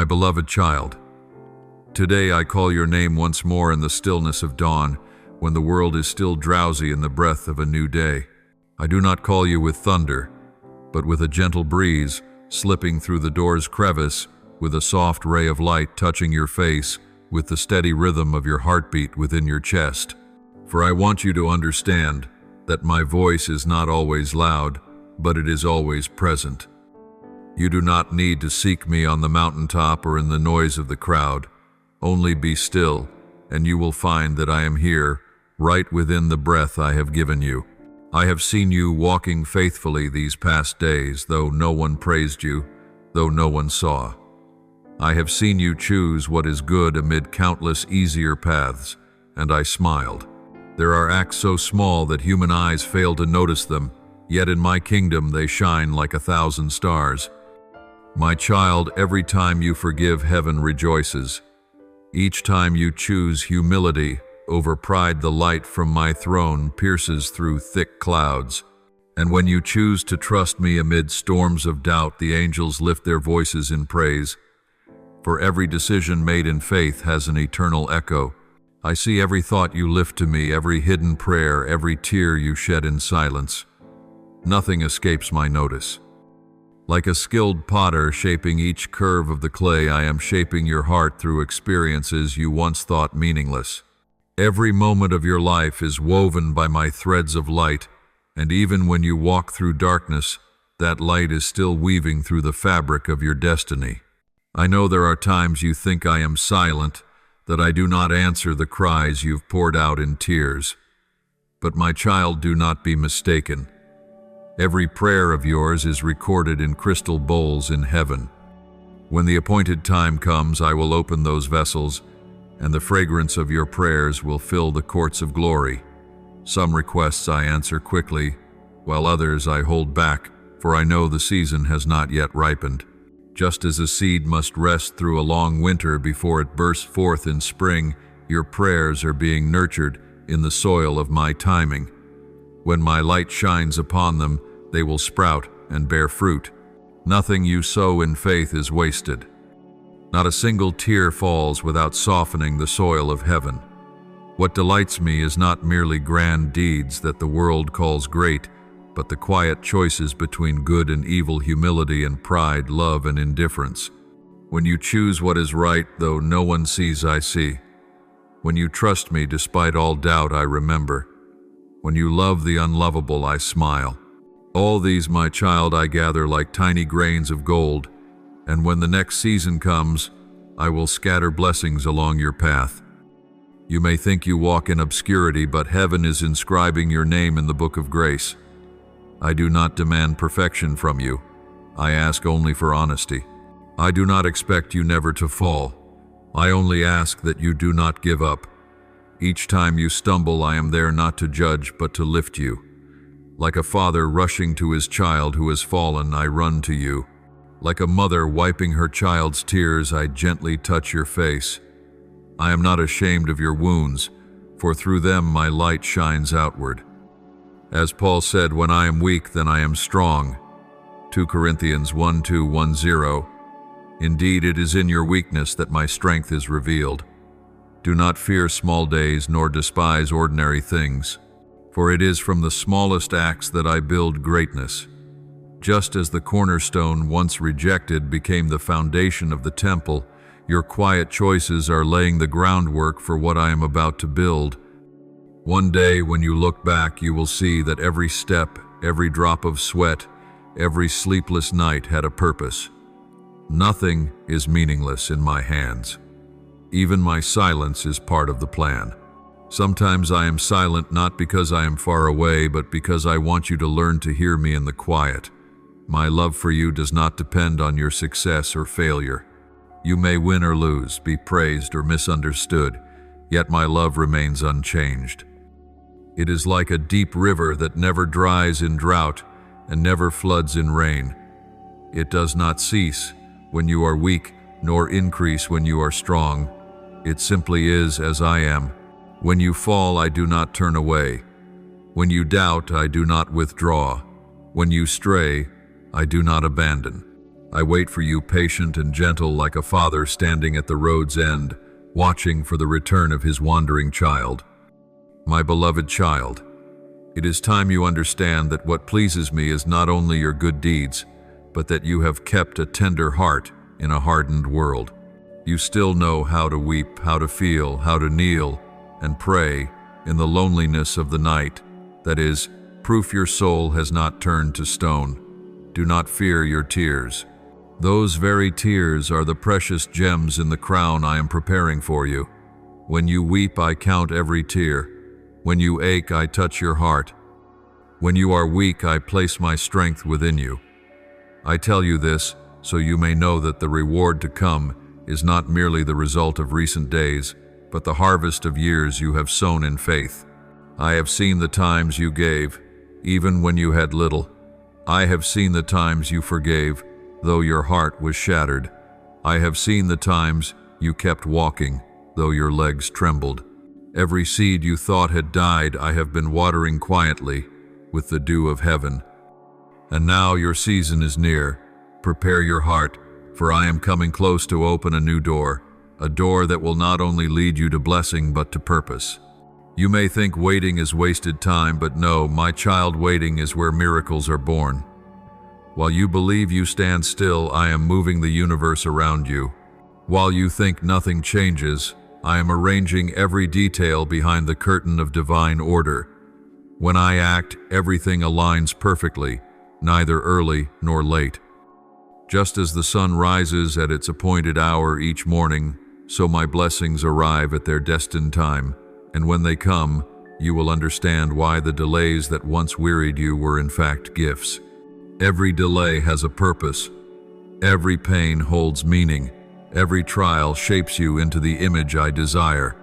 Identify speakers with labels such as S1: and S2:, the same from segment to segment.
S1: My beloved child, today I call your name once more in the stillness of dawn, when the world is still drowsy in the breath of a new day. I do not call you with thunder, but with a gentle breeze slipping through the door's crevice, with a soft ray of light touching your face, with the steady rhythm of your heartbeat within your chest. For I want you to understand that my voice is not always loud, but it is always present. You do not need to seek me on the mountaintop or in the noise of the crowd. Only be still, and you will find that I am here, right within the breath I have given you. I have seen you walking faithfully these past days, though no one praised you, though no one saw. I have seen you choose what is good amid countless easier paths, and I smiled. There are acts so small that human eyes fail to notice them, yet in my kingdom they shine like 1,000 stars. My child, every time you forgive, heaven rejoices. Each time you choose humility over pride, the light from my throne pierces through thick clouds. And when you choose to trust me amid storms of doubt, the angels lift their voices in praise. For every decision made in faith has an eternal echo. I see every thought you lift to me, every hidden prayer, every tear you shed in silence. Nothing escapes my notice. Like a skilled potter shaping each curve of the clay, I am shaping your heart through experiences you once thought meaningless. Every moment of your life is woven by my threads of light, and even when you walk through darkness, that light is still weaving through the fabric of your destiny. I know there are times you think I am silent, that I do not answer the cries you've poured out in tears. But my child, do not be mistaken. Every prayer of yours is recorded in crystal bowls in heaven. When the appointed time comes, I will open those vessels, and the fragrance of your prayers will fill the courts of glory. Some requests I answer quickly, while others I hold back, for I know the season has not yet ripened. Just as a seed must rest through a long winter before it bursts forth in spring, your prayers are being nurtured in the soil of my timing. When my light shines upon them, they will sprout and bear fruit. Nothing you sow in faith is wasted. Not a single tear falls without softening the soil of heaven. What delights me is not merely grand deeds that the world calls great, but the quiet choices between good and evil, humility and pride, love and indifference. When you choose what is right, though no one sees, I see. When you trust me despite all doubt, I remember. When you love the unlovable, I smile. All these, my child, I gather like tiny grains of gold, and when the next season comes, I will scatter blessings along your path. You may think you walk in obscurity, but heaven is inscribing your name in the book of grace. I do not demand perfection from you. I ask only for honesty. I do not expect you never to fall. I only ask that you do not give up. Each time you stumble, I am there not to judge, but to lift you. Like a father rushing to his child who has fallen, I run to you. Like a mother wiping her child's tears, I gently touch your face. I am not ashamed of your wounds, for through them my light shines outward. As Paul said, when I am weak, then I am strong. 2 Corinthians 1:2-10. Indeed, it is in your weakness that my strength is revealed. Do not fear small days, nor despise ordinary things, for it is from the smallest acts that I build greatness. Just as the cornerstone, once rejected, became the foundation of the temple, your quiet choices are laying the groundwork for what I am about to build. One day, when you look back, you will see that every step, every drop of sweat, every sleepless night had a purpose. Nothing is meaningless in my hands. Even my silence is part of the plan. Sometimes I am silent not because I am far away, but because I want you to learn to hear me in the quiet. My love for you does not depend on your success or failure. You may win or lose, be praised or misunderstood, yet my love remains unchanged. It is like a deep river that never dries in drought and never floods in rain. It does not cease when you are weak, nor increase when you are strong. It simply is as I am. When you fall, I do not turn away. When you doubt, I do not withdraw. When you stray, I do not abandon. I wait for you patient and gentle like a father standing at the road's end, watching for the return of his wandering child. My beloved child, it is time you understand that what pleases me is not only your good deeds, but that you have kept a tender heart in a hardened world. You still know how to weep, how to feel, how to kneel and pray in the loneliness of the night. That is, proof your soul has not turned to stone. Do not fear your tears. Those very tears are the precious gems in the crown I am preparing for you. When you weep, I count every tear. When you ache, I touch your heart. When you are weak, I place my strength within you. I tell you this so you may know that the reward to come is not merely the result of recent days, but the harvest of years you have sown in faith. I have seen the times you gave, even when you had little. I have seen the times you forgave, though your heart was shattered. I have seen the times you kept walking, though your legs trembled. Every seed you thought had died, I have been watering quietly with the dew of heaven. And now your season is near. Prepare your heart, for I am coming close to open a new door, a door that will not only lead you to blessing but to purpose. You may think waiting is wasted time, but no, my child, waiting is where miracles are born. While you believe you stand still, I am moving the universe around you. While you think nothing changes, I am arranging every detail behind the curtain of divine order. When I act, everything aligns perfectly, neither early nor late. Just as the sun rises at its appointed hour each morning, so my blessings arrive at their destined time. And when they come, you will understand why the delays that once wearied you were in fact gifts. Every delay has a purpose. Every pain holds meaning. Every trial shapes you into the image I desire.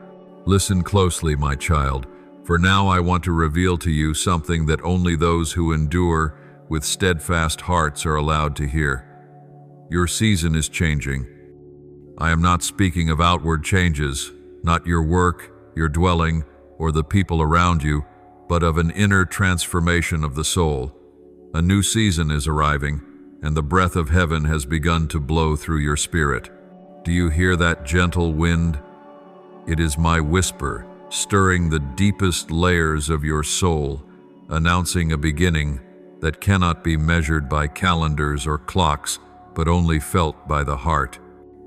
S1: Listen closely, my child, for now I want to reveal to you something that only those who endure with steadfast hearts are allowed to hear. Your season is changing. I am not speaking of outward changes, not your work, your dwelling, or the people around you, but of an inner transformation of the soul. A new season is arriving, and the breath of heaven has begun to blow through your spirit. Do you hear that gentle wind? It is my whisper, stirring the deepest layers of your soul, announcing a beginning that cannot be measured by calendars or clocks, but only felt by the heart.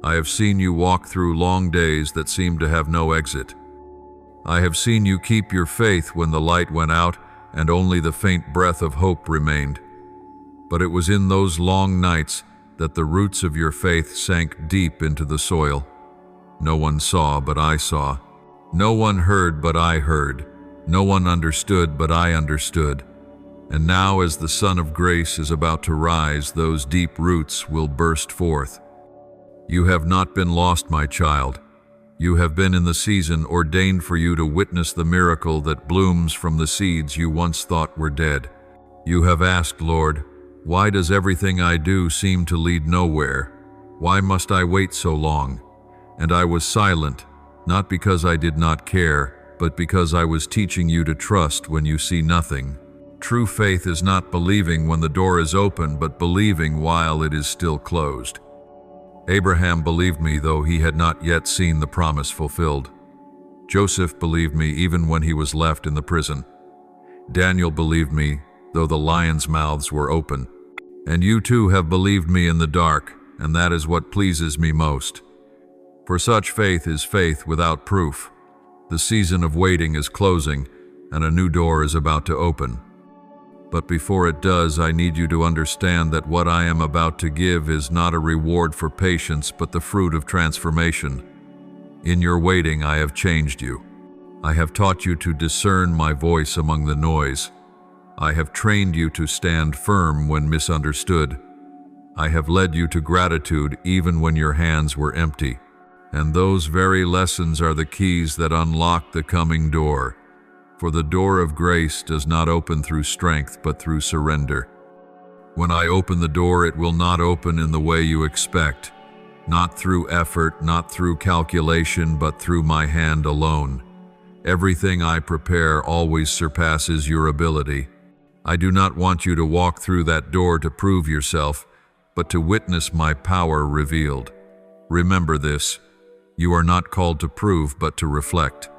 S1: I have seen you walk through long days that seemed to have no exit. I have seen you keep your faith when the light went out and only the faint breath of hope remained. But it was in those long nights that the roots of your faith sank deep into the soil. No one saw, but I saw. No one heard, but I heard. No one understood, but I understood. And now, as the sun of grace is about to rise, those deep roots will burst forth. You have not been lost, my child. You have been in the season ordained for you to witness the miracle that blooms from the seeds you once thought were dead. You have asked, Lord, why does everything I do seem to lead nowhere? Why must I wait so long? And I was silent, not because I did not care, but because I was teaching you to trust when you see nothing. True faith is not believing when the door is open, but believing while it is still closed. Abraham believed me, though he had not yet seen the promise fulfilled. Joseph believed me even when he was left in the prison. Daniel believed me, though the lions' mouths were open. And you too have believed me in the dark, and that is what pleases me most. For such faith is faith without proof. The season of waiting is closing, and a new door is about to open. But before it does, I need you to understand that what I am about to give is not a reward for patience, but the fruit of transformation. In your waiting, I have changed you. I have taught you to discern my voice among the noise. I have trained you to stand firm when misunderstood. I have led you to gratitude even when your hands were empty. And those very lessons are the keys that unlock the coming door. For the door of grace does not open through strength, but through surrender. When I open the door, it will not open in the way you expect. Not through effort, not through calculation, but through my hand alone. Everything I prepare always surpasses your ability. I do not want you to walk through that door to prove yourself, but to witness my power revealed. Remember this: you are not called to prove, but to reflect.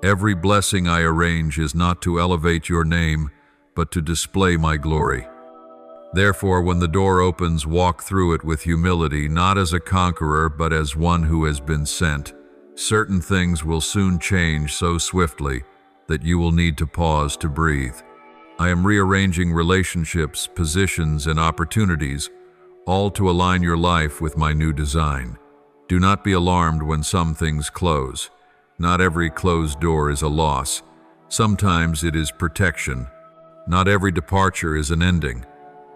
S1: Every blessing I arrange is not to elevate your name, but to display my glory. Therefore, when the door opens, walk through it with humility, not as a conqueror, but as one who has been sent. Certain things will soon change so swiftly that you will need to pause to breathe. I am rearranging relationships, positions, and opportunities, all to align your life with my new design. Do not be alarmed when some things close. Not every closed door is a loss. Sometimes it is protection. Not every departure is an ending.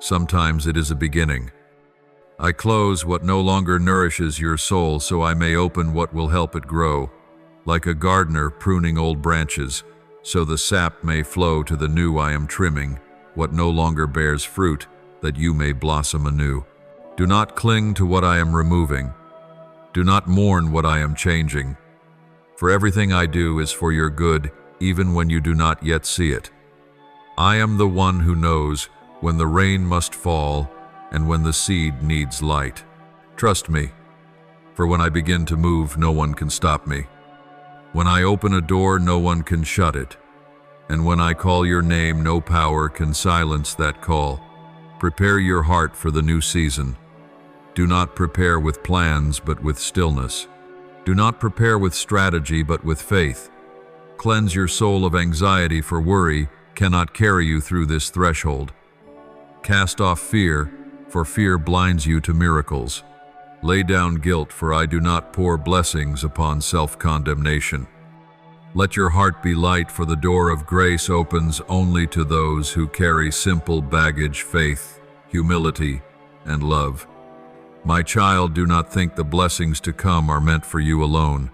S1: Sometimes it is a beginning. I close what no longer nourishes your soul so I may open what will help it grow, like a gardener pruning old branches, so the sap may flow to the new. I am trimming what no longer bears fruit, that you may blossom anew. Do not cling to what I am removing. Do not mourn what I am changing. For everything I do is for your good, even when you do not yet see it. I am the one who knows when the rain must fall and when the seed needs light. Trust me, for when I begin to move, no one can stop me. When I open a door, no one can shut it. And when I call your name, no power can silence that call. Prepare your heart for the new season. Do not prepare with plans, but with stillness. Do not prepare with strategy, but with faith. Cleanse your soul of anxiety, for worry cannot carry you through this threshold. Cast off fear, for fear blinds you to miracles. Lay down guilt, for I do not pour blessings upon self-condemnation. Let your heart be light, for the door of grace opens only to those who carry simple baggage: faith, humility, and love. My child, do not think the blessings to come are meant for you alone.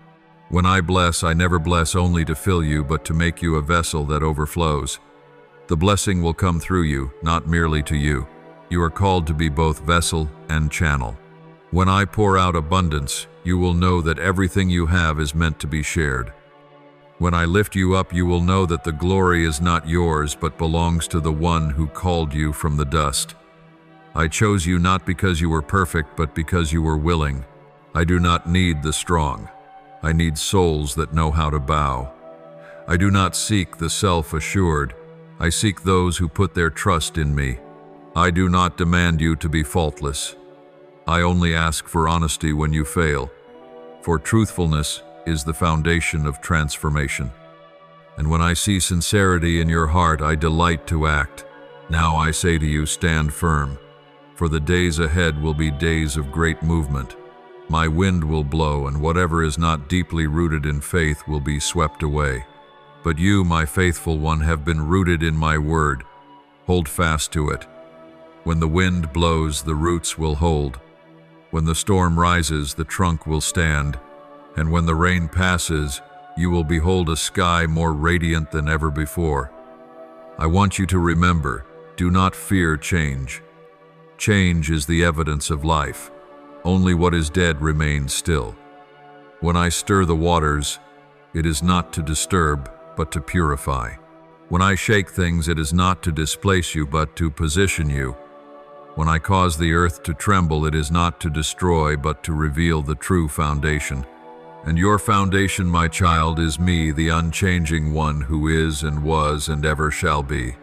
S1: When I bless, I never bless only to fill you, but to make you a vessel that overflows. The blessing will come through you, not merely to you. You are called to be both vessel and channel. When I pour out abundance, you will know that everything you have is meant to be shared. When I lift you up, you will know that the glory is not yours, but belongs to the one who called you from the dust. I chose you not because you were perfect, but because you were willing. I do not need the strong. I need souls that know how to bow. I do not seek the self-assured. I seek those who put their trust in me. I do not demand you to be faultless. I only ask for honesty when you fail, for truthfulness is the foundation of transformation. And when I see sincerity in your heart, I delight to act. Now I say to you, stand firm, for the days ahead will be days of great movement. My wind will blow, and whatever is not deeply rooted in faith will be swept away. But you, my faithful one, have been rooted in my word. Hold fast to it. When the wind blows, the roots will hold. When the storm rises, the trunk will stand. And when the rain passes, you will behold a sky more radiant than ever before. I want you to remember, do not fear change. Change is the evidence of life. Only what is dead remains still. When I stir the waters, it is not to disturb, but to purify. When I shake things, it is not to displace you, but to position you. When I cause the earth to tremble, it is not to destroy, but to reveal the true foundation. And your foundation, my child, is me, the unchanging one who is and was and ever shall be.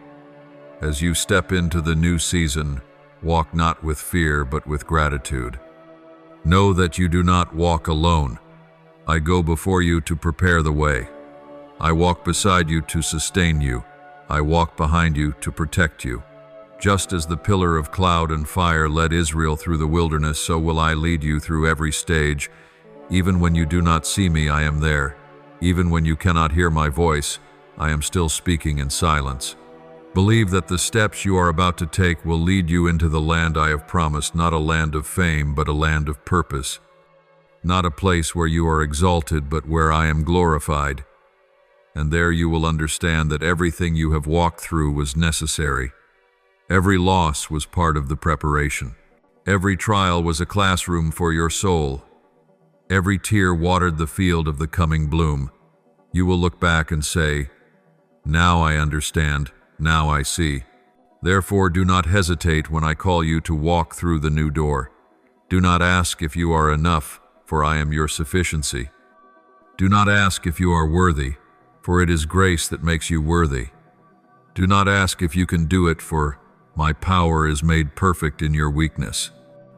S1: As you step into the new season, walk not with fear, but with gratitude. Know that you do not walk alone. I go before you to prepare the way. I walk beside you to sustain you. I walk behind you to protect you. Just as the pillar of cloud and fire led Israel through the wilderness, so will I lead you through every stage. Even when you do not see me, I am there. Even when you cannot hear my voice, I am still speaking in silence. Believe that the steps you are about to take will lead you into the land I have promised, not a land of fame, but a land of purpose. Not a place where you are exalted, but where I am glorified. And there you will understand that everything you have walked through was necessary. Every loss was part of the preparation. Every trial was a classroom for your soul. Every tear watered the field of the coming bloom. You will look back and say, now I understand, now I see. Therefore, do not hesitate when I call you to walk through the new door. Do not ask if you are enough, for I am your sufficiency. Do not ask if you are worthy, for it is grace that makes you worthy. Do not ask if you can do it, for my power is made perfect in your weakness.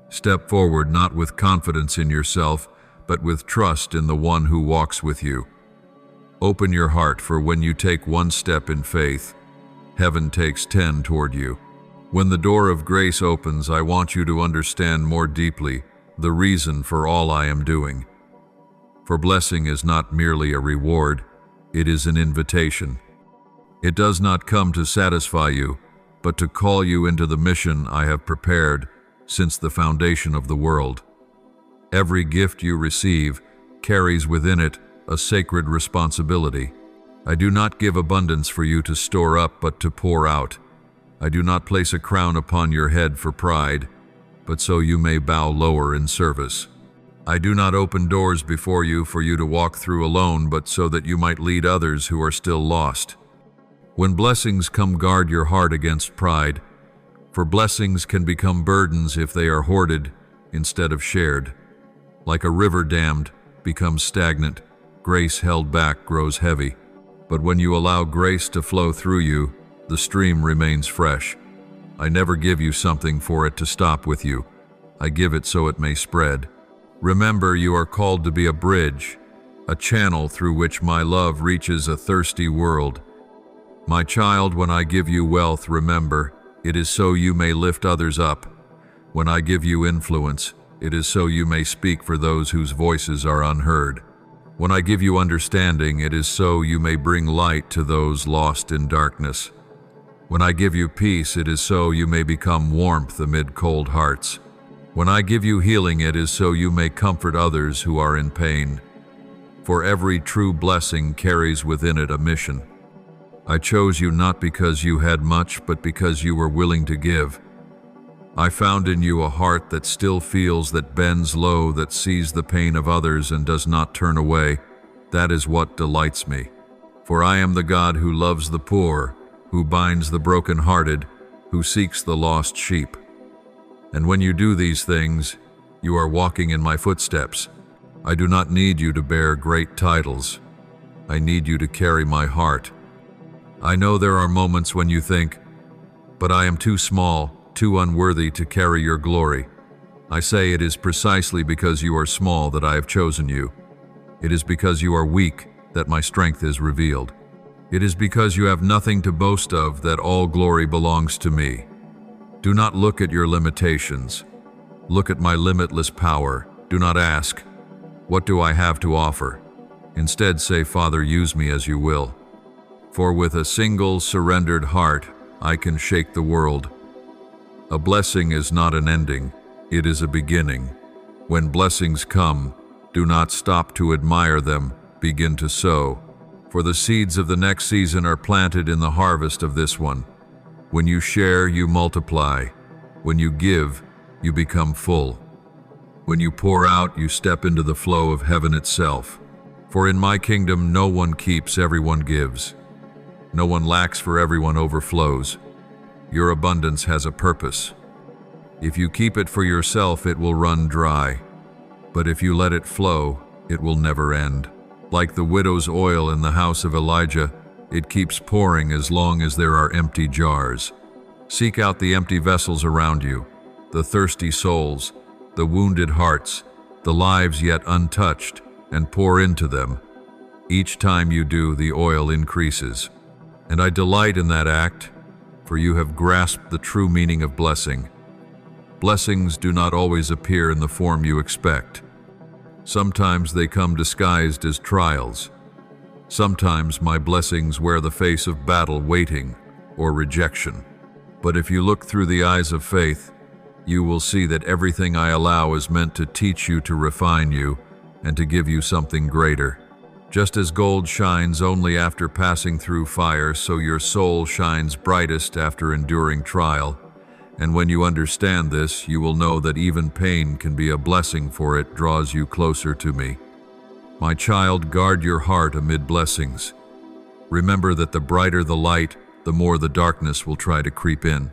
S1: Step forward not with confidence in yourself, but with trust in the one who walks with you. Open your heart, for when you take one step in faith, heaven takes 10 toward you. When the door of grace opens, I want you to understand more deeply the reason for all I am doing. For blessing is not merely a reward, it is an invitation. It does not come to satisfy you, but to call you into the mission I have prepared since the foundation of the world. Every gift you receive carries within it a sacred responsibility. I do not give abundance for you to store up, but to pour out. I do not place a crown upon your head for pride, but so you may bow lower in service. I do not open doors before you for you to walk through alone, but so that you might lead others who are still lost. When blessings come, guard your heart against pride, for blessings can become burdens if they are hoarded instead of shared. Like a river dammed becomes stagnant, grace held back grows heavy. But when you allow grace to flow through you, the stream remains fresh. I never give you something for it to stop with you. I give it so it may spread. Remember, you are called to be a bridge, a channel through which my love reaches a thirsty world. My child, when I give you wealth, remember, it is so you may lift others up. When I give you influence, it is so you may speak for those whose voices are unheard. When I give you understanding, it is so you may bring light to those lost in darkness. When I give you peace, it is so you may become warmth amid cold hearts. When I give you healing, it is so you may comfort others who are in pain. For every true blessing carries within it a mission. I chose you not because you had much, but because you were willing to give. I found in you a heart that still feels, that bends low, that sees the pain of others and does not turn away. That is what delights me. For I am the God who loves the poor, who binds the brokenhearted, who seeks the lost sheep. And when you do these things, you are walking in my footsteps. I do not need you to bear great titles. I need you to carry my heart. I know there are moments when you think, but I am too small, too unworthy to carry your glory. I say it is precisely because you are small that I have chosen you. It is because you are weak that my strength is revealed. It is because you have nothing to boast of that all glory belongs to me. Do not look at your limitations. Look at my limitless power. Do not ask, what do I have to offer? Instead say, Father, use me as you will. For with a single surrendered heart, I can shake the world. A blessing is not an ending, it is a beginning. When blessings come, do not stop to admire them, begin to sow. For the seeds of the next season are planted in the harvest of this one. When you share, you multiply. When you give, you become full. When you pour out, you step into the flow of heaven itself. For in my kingdom, no one keeps, everyone gives. No one lacks, for everyone overflows. Your abundance has a purpose. If you keep it for yourself, it will run dry. But if you let it flow, it will never end. Like the widow's oil in the house of Elijah, it keeps pouring as long as there are empty jars. Seek out the empty vessels around you, the thirsty souls, the wounded hearts, the lives yet untouched, and pour into them. Each time you do, the oil increases. And I delight in that act, for you have grasped the true meaning of blessing. Blessings do not always appear in the form you expect. Sometimes they come disguised as trials. Sometimes my blessings wear the face of battle, waiting, or rejection. But if you look through the eyes of faith, you will see that everything I allow is meant to teach you, to refine you, and to give you something greater. Just as gold shines only after passing through fire, so your soul shines brightest after enduring trial. And when you understand this, you will know that even pain can be a blessing, for it draws you closer to me. My child, guard your heart amid blessings. Remember that the brighter the light, the more the darkness will try to creep in.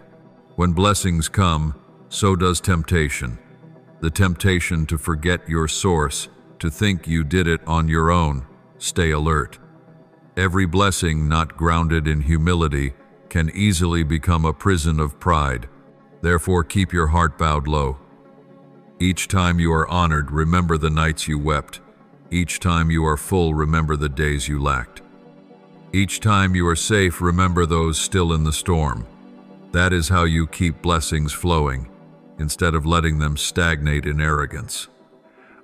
S1: When blessings come, so does temptation. The temptation to forget your source, to think you did it on your own. Stay alert. Every blessing not grounded in humility can easily become a prison of pride. Therefore, keep your heart bowed low. Each time you are honored, remember the nights you wept. Each time you are full, remember the days you lacked. Each time you are safe, remember those still in the storm. That is how you keep blessings flowing, instead of letting them stagnate in arrogance.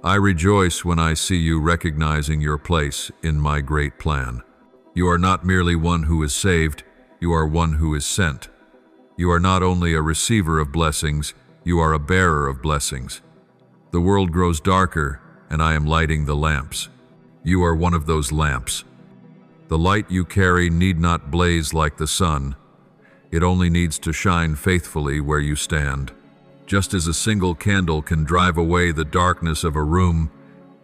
S1: I rejoice when I see you recognizing your place in my great plan. You are not merely one who is saved, you are one who is sent. You are not only a receiver of blessings, you are a bearer of blessings. The world grows darker, and I am lighting the lamps. You are one of those lamps. The light you carry need not blaze like the sun. It only needs to shine faithfully where you stand. Just as a single candle can drive away the darkness of a room,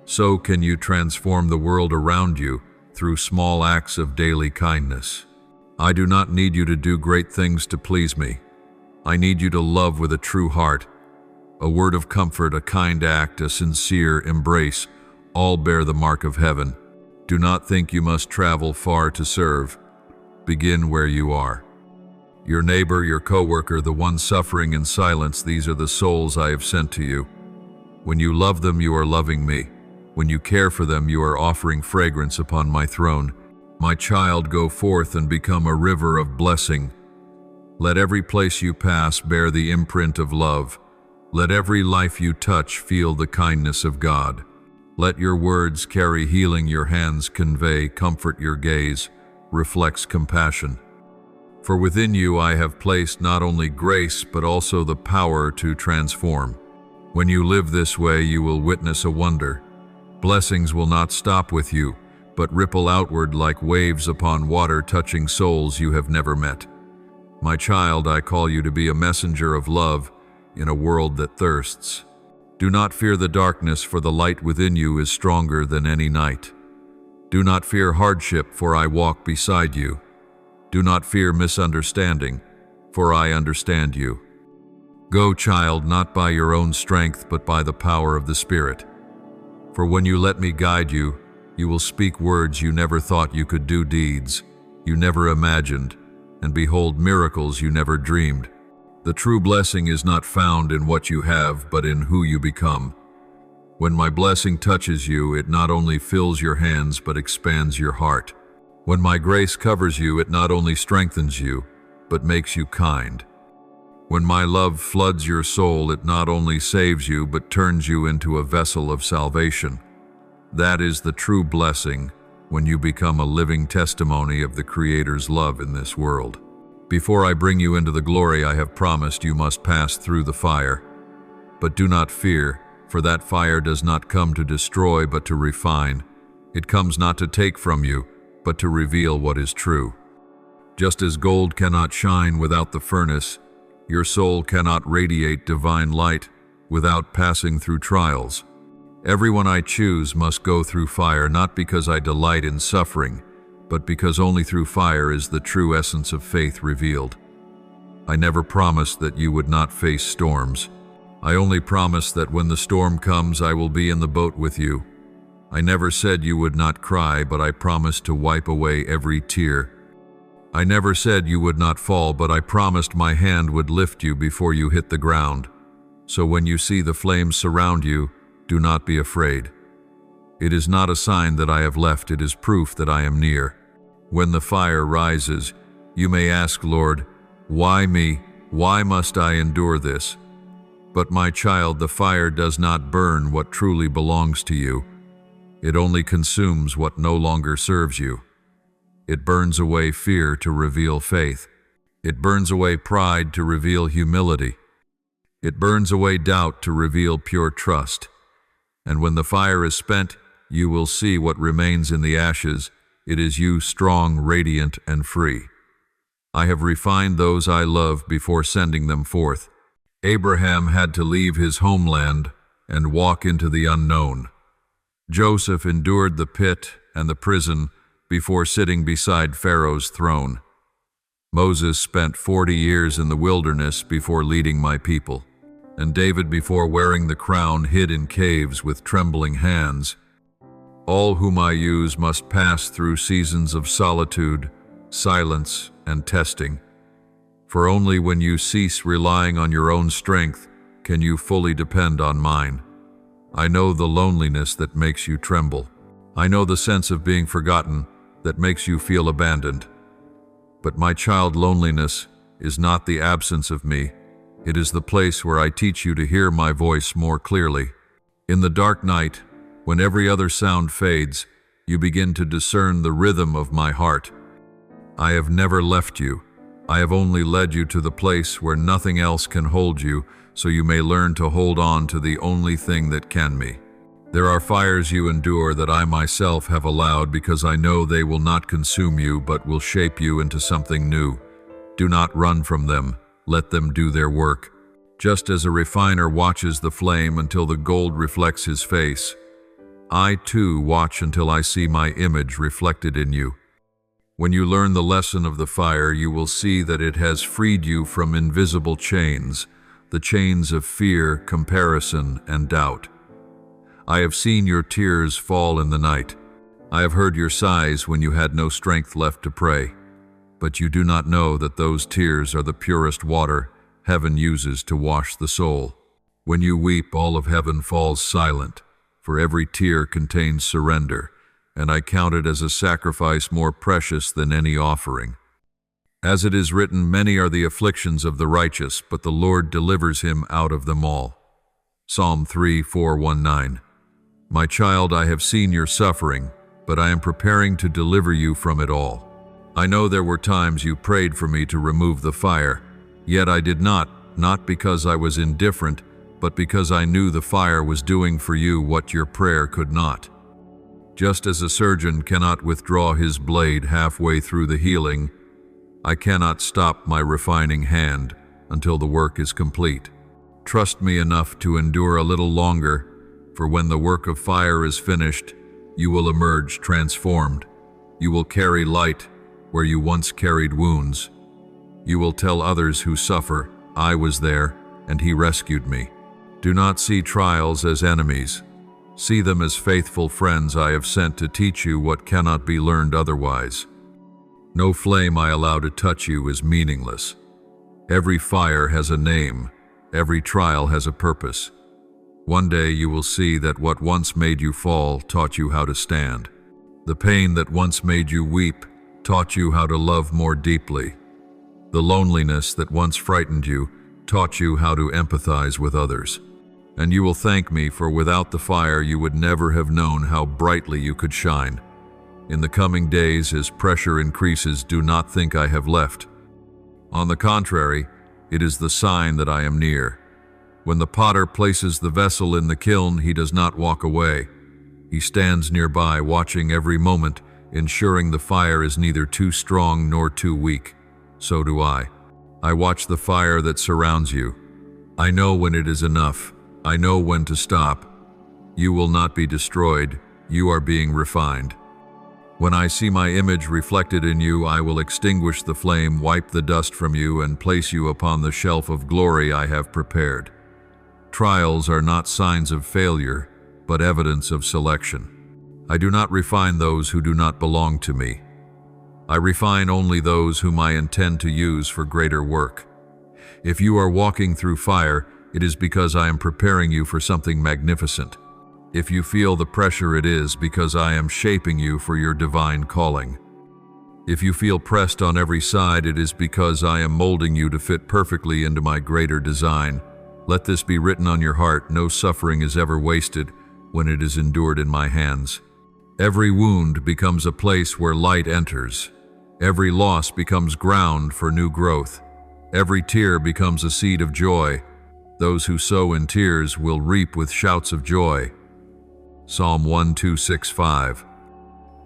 S1: so can you transform the world around you through small acts of daily kindness. I do not need you to do great things to please me. I need you to love with a true heart. A word of comfort, a kind act, a sincere embrace, all bear the mark of heaven. Do not think you must travel far to serve. Begin where you are. Your neighbor, your coworker, the one suffering in silence, these are the souls I have sent to you. When you love them, you are loving me. When you care for them, you are offering fragrance upon my throne. My child, go forth and become a river of blessing. Let every place you pass bear the imprint of love. Let every life you touch feel the kindness of God. Let your words carry healing, your hands convey comfort, your gaze reflects compassion. For within you I have placed not only grace but also the power to transform. When you live this way, you will witness a wonder. Blessings will not stop with you, but ripple outward like waves upon water, touching souls you have never met. My child, I call you to be a messenger of love in a world that thirsts. Do not fear the darkness, for the light within you is stronger than any night. Do not fear hardship, for I walk beside you. Do not fear misunderstanding, for I understand you. Go, child, not by your own strength, but by the power of the Spirit. For when you let me guide you, you will speak words you never thought you could do, deeds you never imagined, and behold miracles you never dreamed. The true blessing is not found in what you have, but in who you become. When my blessing touches you, it not only fills your hands, but expands your heart. When my grace covers you, it not only strengthens you, but makes you kind. When my love floods your soul, it not only saves you, but turns you into a vessel of salvation. That is the true blessing, when you become a living testimony of the Creator's love in this world. Before I bring you into the glory I have promised, you must pass through the fire. But do not fear, for that fire does not come to destroy, but to refine. It comes not to take from you, but to reveal what is true. Just as gold cannot shine without the furnace, your soul cannot radiate divine light without passing through trials. Everyone I choose must go through fire, not because I delight in suffering, but because only through fire is the true essence of faith revealed. I never promised that you would not face storms. I only promised that when the storm comes, I will be in the boat with you. I never said you would not cry, but I promised to wipe away every tear. I never said you would not fall, but I promised my hand would lift you before you hit the ground. So when you see the flames surround you, do not be afraid. It is not a sign that I have left, it is proof that I am near. When the fire rises, you may ask, Lord, why me? Why must I endure this? But my child, the fire does not burn what truly belongs to you. It only consumes what no longer serves you. It burns away fear to reveal faith. It burns away pride to reveal humility. It burns away doubt to reveal pure trust. And when the fire is spent, you will see what remains in the ashes. It is you, strong, radiant, and free. I have refined those I love before sending them forth. Abraham had to leave his homeland and walk into the unknown. Joseph endured the pit and the prison before sitting beside Pharaoh's throne. Moses spent 40 years in the wilderness before leading my people, and David, before wearing the crown, hid in caves with trembling hands. All whom I use must pass through seasons of solitude, silence, and testing. For only when you cease relying on your own strength can you fully depend on mine. I know the loneliness that makes you tremble. I know the sense of being forgotten that makes you feel abandoned. But my child, loneliness is not the absence of me. It is the place where I teach you to hear my voice more clearly. In the dark night, when every other sound fades, you begin to discern the rhythm of my heart. I have never left you. I have only led you to the place where nothing else can hold you, so you may learn to hold on to the only thing that can be. There are fires you endure that I myself have allowed because I know they will not consume you but will shape you into something new. Do not run from them. Let them do their work. Just as a refiner watches the flame until the gold reflects his face, I too watch until I see my image reflected in you. When you learn the lesson of the fire, you will see that it has freed you from invisible chains, the chains of fear, comparison, and doubt. I have seen your tears fall in the night. I have heard your sighs when you had no strength left to pray. But you do not know that those tears are the purest water heaven uses to wash the soul. When you weep, all of heaven falls silent, for every tear contains surrender, and I count it as a sacrifice more precious than any offering. As it is written, many are the afflictions of the righteous, but the Lord delivers him out of them all. Psalm 3:4-19. My child, I have seen your suffering, but I am preparing to deliver you from it all. I know there were times you prayed for me to remove the fire, yet I did not because I was indifferent, but because I knew the fire was doing for you what your prayer could not. Just as a surgeon cannot withdraw his blade halfway through the healing, I cannot stop my refining hand until the work is complete. Trust me enough to endure a little longer, for when the work of fire is finished, you will emerge transformed. You will carry light where you once carried wounds. You will tell others who suffer, I was there, and he rescued me. Do not see trials as enemies. See them as faithful friends I have sent to teach you what cannot be learned otherwise. No flame I allow to touch you is meaningless. Every fire has a name. Every trial has a purpose. One day you will see that what once made you fall taught you how to stand. The pain that once made you weep taught you how to love more deeply. The loneliness that once frightened you taught you how to empathize with others. And you will thank me, for without the fire you would never have known how brightly you could shine. In the coming days, as pressure increases, do not think I have left. On the contrary, it is the sign that I am near. When the potter places the vessel in the kiln, he does not walk away. He stands nearby, watching every moment, ensuring the fire is neither too strong nor too weak. So do I. I watch the fire that surrounds you. I know when it is enough. I know when to stop. You will not be destroyed. You are being refined. When I see my image reflected in you, I will extinguish the flame, wipe the dust from you, and place you upon the shelf of glory I have prepared. Trials are not signs of failure, but evidence of selection. I do not refine those who do not belong to me. I refine only those whom I intend to use for greater work. If you are walking through fire, it is because I am preparing you for something magnificent. If you feel the pressure, it is because I am shaping you for your divine calling. If you feel pressed on every side, it is because I am molding you to fit perfectly into my greater design. Let this be written on your heart: no suffering is ever wasted when it is endured in my hands. Every wound becomes a place where light enters. Every loss becomes ground for new growth. Every tear becomes a seed of joy. Those who sow in tears will reap with shouts of joy. Psalm 1:2-6-5.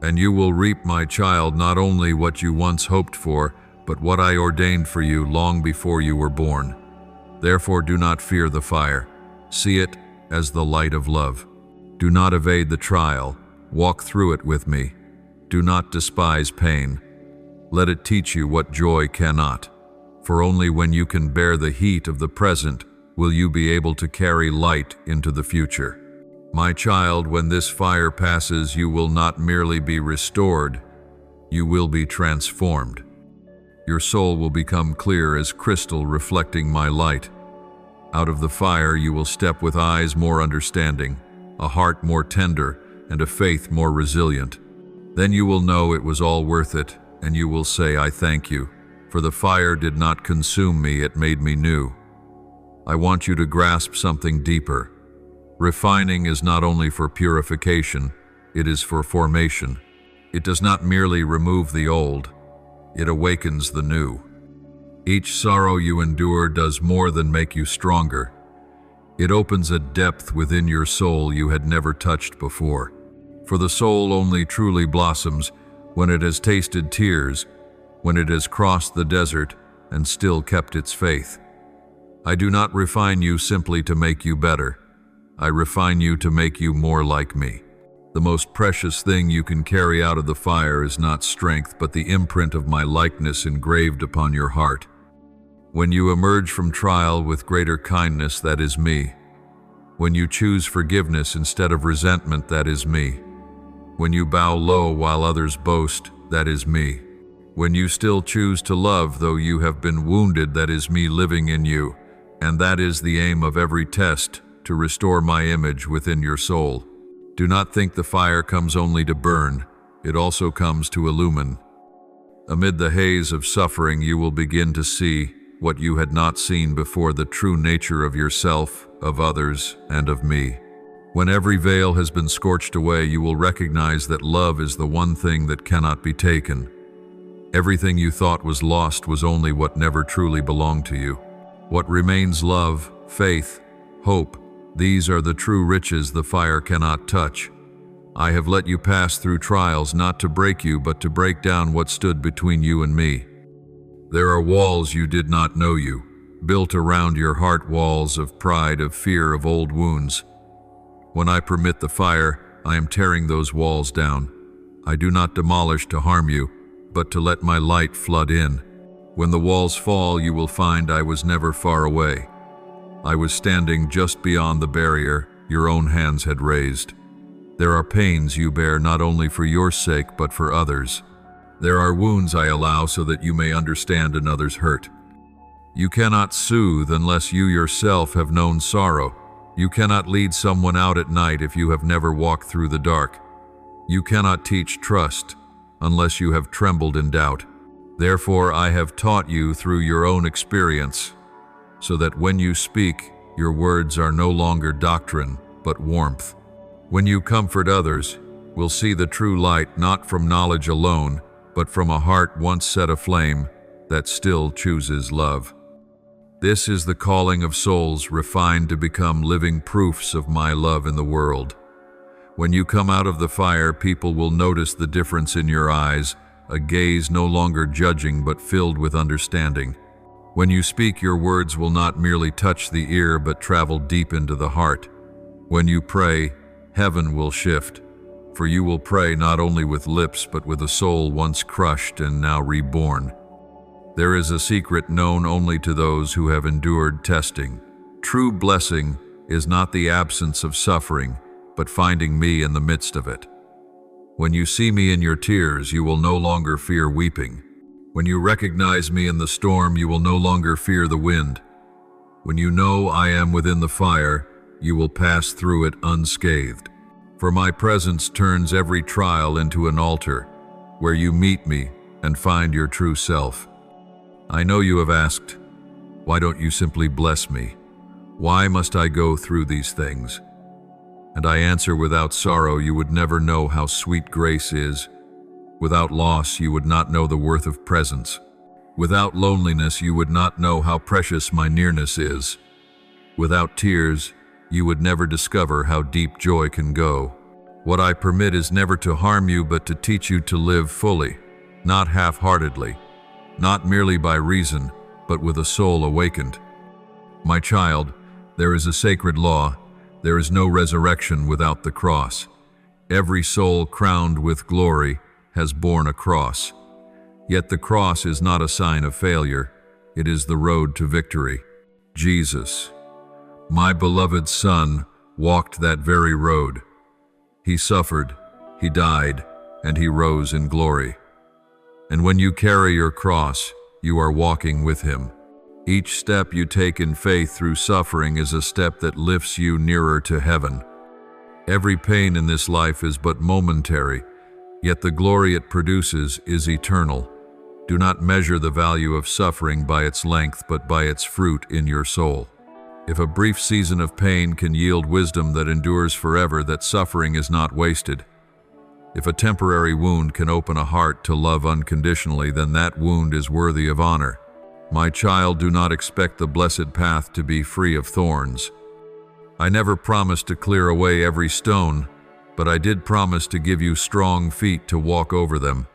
S1: And you will reap, my child, not only what you once hoped for, but what I ordained for you long before you were born. Therefore do not fear the fire. See it as the light of love. Do not evade the trial. Walk through it with me. Do not despise pain. Let it teach you what joy cannot. For only when you can bear the heat of the present will you be able to carry light into the future. My child, when this fire passes, you will not merely be restored, you will be transformed. Your soul will become clear as crystal, reflecting my light. Out of the fire you will step with eyes more understanding, a heart more tender, and a faith more resilient. Then you will know it was all worth it, and you will say, I thank you, for the fire did not consume me, it made me new. I want you to grasp something deeper. Refining is not only for purification, it is for formation. It does not merely remove the old, it awakens the new. Each sorrow you endure does more than make you stronger. It opens a depth within your soul you had never touched before. For the soul only truly blossoms when it has tasted tears, when it has crossed the desert and still kept its faith. I do not refine you simply to make you better. I refine you to make you more like me. The most precious thing you can carry out of the fire is not strength, but the imprint of my likeness engraved upon your heart. When you emerge from trial with greater kindness, that is me. When you choose forgiveness instead of resentment, that is me. When you bow low while others boast, that is me. When you still choose to love though you have been wounded, that is me living in you. And that is the aim of every test, to restore my image within your soul. Do not think the fire comes only to burn, it also comes to illumine. Amid the haze of suffering, you will begin to see what you had not seen before, the true nature of yourself, of others, and of me. When every veil has been scorched away, you will recognize that love is the one thing that cannot be taken. Everything you thought was lost was only what never truly belonged to you. What remains: love, faith, hope. These are the true riches the fire cannot touch. I have let you pass through trials not to break you, but to break down what stood between you and me. There are walls you did not know you, built around your heart, walls of pride, of fear, of old wounds. When I permit the fire, I am tearing those walls down. I do not demolish to harm you, but to let my light flood in. When the walls fall, you will find I was never far away. I was standing just beyond the barrier your own hands had raised. There are pains you bear not only for your sake, but for others. There are wounds I allow so that you may understand another's hurt. You cannot soothe unless you yourself have known sorrow. You cannot lead someone out at night if you have never walked through the dark. You cannot teach trust unless you have trembled in doubt. Therefore, I have taught you through your own experience, so that when you speak, your words are no longer doctrine, but warmth. When you comfort others, we'll see the true light not from knowledge alone, but from a heart once set aflame that still chooses love. This is the calling of souls refined to become living proofs of my love in the world. When you come out of the fire, people will notice the difference in your eyes, a gaze no longer judging but filled with understanding. When you speak, your words will not merely touch the ear but travel deep into the heart. When you pray, heaven will shift, for you will pray not only with lips but with a soul once crushed and now reborn. There is a secret known only to those who have endured testing. True blessing is not the absence of suffering, but finding me in the midst of it. When you see me in your tears, you will no longer fear weeping. When you recognize me in the storm, you will no longer fear the wind. When you know I am within the fire, you will pass through it unscathed. For my presence turns every trial into an altar, where you meet me and find your true self. I know you have asked, why don't you simply bless me? Why must I go through these things? And I answer, without sorrow, you would never know how sweet grace is. Without loss, you would not know the worth of presence. Without loneliness, you would not know how precious my nearness is. Without tears, you would never discover how deep joy can go. What I permit is never to harm you, but to teach you to live fully, not half-heartedly, not merely by reason, but with a soul awakened. My child, there is a sacred law. There is no resurrection without the cross. Every soul crowned with glory has borne a cross. Yet the cross is not a sign of failure. It is the road to victory. Jesus, my beloved Son, walked that very road. He suffered, he died, and he rose in glory. And when you carry your cross, you are walking with him. Each step you take in faith through suffering is a step that lifts you nearer to heaven. Every pain in this life is but momentary, yet the glory it produces is eternal. Do not measure the value of suffering by its length, but by its fruit in your soul. If a brief season of pain can yield wisdom that endures forever, that suffering is not wasted. If a temporary wound can open a heart to love unconditionally, then that wound is worthy of honor. My child, do not expect the blessed path to be free of thorns. I never promised to clear away every stone, but I did promise to give you strong feet to walk over them.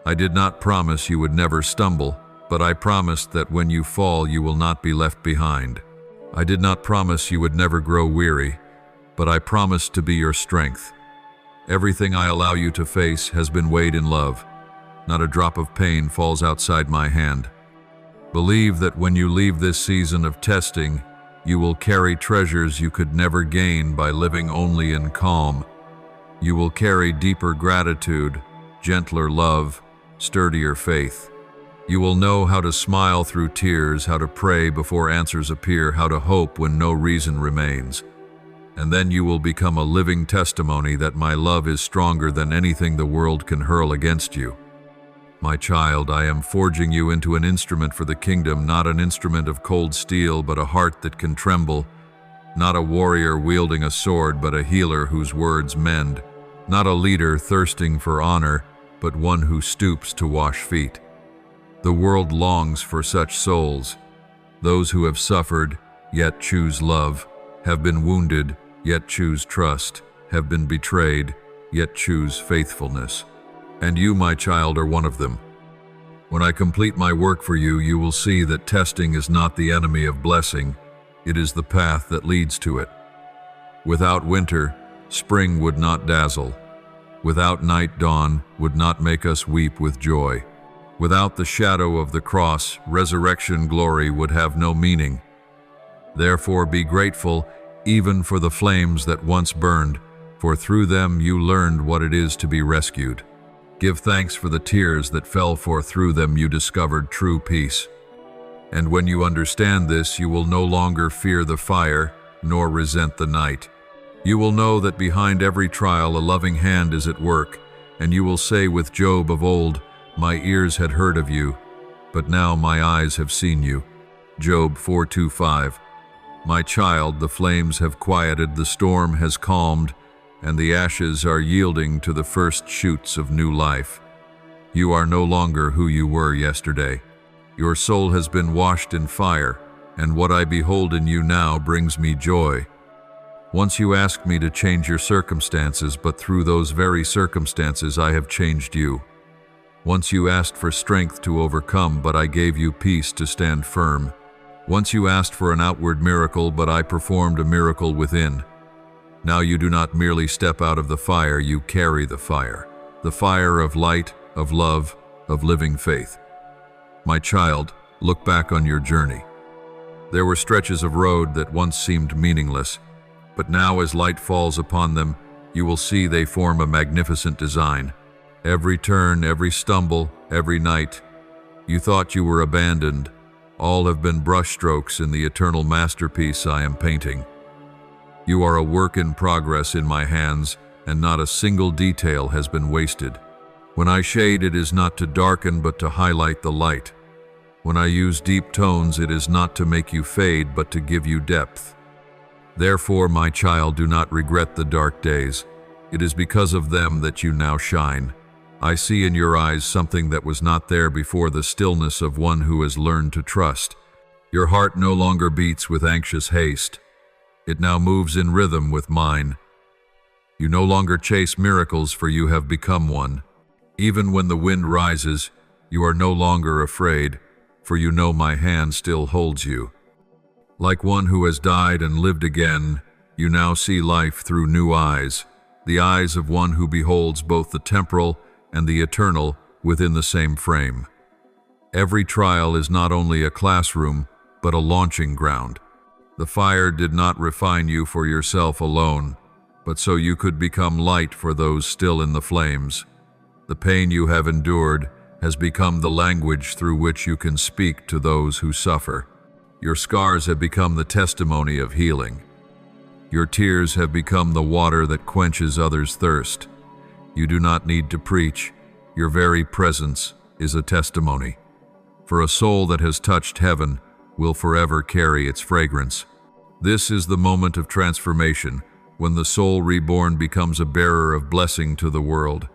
S1: I did not promise you would never stumble, but I promised that when you fall, you will not be left behind. I did not promise you would never grow weary, but I promised to be your strength. Everything I allow you to face has been weighed in love. Not a drop of pain falls outside my hand. Believe that when you leave this season of testing, you will carry treasures you could never gain by living only in calm. You will carry deeper gratitude, gentler love, sturdier faith. You will know how to smile through tears, how to pray before answers appear, how to hope when no reason remains. And then you will become a living testimony that my love is stronger than anything the world can hurl against you. My child, I am forging you into an instrument for the kingdom, not an instrument of cold steel, but a heart that can tremble, not a warrior wielding a sword, but a healer whose words mend, not a leader thirsting for honor, but one who stoops to wash feet. The world longs for such souls, those who have suffered, yet choose love, have been wounded, yet choose trust, have been betrayed, yet choose faithfulness. And you, my child, are one of them. When I complete my work for you, you will see that testing is not the enemy of blessing, it is the path that leads to it. Without winter, spring would not dazzle. Without night, dawn would not make us weep with joy. Without the shadow of the cross, resurrection glory would have no meaning. Therefore be grateful even for the flames that once burned, for through them you learned what it is to be rescued. Give thanks for the tears that fell, for through them you discovered true peace. And when you understand this, you will no longer fear the fire, nor resent the night. You will know that behind every trial a loving hand is at work, and you will say with Job of old, "My ears had heard of you, but now my eyes have seen you." Job 4:2-5. My child, the flames have quieted, the storm has calmed, and the ashes are yielding to the first shoots of new life. You are no longer who you were yesterday. Your soul has been washed in fire, and what I behold in you now brings me joy. Once you asked me to change your circumstances, but through those very circumstances I have changed you. Once you asked for strength to overcome, but I gave you peace to stand firm. Once you asked for an outward miracle, but I performed a miracle within. Now you do not merely step out of the fire, you carry the fire of light, of love, of living faith. My child, look back on your journey. There were stretches of road that once seemed meaningless, but now as light falls upon them, you will see they form a magnificent design. Every turn, every stumble, every night, you thought you were abandoned, all have been brushstrokes in the eternal masterpiece I am painting. You are a work in progress in my hands, and not a single detail has been wasted. When I shade, it is not to darken, but to highlight the light. When I use deep tones, it is not to make you fade, but to give you depth. Therefore, my child, do not regret the dark days. It is because of them that you now shine. I see in your eyes something that was not there before, the stillness of one who has learned to trust. Your heart no longer beats with anxious haste. It now moves in rhythm with mine. You no longer chase miracles, for you have become one. Even when the wind rises, you are no longer afraid, for you know my hand still holds you. Like one who has died and lived again, you now see life through new eyes, the eyes of one who beholds both the temporal and the eternal within the same frame. Every trial is not only a classroom, but a launching ground. The fire did not refine you for yourself alone, but so you could become light for those still in the flames. The pain you have endured has become the language through which you can speak to those who suffer. Your scars have become the testimony of healing. Your tears have become the water that quenches others' thirst. You do not need to preach. Your very presence is a testimony. For a soul that has touched heaven will forever carry its fragrance. This is the moment of transformation, when the soul reborn becomes a bearer of blessing to the world.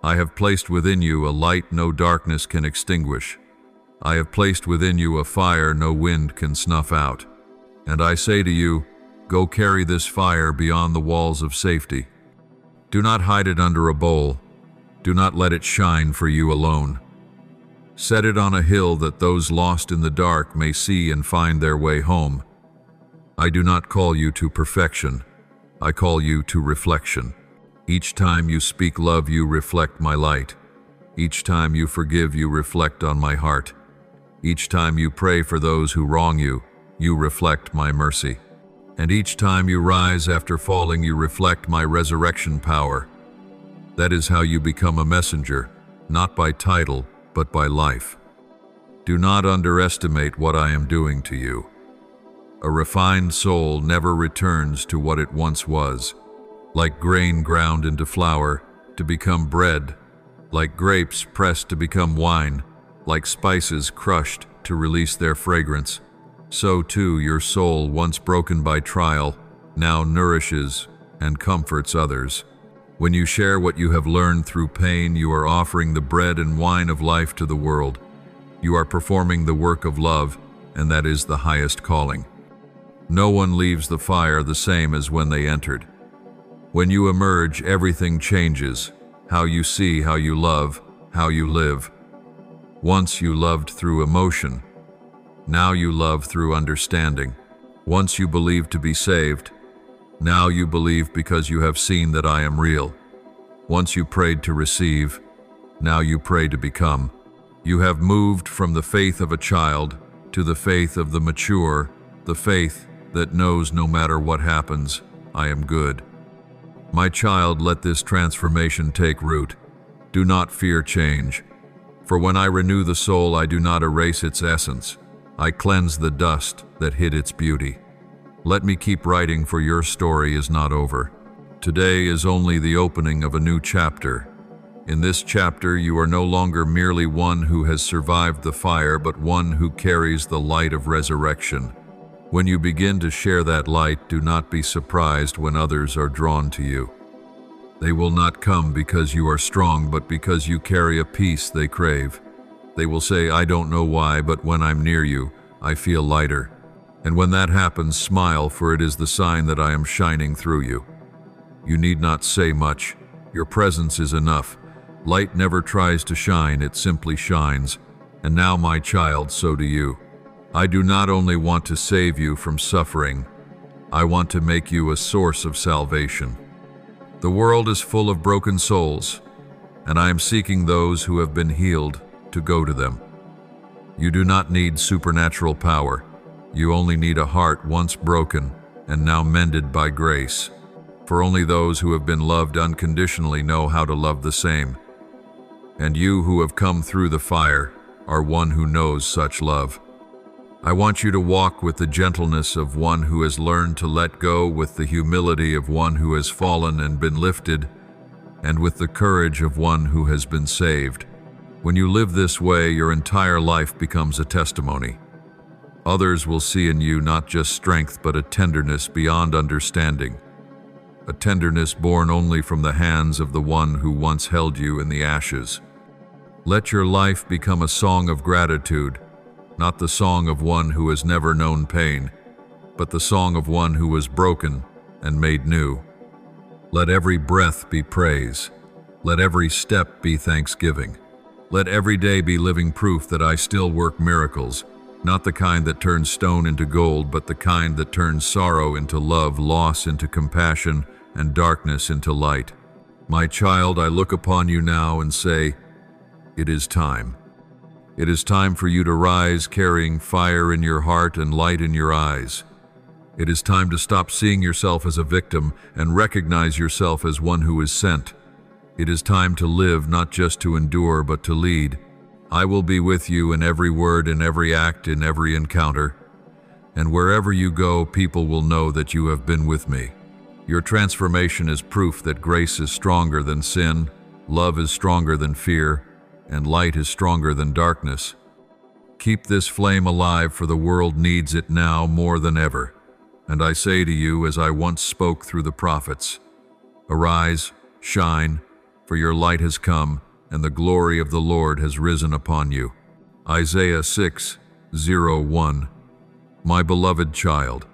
S1: I have placed within you a light no darkness can extinguish. I have placed within you a fire no wind can snuff out. And I say to you, go carry this fire beyond the walls of safety. Do not hide it under a bowl. Do not let it shine for you alone. Set it on a hill that those lost in the dark may see and find their way home. I do not call you to perfection. I call you to reflection. Each time you speak love, you reflect my light. Each time you forgive, you reflect on my heart. Each time you pray for those who wrong you, you reflect my mercy. And each time you rise after falling, you reflect my resurrection power. That is how you become a messenger, not by title, but by life. Do not underestimate what I am doing to you. A refined soul never returns to what it once was. Like grain ground into flour to become bread, like grapes pressed to become wine, like spices crushed to release their fragrance, so too your soul, once broken by trial, now nourishes and comforts others. When you share what you have learned through pain, you are offering the bread and wine of life to the world. You are performing the work of love, and that is the highest calling. No one leaves the fire the same as when they entered. When you emerge, everything changes. How you see, how you love, how you live. Once you loved through emotion. Now you love through understanding. Once you believed to be saved. Now you believe because you have seen that I am real. Once you prayed to receive. Now you pray to become. You have moved from the faith of a child to the faith of the mature, the faith that knows no matter what happens, I am good. My child, let this transformation take root. Do not fear change. For when I renew the soul, I do not erase its essence. I cleanse the dust that hid its beauty. Let me keep writing, for your story is not over. Today is only the opening of a new chapter. In this chapter, you are no longer merely one who has survived the fire, but one who carries the light of resurrection. When you begin to share that light, do not be surprised when others are drawn to you. They will not come because you are strong, but because you carry a peace they crave. They will say, I don't know why, but when I'm near you, I feel lighter. And when that happens, smile, for it is the sign that I am shining through you. You need not say much. Your presence is enough. Light never tries to shine, it simply shines. And now, my child, so do you. I do not only want to save you from suffering, I want to make you a source of salvation. The world is full of broken souls, and I am seeking those who have been healed to go to them. You do not need supernatural power. You only need a heart once broken and now mended by grace. For only those who have been loved unconditionally know how to love the same. And you who have come through the fire are one who knows such love. I want you to walk with the gentleness of one who has learned to let go, with the humility of one who has fallen and been lifted, and with the courage of one who has been saved. When you live this way, your entire life becomes a testimony. Others will see in you not just strength, but a tenderness beyond understanding. A tenderness born only from the hands of the one who once held you in the ashes. Let your life become a song of gratitude, not the song of one who has never known pain, but the song of one who was broken and made new. Let every breath be praise. Let every step be thanksgiving. Let every day be living proof that I still work miracles, not the kind that turns stone into gold, but the kind that turns sorrow into love, loss into compassion, and darkness into light. My child, I look upon you now and say, It is time. It is time for you to rise carrying fire in your heart and light in your eyes. It is time to stop seeing yourself as a victim and recognize yourself as one who is sent. It is time to live, not just to endure, but to lead. I will be with you in every word, in every act, in every encounter. And wherever you go, people will know that you have been with me. Your transformation is proof that grace is stronger than sin, love is stronger than fear, and light is stronger than darkness. Keep this flame alive, for the world needs it now more than ever. And I say to you, as I once spoke through the prophets, arise, shine, for your light has come, and the glory of the Lord has risen upon you. Isaiah 6:01. My beloved child,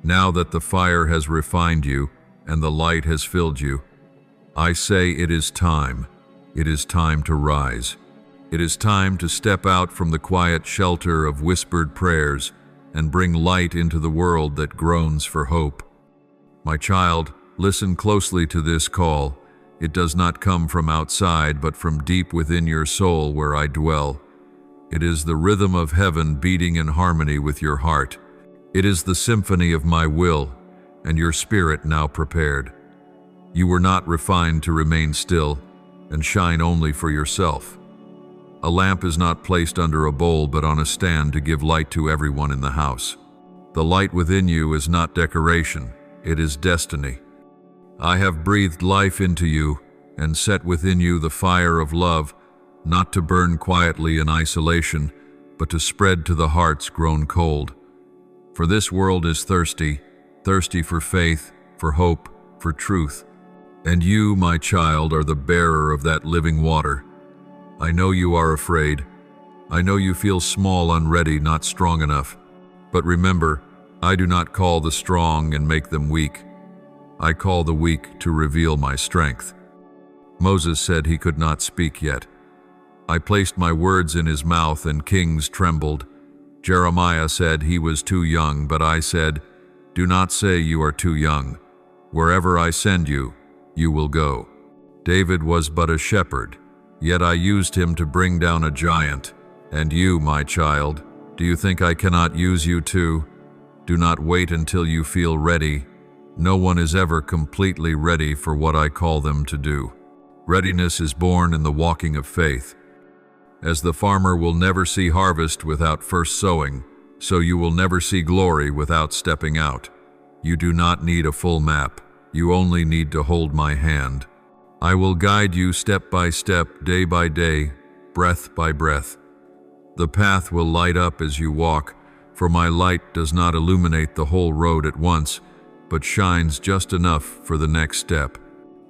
S1: now that the fire has refined you and the light has filled you, I say it is time. It is time to rise. It is time to step out from the quiet shelter of whispered prayers and bring light into the world that groans for hope. My child, listen closely to this call. It does not come from outside, but from deep within your soul where I dwell. It is the rhythm of heaven beating in harmony with your heart. It is the symphony of my will, and your spirit now prepared. You were not refined to remain still and shine only for yourself. A lamp is not placed under a bowl, but on a stand to give light to everyone in the house. The light within you is not decoration, it is destiny. I have breathed life into you and set within you the fire of love, not to burn quietly in isolation, but to spread to the hearts grown cold. For this world is thirsty, thirsty for faith, for hope, for truth. And you, my child, are the bearer of that living water. I know you are afraid. I know you feel small, unready, not strong enough. But remember, I do not call the strong and make them weak. I call the weak to reveal my strength. Moses said he could not speak yet. I placed my words in his mouth and kings trembled. Jeremiah said he was too young, but I said, do not say you are too young. Wherever I send you, you will go. David was but a shepherd, yet I used him to bring down a giant. And you, my child, do you think I cannot use you too? Do not wait until you feel ready. No one is ever completely ready for what I call them to do. Readiness is born in the walking of faith. As the farmer will never see harvest without first sowing, so you will never see glory without stepping out. You do not need a full map. You only need to hold my hand. I will guide you step by step, day by day, breath by breath. The path will light up as you walk, for my light does not illuminate the whole road at once, but shines just enough for the next step.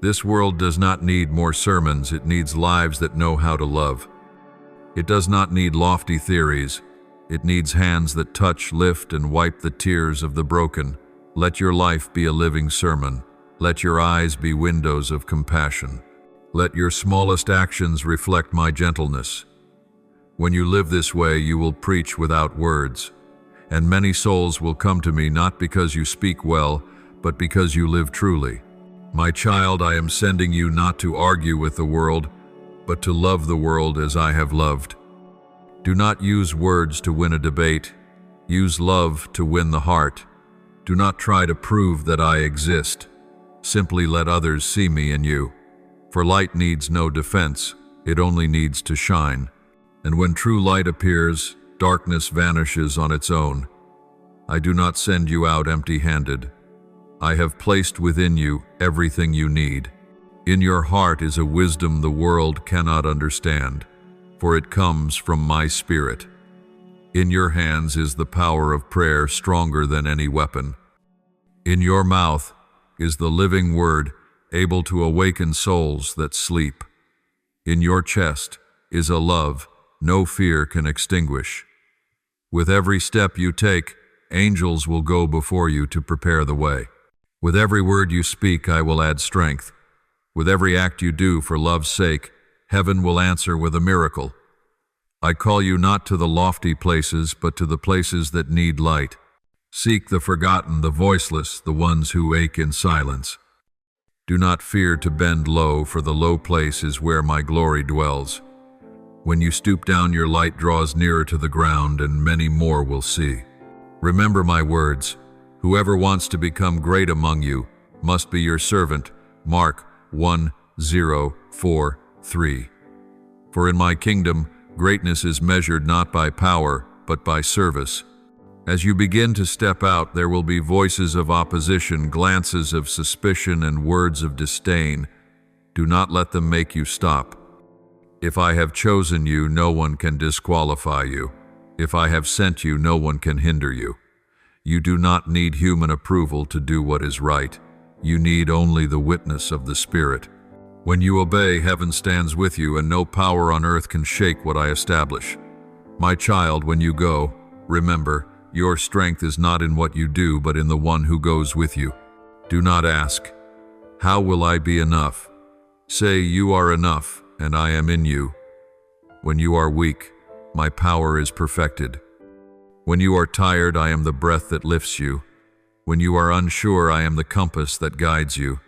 S1: This world does not need more sermons, it needs lives that know how to love. It does not need lofty theories. It needs hands that touch, lift, and wipe the tears of the broken. Let your life be a living sermon. Let your eyes be windows of compassion. Let your smallest actions reflect my gentleness. When you live this way, you will preach without words. And many souls will come to me not because you speak well, but because you live truly. My child, I am sending you not to argue with the world, but to love the world as I have loved. Do not use words to win a debate. Use love to win the heart. Do not try to prove that I exist. Simply let others see me in you. For light needs no defense, it only needs to shine. And when true light appears, darkness vanishes on its own. I do not send you out empty-handed. I have placed within you everything you need. In your heart is a wisdom the world cannot understand, for it comes from my Spirit. In your hands is the power of prayer stronger than any weapon. In your mouth is the living word able to awaken souls that sleep. In your chest is a love no fear can extinguish. With every step you take, angels will go before you to prepare the way. With every word you speak, I will add strength. With every act you do for love's sake, heaven will answer with a miracle. I call you not to the lofty places, but to the places that need light. Seek the forgotten, the voiceless, the ones who ache in silence. Do not fear to bend low, for the low place is where my glory dwells. When you stoop down, your light draws nearer to the ground, and many more will see. Remember my words. Whoever wants to become great among you must be your servant. Mark 1:0-4-3. For in my kingdom, greatness is measured not by power, but by service. As you begin to step out, there will be voices of opposition, glances of suspicion, and words of disdain. Do not let them make you stop. If I have chosen you, no one can disqualify you. If I have sent you, no one can hinder you. You do not need human approval to do what is right. You need only the witness of the Spirit. When you obey, heaven stands with you, and no power on earth can shake what I establish. My child, when you go, remember, your strength is not in what you do, but in the one who goes with you. Do not ask, "How will I be enough?" Say, "You are enough, and I am in you." When you are weak, my power is perfected. When you are tired, I am the breath that lifts you. When you are unsure, I am the compass that guides you.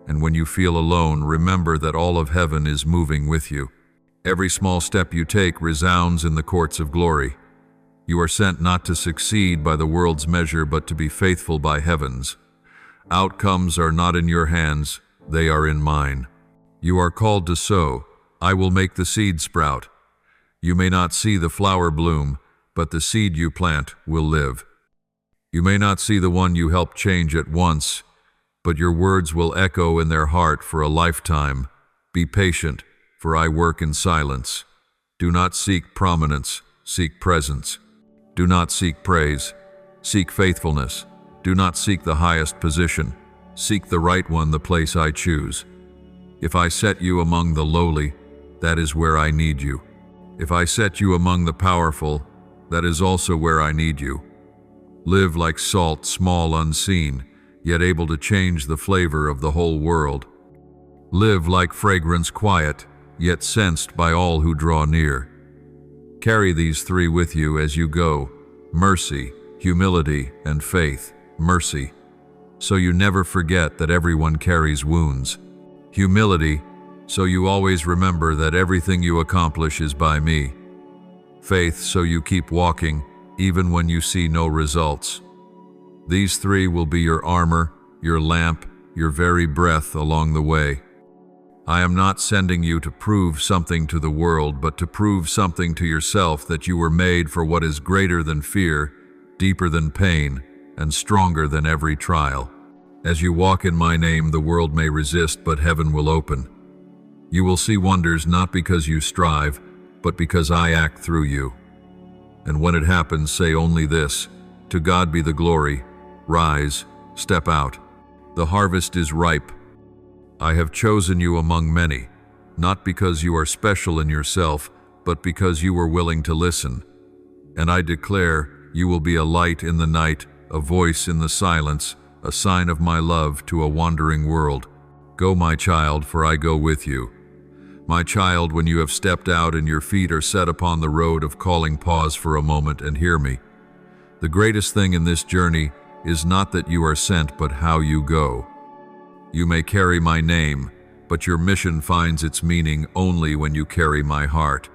S1: And when you feel alone, remember that all of heaven is moving with you. Every small step you take resounds in the courts of glory. You are sent not to succeed by the world's measure, but to be faithful by heaven's. Outcomes are not in your hands, they are in mine. You are called to sow. I will make the seed sprout. You may not see the flower bloom, but the seed you plant will live. You may not see the one you help change at once, but your words will echo in their heart for a lifetime. Be patient, for I work in silence. Do not seek prominence, seek presence. Do not seek praise, seek faithfulness. Do not seek the highest position, seek the right one, the place I choose. If I set you among the lowly, that is where I need you. If I set you among the powerful, that is also where I need you. Live like salt, small, unseen, yet able to change the flavor of the whole world. Live like fragrance, quiet, yet sensed by all who draw near. Carry these three with you as you go: mercy, humility, and faith. Mercy, so you never forget that everyone carries wounds. Humility, so you always remember that everything you accomplish is by me. Faith, so you keep walking, even when you see no results. These three will be your armor, your lamp, your very breath along the way. I am not sending you to prove something to the world, but to prove something to yourself, that you were made for what is greater than fear, deeper than pain, and stronger than every trial. As you walk in my name, the world may resist, but heaven will open. You will see wonders not because you strive, but because I act through you. And when it happens, say only this: to God be the glory. Rise, step out. The harvest is ripe. I have chosen you among many, not because you are special in yourself, but because you were willing to listen. And I declare, you will be a light in the night, a voice in the silence, a sign of my love to a wandering world. Go, my child, for I go with you. My child, when you have stepped out and your feet are set upon the road of calling, pause for a moment and hear me. The greatest thing in this journey is not that you are sent, but how you go. You may carry my name, but your mission finds its meaning only when you carry my heart.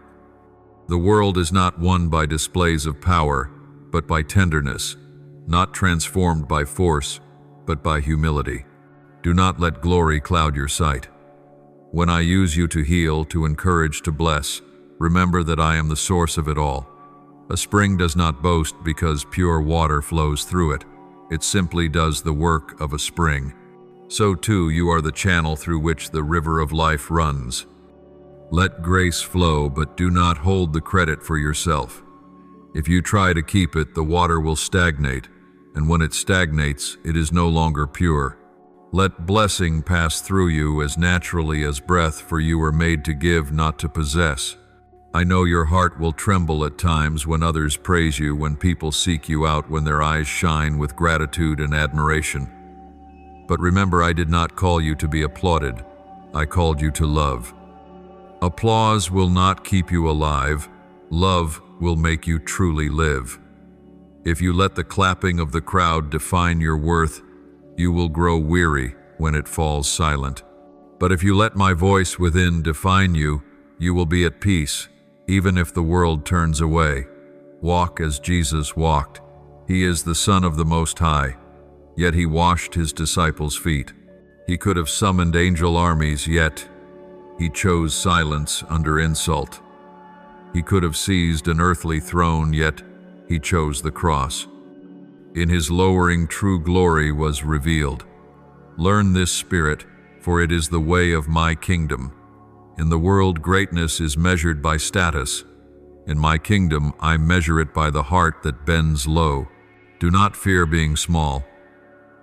S1: The world is not won by displays of power, but by tenderness, not transformed by force, but by humility. Do not let glory cloud your sight. When I use you to heal, to encourage, to bless, remember that I am the source of it all. A spring does not boast because pure water flows through it. It simply does the work of a spring. So too, you are the channel through which the river of life runs. Let grace flow, but do not hold the credit for yourself. If you try to keep it, the water will stagnate, and when it stagnates, it is no longer pure. Let blessing pass through you as naturally as breath, for you were made to give, not to possess. I know your heart will tremble at times when others praise you, when people seek you out, when their eyes shine with gratitude and admiration. But remember, I did not call you to be applauded. I called you to love. Applause will not keep you alive. Love will make you truly live. If you let the clapping of the crowd define your worth, you will grow weary when it falls silent. But if you let my voice within define you, you will be at peace, even if the world turns away. Walk as Jesus walked. He is the Son of the Most High, yet he washed his disciples' feet. He could have summoned angel armies, yet he chose silence under insult. He could have seized an earthly throne, yet he chose the cross. In his lowering, true glory was revealed. Learn this spirit, for it is the way of my kingdom. In the world, greatness is measured by status. In my kingdom, I measure it by the heart that bends low. Do not fear being small.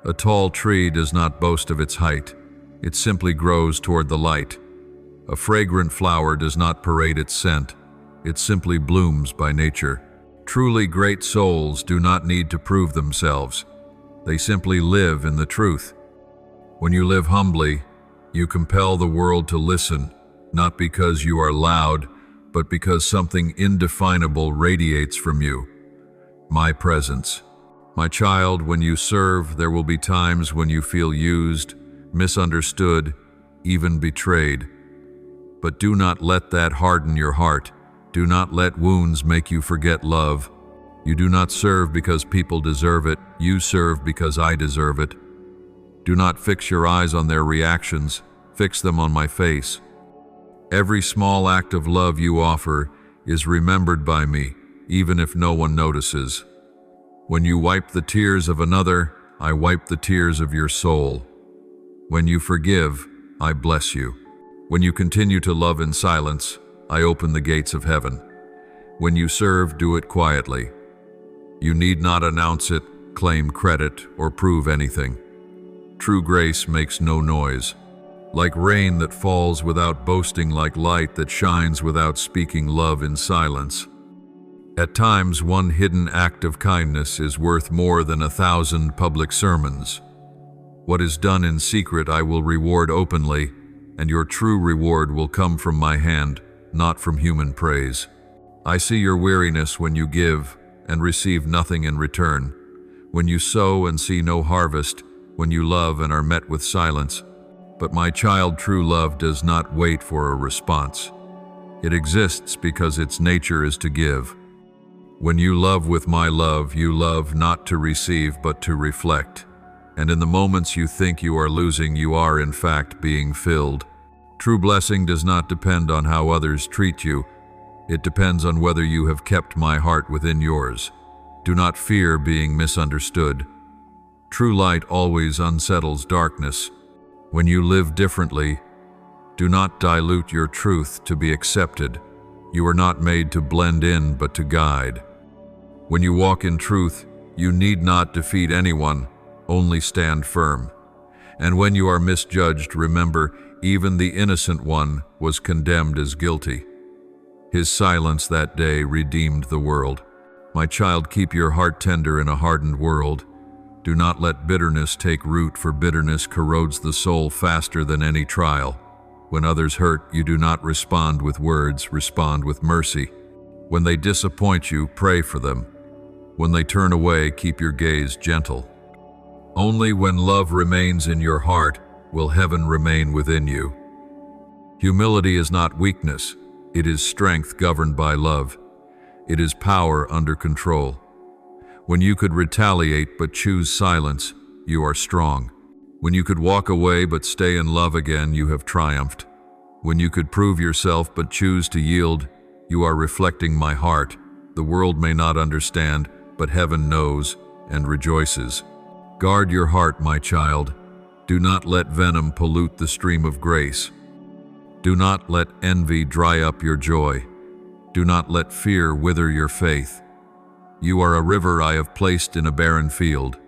S1: A tall tree does not boast of its height. It simply grows toward the light. A fragrant flower does not parade its scent. It simply blooms by nature. Truly great souls do not need to prove themselves. They simply live in the truth. When you live humbly, you compel the world to listen, not because you are loud, but because something indefinable radiates from you. My presence. My child, when you serve, there will be times when you feel used, misunderstood, even betrayed. But do not let that harden your heart. Do not let wounds make you forget love. You do not serve because people deserve it. You serve because I deserve it. Do not fix your eyes on their reactions. Fix them on my face. Every small act of love you offer is remembered by me, even if no one notices. When you wipe the tears of another, I wipe the tears of your soul. When you forgive, I bless you. When you continue to love in silence, I open the gates of heaven. When you serve, do it quietly. You need not announce it, claim credit, or prove anything. True grace makes no noise. Like rain that falls without boasting, like light that shines without speaking love in silence. At times, one hidden act of kindness is worth more than 1,000 public sermons. What is done in secret I will reward openly, and your true reward will come from my hand, not from human praise. I see your weariness when you give and receive nothing in return, when you sow and see no harvest, when you love and are met with silence. But my child, true love does not wait for a response. It exists because its nature is to give. When you love with my love, you love not to receive but to reflect. And in the moments you think you are losing, you are in fact being filled. True blessing does not depend on how others treat you. It depends on whether you have kept my heart within yours. Do not fear being misunderstood. True light always unsettles darkness. When you live differently, do not dilute your truth to be accepted. You are not made to blend in, but to guide. When you walk in truth, you need not defeat anyone, only stand firm. And when you are misjudged, remember, even the innocent one was condemned as guilty. His silence that day redeemed the world. My child, keep your heart tender in a hardened world. Do not let bitterness take root, for bitterness corrodes the soul faster than any trial. When others hurt, you do not respond with words, respond with mercy. When they disappoint you, pray for them. When they turn away, keep your gaze gentle. Only when love remains in your heart will heaven remain within you. Humility is not weakness. It is strength governed by love. It is power under control. When you could retaliate but choose silence, you are strong. When you could walk away but stay in love again, you have triumphed. When you could prove yourself but choose to yield, you are reflecting my heart. The world may not understand, but heaven knows and rejoices. Guard your heart, my child. Do not let venom pollute the stream of grace. Do not let envy dry up your joy. Do not let fear wither your faith. You are a river I have placed in a barren field.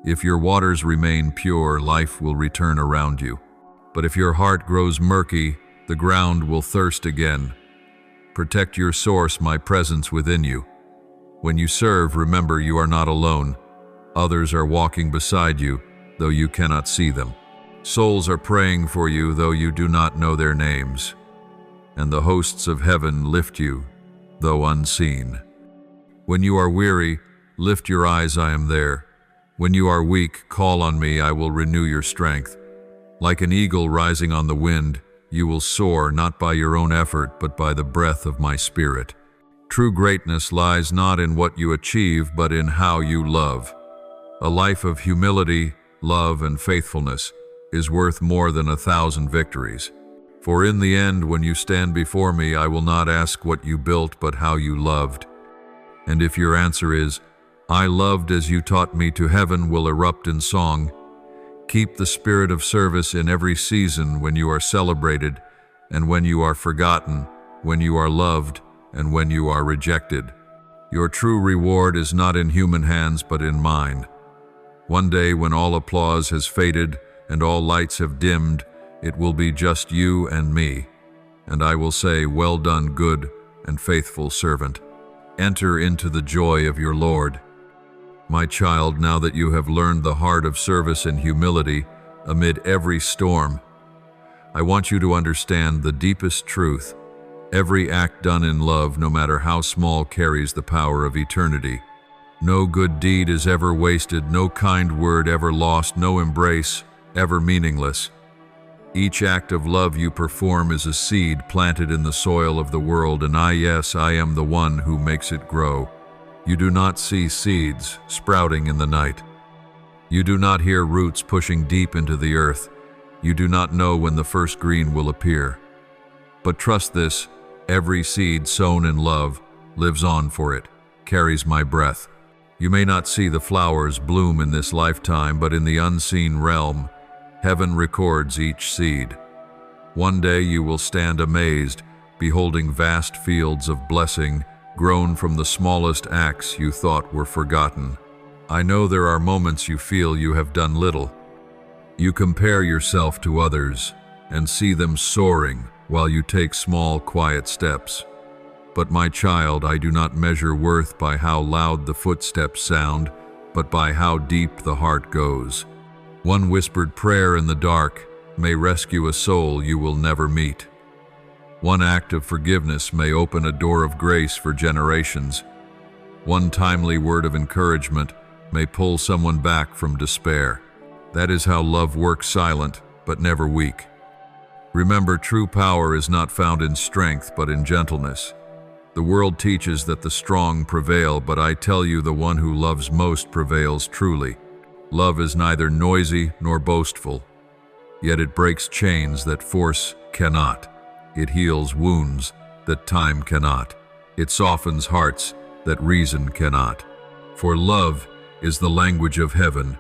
S1: If your waters remain pure, life will return around you. But if your heart grows murky, the ground will thirst again. Protect your source, my presence within you. When you serve, remember you are not alone. Others are walking beside you, though you cannot see them. Souls are praying for you, though you do not know their names. And the hosts of heaven lift you, though unseen. When you are weary, lift your eyes, I am there. When you are weak, call on me, I will renew your strength. Like an eagle rising on the wind, you will soar not by your own effort, but by the breath of my spirit. True greatness lies not in what you achieve, but in how you love. A life of humility, love, and faithfulness is worth more than 1,000 victories. For in the end, when you stand before me, I will not ask what you built, but how you loved. And if your answer is, I loved as you taught me to, heaven will erupt in song. Keep the spirit of service in every season, when you are celebrated, and when you are forgotten, when you are loved, and when you are rejected. Your true reward is not in human hands, but in mine. One day, when all applause has faded and all lights have dimmed, it will be just you and me, and I will say, well done, good and faithful servant. Enter into the joy of your Lord. My child, now that you have learned the heart of service and humility amid every storm, I want you to understand the deepest truth. Every act done in love, no matter how small, carries the power of eternity. No good deed is ever wasted, no kind word ever lost, no embrace ever meaningless. Each act of love you perform is a seed planted in the soil of the world, and I am the one who makes it grow. You do not see seeds sprouting in the night. You do not hear roots pushing deep into the earth. You do not know when the first green will appear. But trust this, every seed sown in love lives on for it, carries my breath. You may not see the flowers bloom in this lifetime, but in the unseen realm, heaven records each seed. One day you will stand amazed, beholding vast fields of blessing grown from the smallest acts you thought were forgotten. I know there are moments you feel you have done little. You compare yourself to others and see them soaring while you take small, quiet steps. But my child, I do not measure worth by how loud the footsteps sound, but by how deep the heart goes. One whispered prayer in the dark may rescue a soul you will never meet. One act of forgiveness may open a door of grace for generations. One timely word of encouragement may pull someone back from despair. That is how love works, silent but never weak. Remember, true power is not found in strength but in gentleness. The world teaches that the strong prevail, but I tell you, the one who loves most prevails truly. Love is neither noisy nor boastful, yet it breaks chains that force cannot. It heals wounds that time cannot. It softens hearts that reason cannot. For love is the language of heaven,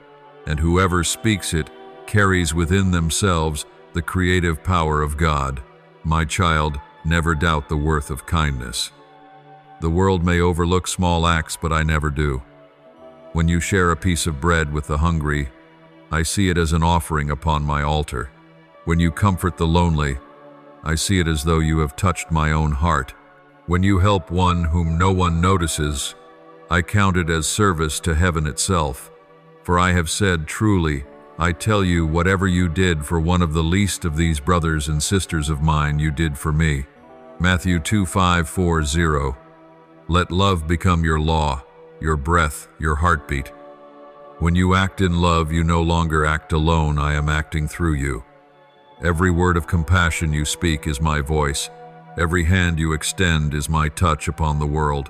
S1: and whoever speaks it carries within themselves the creative power of God. My child, never doubt the worth of kindness. The world may overlook small acts, but I never do. When you share a piece of bread with the hungry, I see it as an offering upon my altar. When you comfort the lonely, I see it as though you have touched my own heart. When you help one whom no one notices, I count it as service to heaven itself. For I have said, truly, I tell you, whatever you did for one of the least of these brothers and sisters of mine, you did for me. Matthew 2:5-4-0. Let love become your law, your breath, your heartbeat. When you act in love, you no longer act alone. I am acting through you. Every word of compassion you speak is my voice. Every hand you extend is my touch upon the world.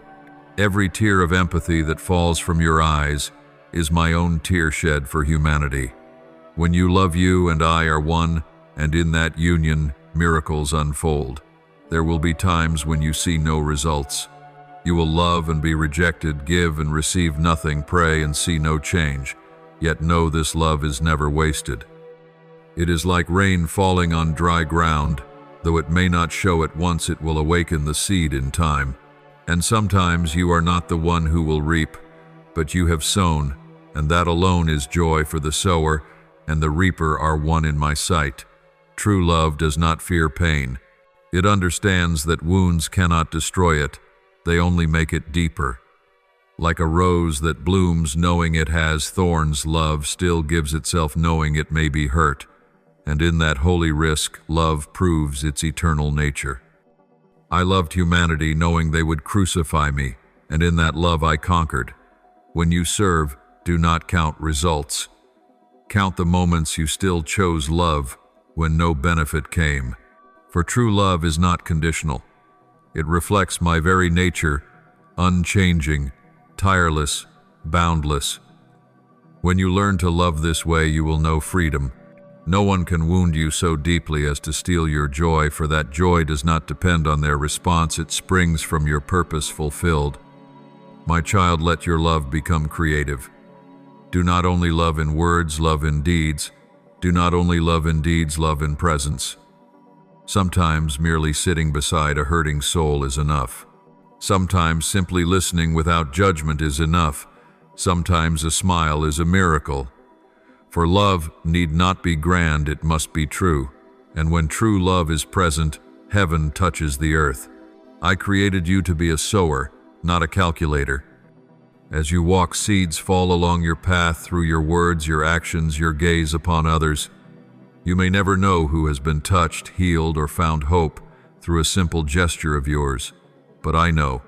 S1: Every tear of empathy that falls from your eyes is my own tear shed for humanity. When you love, you and I are one, and in that union, miracles unfold. There will be times when you see no results. You will love and be rejected, give and receive nothing, pray and see no change. Yet know this love is never wasted. It is like rain falling on dry ground. Though it may not show at once, it will awaken the seed in time. And sometimes you are not the one who will reap, but you have sown, and that alone is joy, for the sower and the reaper are one in my sight. True love does not fear pain. It understands that wounds cannot destroy it, they only make it deeper. Like a rose that blooms knowing it has thorns, love still gives itself knowing it may be hurt. And in that holy risk, love proves its eternal nature. I loved humanity knowing they would crucify me, and in that love I conquered. When you serve, do not count results. Count the moments you still chose love when no benefit came. For true love is not conditional. It reflects my very nature, unchanging, tireless, boundless. When you learn to love this way, you will know freedom. No one can wound you so deeply as to steal your joy, for that joy does not depend on their response. It springs from your purpose fulfilled. My child, let your love become creative. Do not only love in words, love in deeds. Do not only love in deeds, love in presence. Sometimes merely sitting beside a hurting soul is enough. Sometimes simply listening without judgment is enough. Sometimes a smile is a miracle. For love need not be grand, it must be true. And when true love is present, heaven touches the earth. I created you to be a sower, not a calculator. As you walk, seeds fall along your path through your words, your actions, your gaze upon others. You may never know who has been touched, healed, or found hope through a simple gesture of yours. But I know.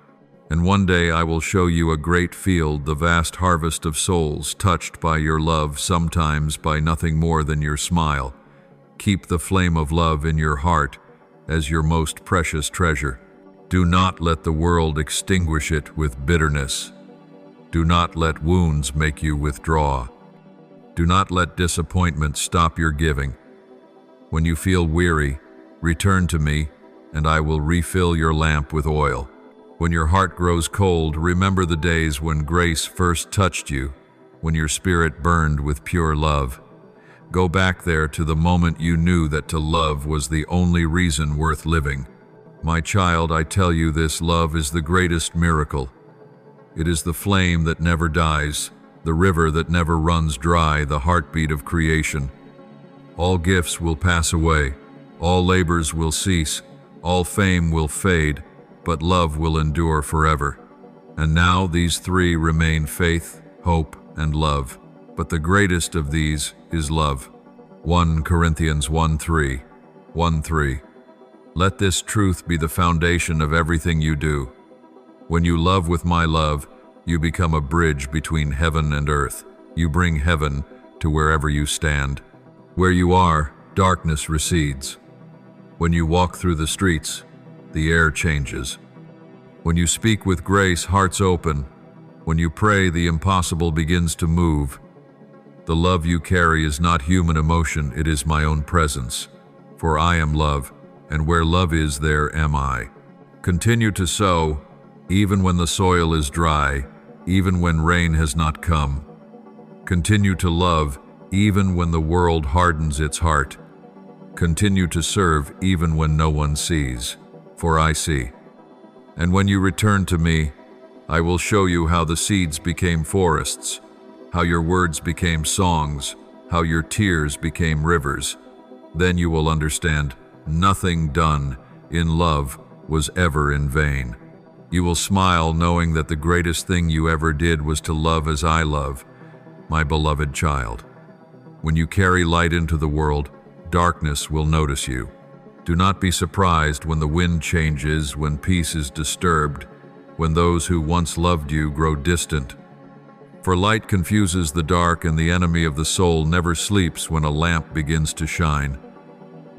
S1: And one day I will show you a great field, the vast harvest of souls touched by your love, sometimes by nothing more than your smile. Keep the flame of love in your heart as your most precious treasure. Do not let the world extinguish it with bitterness. Do not let wounds make you withdraw. Do not let disappointment stop your giving. When you feel weary, return to me, and I will refill your lamp with oil. When your heart grows cold, remember the days when grace first touched you, when your spirit burned with pure love. Go back there to the moment you knew that to love was the only reason worth living. My child, I tell you this, love is the greatest miracle. It is the flame that never dies, the river that never runs dry, the heartbeat of creation. All gifts will pass away, all labors will cease, all fame will fade, but love will endure forever. And now these three remain: faith, hope, and love. But the greatest of these is love. 1 Corinthians 1:3. 1:3. Let this truth be the foundation of everything you do. When you love with my love, you become a bridge between heaven and earth. You bring heaven to wherever you stand. Where you are, darkness recedes. When you walk through the streets, the air changes. When you speak with grace, hearts open. When you pray, the impossible begins to move. The love you carry is not human emotion, it is my own presence. For I am love, and where love is, there am I. Continue to sow, even when the soil is dry, even when rain has not come. Continue to love, even when the world hardens its heart. Continue to serve, even when no one sees, for I see. And when you return to me, I will show you how the seeds became forests, how your words became songs, how your tears became rivers. Then you will understand nothing done in love was ever in vain. You will smile knowing that the greatest thing you ever did was to love as I love, my beloved child. When you carry light into the world, darkness will notice you. Do not be surprised when the wind changes, when peace is disturbed, when those who once loved you grow distant. For light confuses the dark, and the enemy of the soul never sleeps when a lamp begins to shine.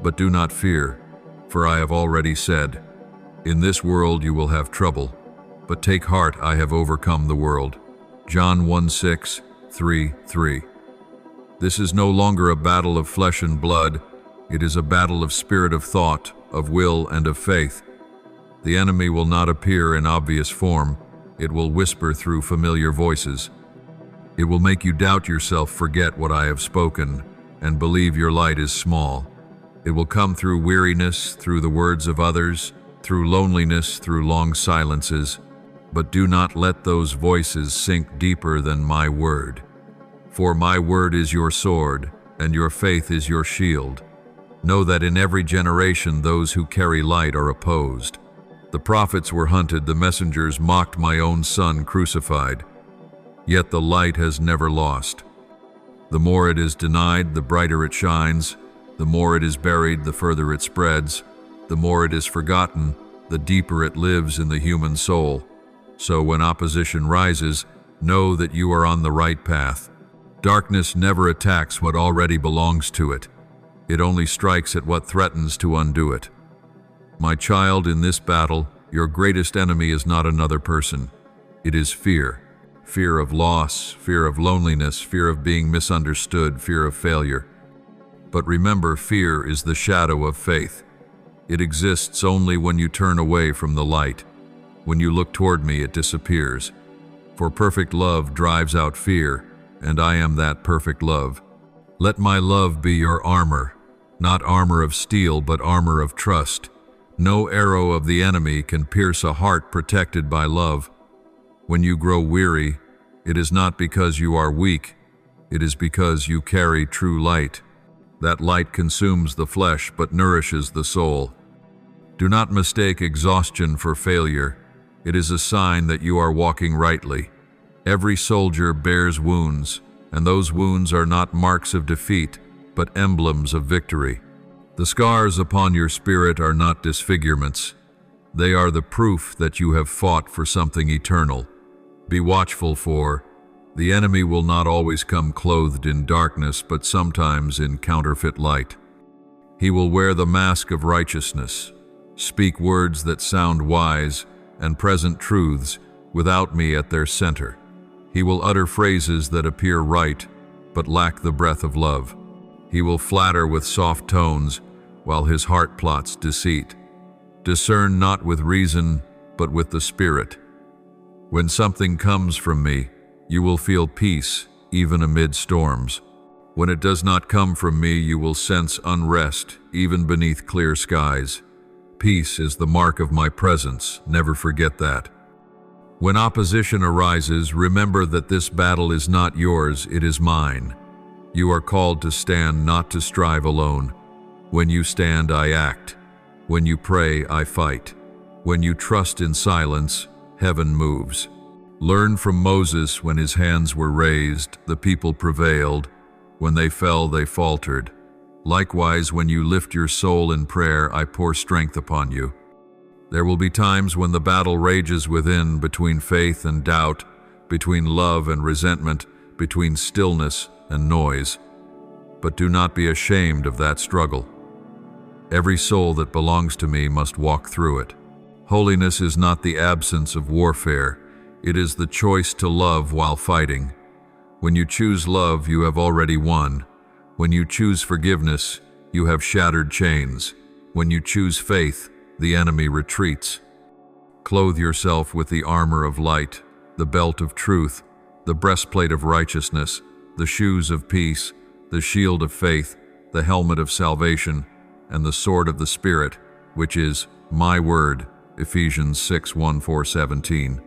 S1: But do not fear, for I have already said, in this world you will have trouble, but take heart, I have overcome the world. John 1:6-3:3. This is no longer a battle of flesh and blood, it is a battle of spirit, of thought, of will, and of faith. The enemy will not appear in obvious form, it will whisper through familiar voices. It will make you doubt yourself, forget what I have spoken, and believe your light is small. It will come through weariness, through the words of others, through loneliness, through long silences. But do not let those voices sink deeper than my word. For my word is your sword, and your faith is your shield. Know that in every generation those who carry light are opposed. The prophets were hunted, the messengers mocked, my own son crucified. Yet the light has never lost. The more it is denied, the brighter it shines. The more it is buried, the further it spreads. The more it is forgotten, the deeper it lives in the human soul. So when opposition rises, know that you are on the right path. Darkness never attacks what already belongs to it. It only strikes at what threatens to undo it. My child, in this battle, your greatest enemy is not another person. It is fear. Fear of loss, fear of loneliness, fear of being misunderstood, fear of failure. But remember, fear is the shadow of faith. It exists only when you turn away from the light. When you look toward me, it disappears. For perfect love drives out fear, and I am that perfect love. Let my love be your armor, not armor of steel, but armor of trust. No arrow of the enemy can pierce a heart protected by love. When you grow weary, it is not because you are weak, it is because you carry true light. That light consumes the flesh but nourishes the soul. Do not mistake exhaustion for failure. It is a sign that you are walking rightly. Every soldier bears wounds, and those wounds are not marks of defeat, but emblems of victory. The scars upon your spirit are not disfigurements. They are the proof that you have fought for something eternal. Be watchful, for the enemy will not always come clothed in darkness, but sometimes in counterfeit light. He will wear the mask of righteousness, speak words that sound wise, and present truths without me at their center. He will utter phrases that appear right, but lack the breath of love. He will flatter with soft tones, while his heart plots deceit. Discern not with reason, but with the Spirit. When something comes from me, you will feel peace, even amid storms. When it does not come from me, you will sense unrest, even beneath clear skies. Peace is the mark of my presence, never forget that. When opposition arises, remember that this battle is not yours, it is mine. You are called to stand, not to strive alone. When you stand, I act. When you pray, I fight. When you trust in silence, heaven moves. Learn from Moses. When his hands were raised, the people prevailed. When they fell, they faltered. Likewise, when you lift your soul in prayer, I pour strength upon you. There will be times when the battle rages within, between faith and doubt, between love and resentment, between stillness and noise. But do not be ashamed of that struggle. Every soul that belongs to me must walk through it. Holiness is not the absence of warfare, it is the choice to love while fighting. When you choose love, you have already won. When you choose forgiveness, you have shattered chains. When you choose faith, the enemy retreats. Clothe yourself with the armor of light, the belt of truth, the breastplate of righteousness, the shoes of peace, the shield of faith, the helmet of salvation, and the sword of the Spirit, which is my word. Ephesians 6:1-4-17.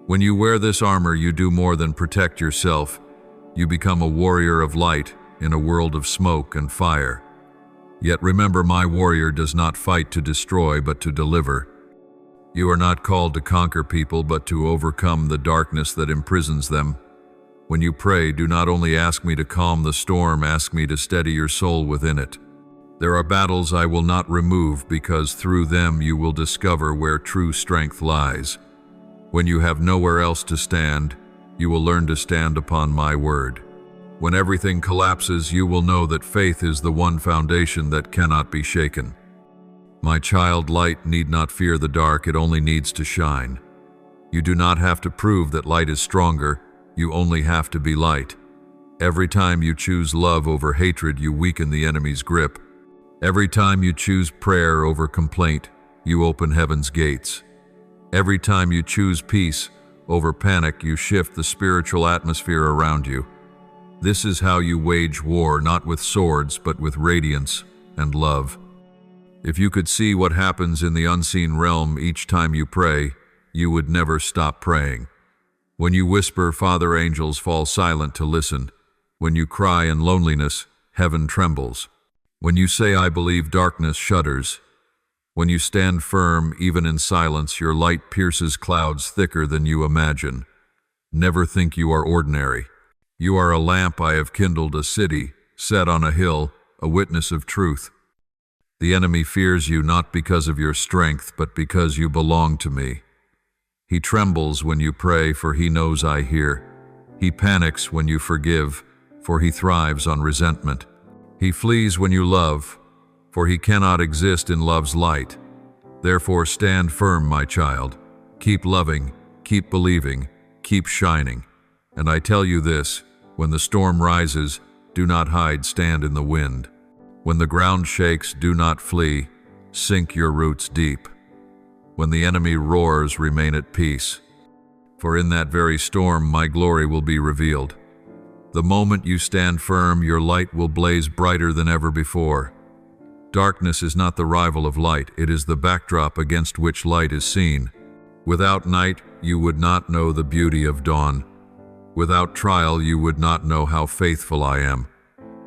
S1: When you wear this armor, you do more than protect yourself. You become a warrior of light in a world of smoke and fire. Yet remember, my warrior does not fight to destroy, but to deliver. You are not called to conquer people, but to overcome the darkness that imprisons them. When you pray, do not only ask me to calm the storm, ask me to steady your soul within it. There are battles I will not remove, because through them you will discover where true strength lies. When you have nowhere else to stand, you will learn to stand upon my word. When everything collapses, you will know that faith is the one foundation that cannot be shaken. My child, light need not fear the dark, it only needs to shine. You do not have to prove that light is stronger, you only have to be light. Every time you choose love over hatred, you weaken the enemy's grip. Every time you choose prayer over complaint, you open heaven's gates. Every time you choose peace over panic, you shift the spiritual atmosphere around you. This is how you wage war, not with swords, but with radiance and love. If you could see what happens in the unseen realm each time you pray, you would never stop praying. When you whisper, Father, angels fall silent to listen. When you cry in loneliness, heaven trembles. When you say, I believe, darkness shudders. When you stand firm, even in silence, your light pierces clouds thicker than you imagine. Never think you are ordinary. You are a lamp I have kindled, a city set on a hill, a witness of truth. The enemy fears you not because of your strength, but because you belong to me. He trembles when you pray, for he knows I hear. He panics when you forgive, for he thrives on resentment. He flees when you love, for he cannot exist in love's light. Therefore stand firm, my child. Keep loving, keep believing, keep shining. And I tell you this, when the storm rises, do not hide, stand in the wind. When the ground shakes, do not flee, sink your roots deep. When the enemy roars, remain at peace. For in that very storm, my glory will be revealed. The moment you stand firm, your light will blaze brighter than ever before. Darkness is not the rival of light, it is the backdrop against which light is seen. Without night, you would not know the beauty of dawn. Without trial, you would not know how faithful I am.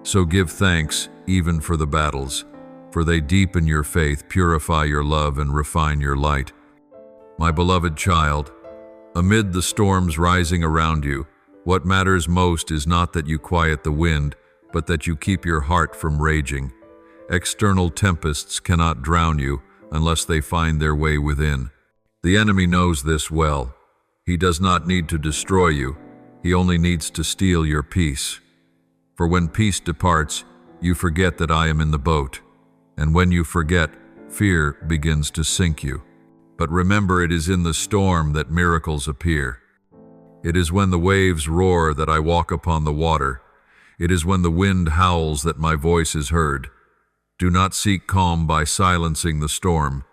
S1: So give thanks, even for the battles, for they deepen your faith, purify your love, and refine your light. My beloved child, amid the storms rising around you, what matters most is not that you quiet the wind, but that you keep your heart from raging. External tempests cannot drown you unless they find their way within. The enemy knows this well. He does not need to destroy you. He only needs to steal your peace. For when peace departs, you forget that I am in the boat. And when you forget, fear begins to sink you. But remember, it is in the storm that miracles appear. It is when the waves roar that I walk upon the water. It is when the wind howls that my voice is heard. Do not seek calm by silencing the storm.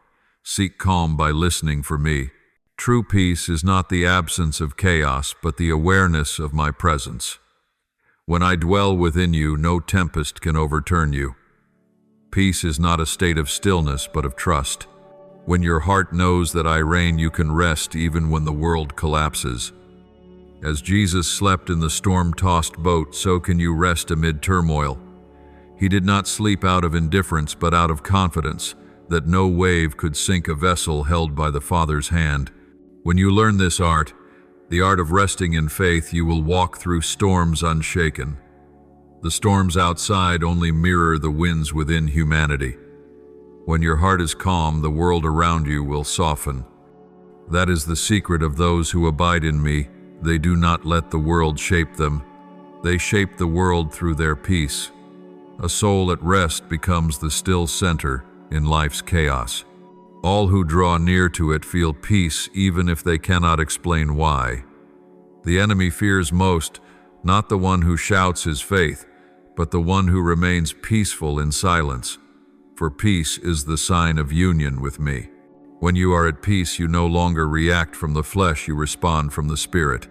S1: Seek calm by listening for me. True peace is not the absence of chaos, but the awareness of my presence. When I dwell within you, no tempest can overturn you. Peace is not a state of stillness, but of trust. When your heart knows that I reign, you can rest even when the world collapses. As Jesus slept in the storm-tossed boat, so can you rest amid turmoil. He did not sleep out of indifference, but out of confidence that no wave could sink a vessel held by the Father's hand. When you learn this art, the art of resting in faith, you will walk through storms unshaken. The storms outside only mirror the winds within humanity. When your heart is calm, the world around you will soften. That is the secret of those who abide in me. They do not let the world shape them. They shape the world through their peace. A soul at rest becomes the still center in life's chaos. All who draw near to it feel peace even if they cannot explain why. The enemy fears most not the one who shouts his faith, but the one who remains peaceful in silence. For peace is the sign of union with me. When you are at peace, you no longer react from the flesh, you respond from the Spirit.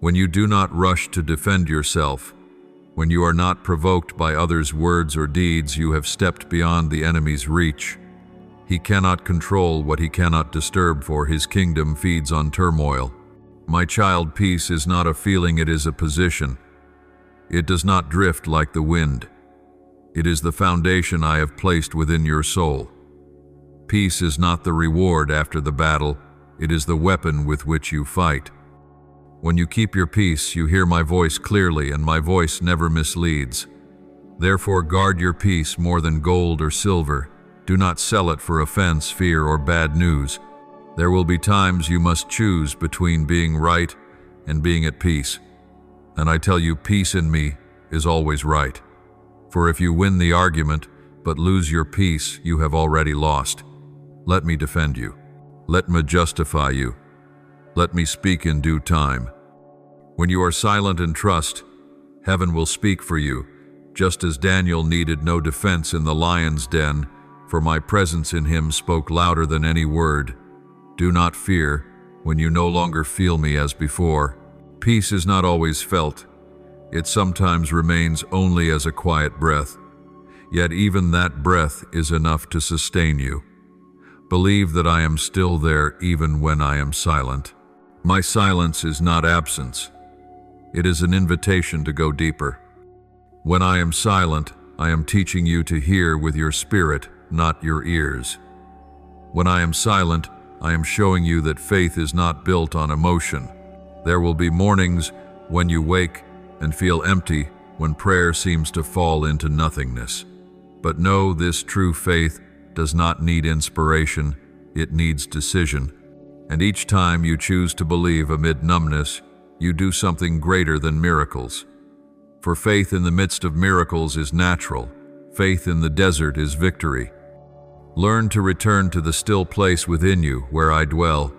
S1: When you do not rush to defend yourself, when you are not provoked by others' words or deeds, you have stepped beyond the enemy's reach. He cannot control what he cannot disturb, for his kingdom feeds on turmoil. My child, peace is not a feeling, it is a position. It does not drift like the wind. It is the foundation I have placed within your soul. Peace is not the reward after the battle, it is the weapon with which you fight. When you keep your peace, you hear my voice clearly, and my voice never misleads. Therefore guard your peace more than gold or silver. Do not sell it for offense, fear, or bad news. There will be times you must choose between being right and being at peace. And I tell you, peace in me is always right. For if you win the argument but lose your peace, you have already lost. Let me defend you. Let me justify you. Let me speak in due time. When you are silent and trust, heaven will speak for you, just as Daniel needed no defense in the lion's den, for my presence in him spoke louder than any word. Do not fear when you no longer feel me as before. Peace is not always felt. It sometimes remains only as a quiet breath. Yet even that breath is enough to sustain you. Believe that I am still there even when I am silent. My silence is not absence. It is an invitation to go deeper. When I am silent, I am teaching you to hear with your spirit, not your ears. When I am silent, I am showing you that faith is not built on emotion. There will be mornings when you wake and feel empty, when prayer seems to fall into nothingness. But know this: true faith does not need inspiration, it needs decision. And each time you choose to believe amid numbness, you do something greater than miracles. For faith in the midst of miracles is natural. Faith in the desert is victory. Learn to return to the still place within you where I dwell.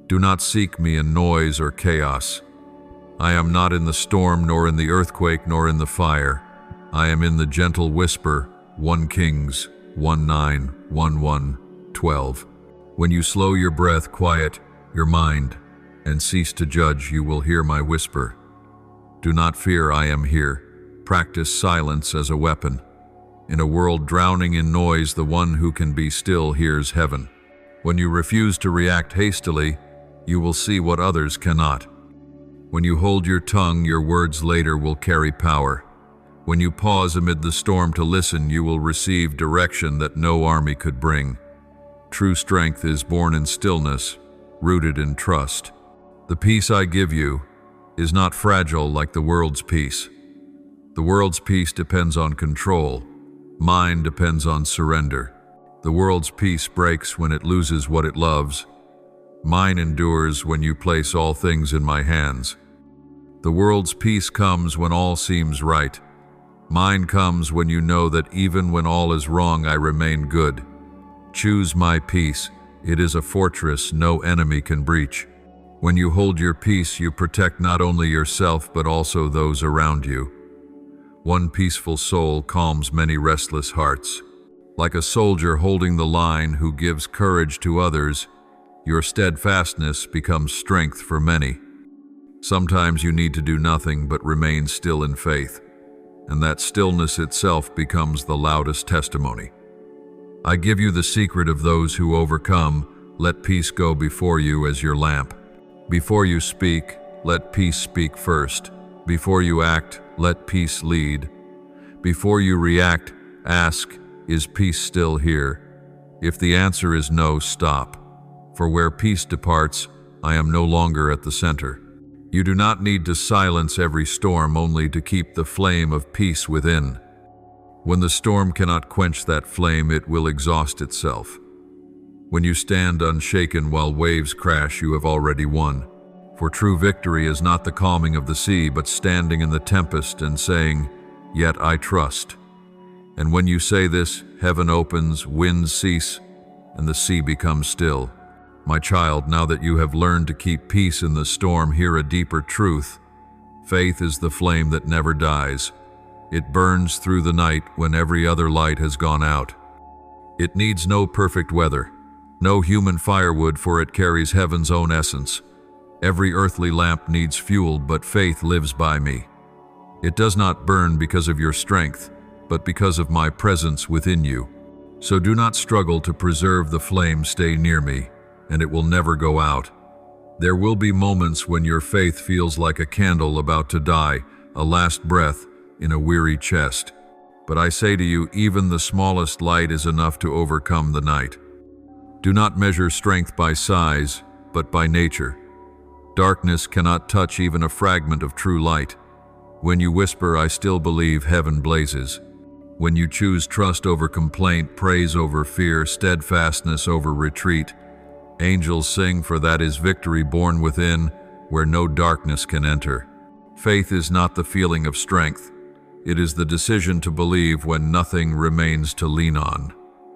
S1: Do not seek me in noise or chaos. I am not in the storm, nor in the earthquake, nor in the fire. I am in the gentle whisper, 1 Kings 1:9, 1:1, 12. When you slow your breath, quiet your mind, and cease to judge, you will hear my whisper. Do not fear, I am here. Practice silence as a weapon. In a world drowning in noise, the one who can be still hears heaven. When you refuse to react hastily, you will see what others cannot. When you hold your tongue, your words later will carry power. When you pause amid the storm to listen, you will receive direction that no army could bring. True strength is born in stillness, rooted in trust. The peace I give you is not fragile like the world's peace. The world's peace depends on control. Mine depends on surrender. The world's peace breaks when it loses what it loves. Mine endures when you place all things in my hands. The world's peace comes when all seems right. Mine comes when you know that even when all is wrong, I remain good. Choose my peace. It is a fortress no enemy can breach. When you hold your peace, you protect not only yourself but also those around you. One peaceful soul calms many restless hearts. Like a soldier holding the line who gives courage to others, your steadfastness becomes strength for many. Sometimes you need to do nothing but remain still in faith, and that stillness itself becomes the loudest testimony. I give you the secret of those who overcome. Let peace go before you as your lamp. Before you speak, let peace speak first. Before you act, let peace lead. Before you react, ask, is peace still here? If the answer is no, stop. For where peace departs, I am no longer at the center. You do not need to silence every storm, only to keep the flame of peace within. When the storm cannot quench that flame, it will exhaust itself. When you stand unshaken while waves crash, you have already won. For true victory is not the calming of the sea, but standing in the tempest and saying, "Yet I trust." And when you say this, heaven opens, winds cease, and the sea becomes still. My child, now that you have learned to keep peace in the storm, hear a deeper truth. Faith is the flame that never dies. It burns through the night when every other light has gone out. It needs no perfect weather, no human firewood, for it carries heaven's own essence. Every earthly lamp needs fuel, but faith lives by me. It does not burn because of your strength, but because of my presence within you. So do not struggle to preserve the flame, stay near me, and it will never go out. There will be moments when your faith feels like a candle about to die, a last breath in a weary chest. But I say to you, even the smallest light is enough to overcome the night. Do not measure strength by size, but by nature. Darkness cannot touch even a fragment of true light. When you whisper, I still believe, heaven blazes. When you choose trust over complaint, praise over fear, steadfastness over retreat, angels sing, for that is victory born within, where no darkness can enter. Faith is not the feeling of strength. It is the decision to believe when nothing remains to lean on.